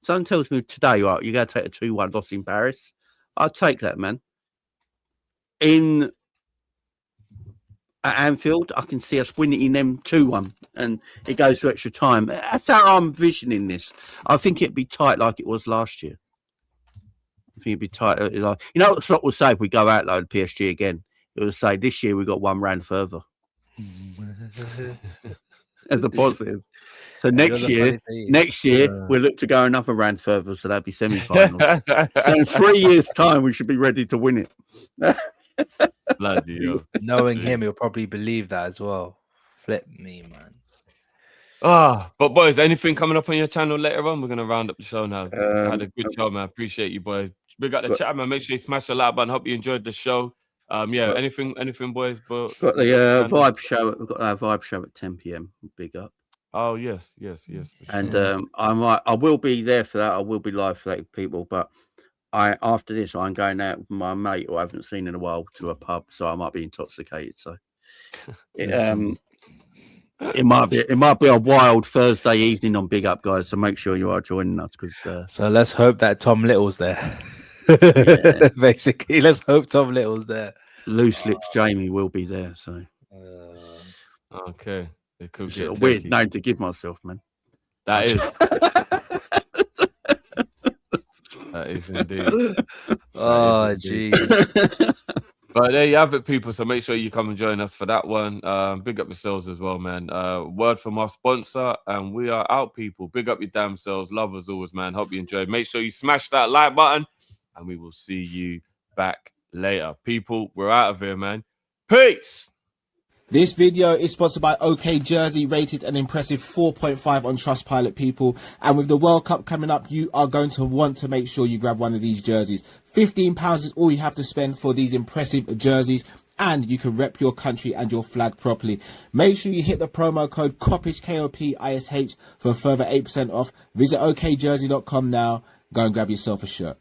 Someone tells me today, right, you're going to take a 2-1 loss in Paris. I'll take that, man. At Anfield, I can see us winning them 2-1, and it goes to extra time. That's how I'm visioning this. I think it'd be tight like it was last year. I think it'd be tight. You know what Slot will say if we go out like PSG again? It will say this year we got one round further. As a positive. So next year, we'll look to go another round further, so that'd be semi-finals. So in 3 years' time, we should be ready to win it. Bloody hell. Knowing him, he'll probably believe that as well. Flip me, man. But boys, anything coming up on your channel later on? We're gonna round up the show now. Had a good show, man. Appreciate you, boys. Big up the chat, man. Make sure you smash the like button. Hope you enjoyed the show. Anything, boys? But got the vibe show. We've got our vibe show at 10 p.m. Big up. Oh yes. And I will be there for that. I will be live for that, people. But after this, I'm going out with my mate who I haven't seen in a while to a pub, so I might be intoxicated. So it might be a wild Thursday evening on Big Up, guys. So make sure you are joining us. So let's hope that Tom Little's there. Yeah. Basically, let's hope Tom Little's there. Loose Lips Jamie will be there. So okay. It could be a weird name to give myself, man. That is. That is indeed. Oh, jeez. But there you have it, people. So make sure you come and join us for that one. Big up yourselves as well, man. Word from our sponsor, and we are out, people. Big up your damn selves. Love as always, man. Hope you enjoyed. Make sure you smash that like button, and we will see you back later. People, we're out of here, man. Peace. This video is sponsored by OK Jersey, rated an impressive 4.5 on Trustpilot, people. And with the World Cup coming up, you are going to want to make sure you grab one of these jerseys. £15 is all you have to spend for these impressive jerseys, and you can rep your country and your flag properly. Make sure you hit the promo code Kopish, Kopish, for a further 8% off. Visit okjersey.com now. Go and grab yourself a shirt.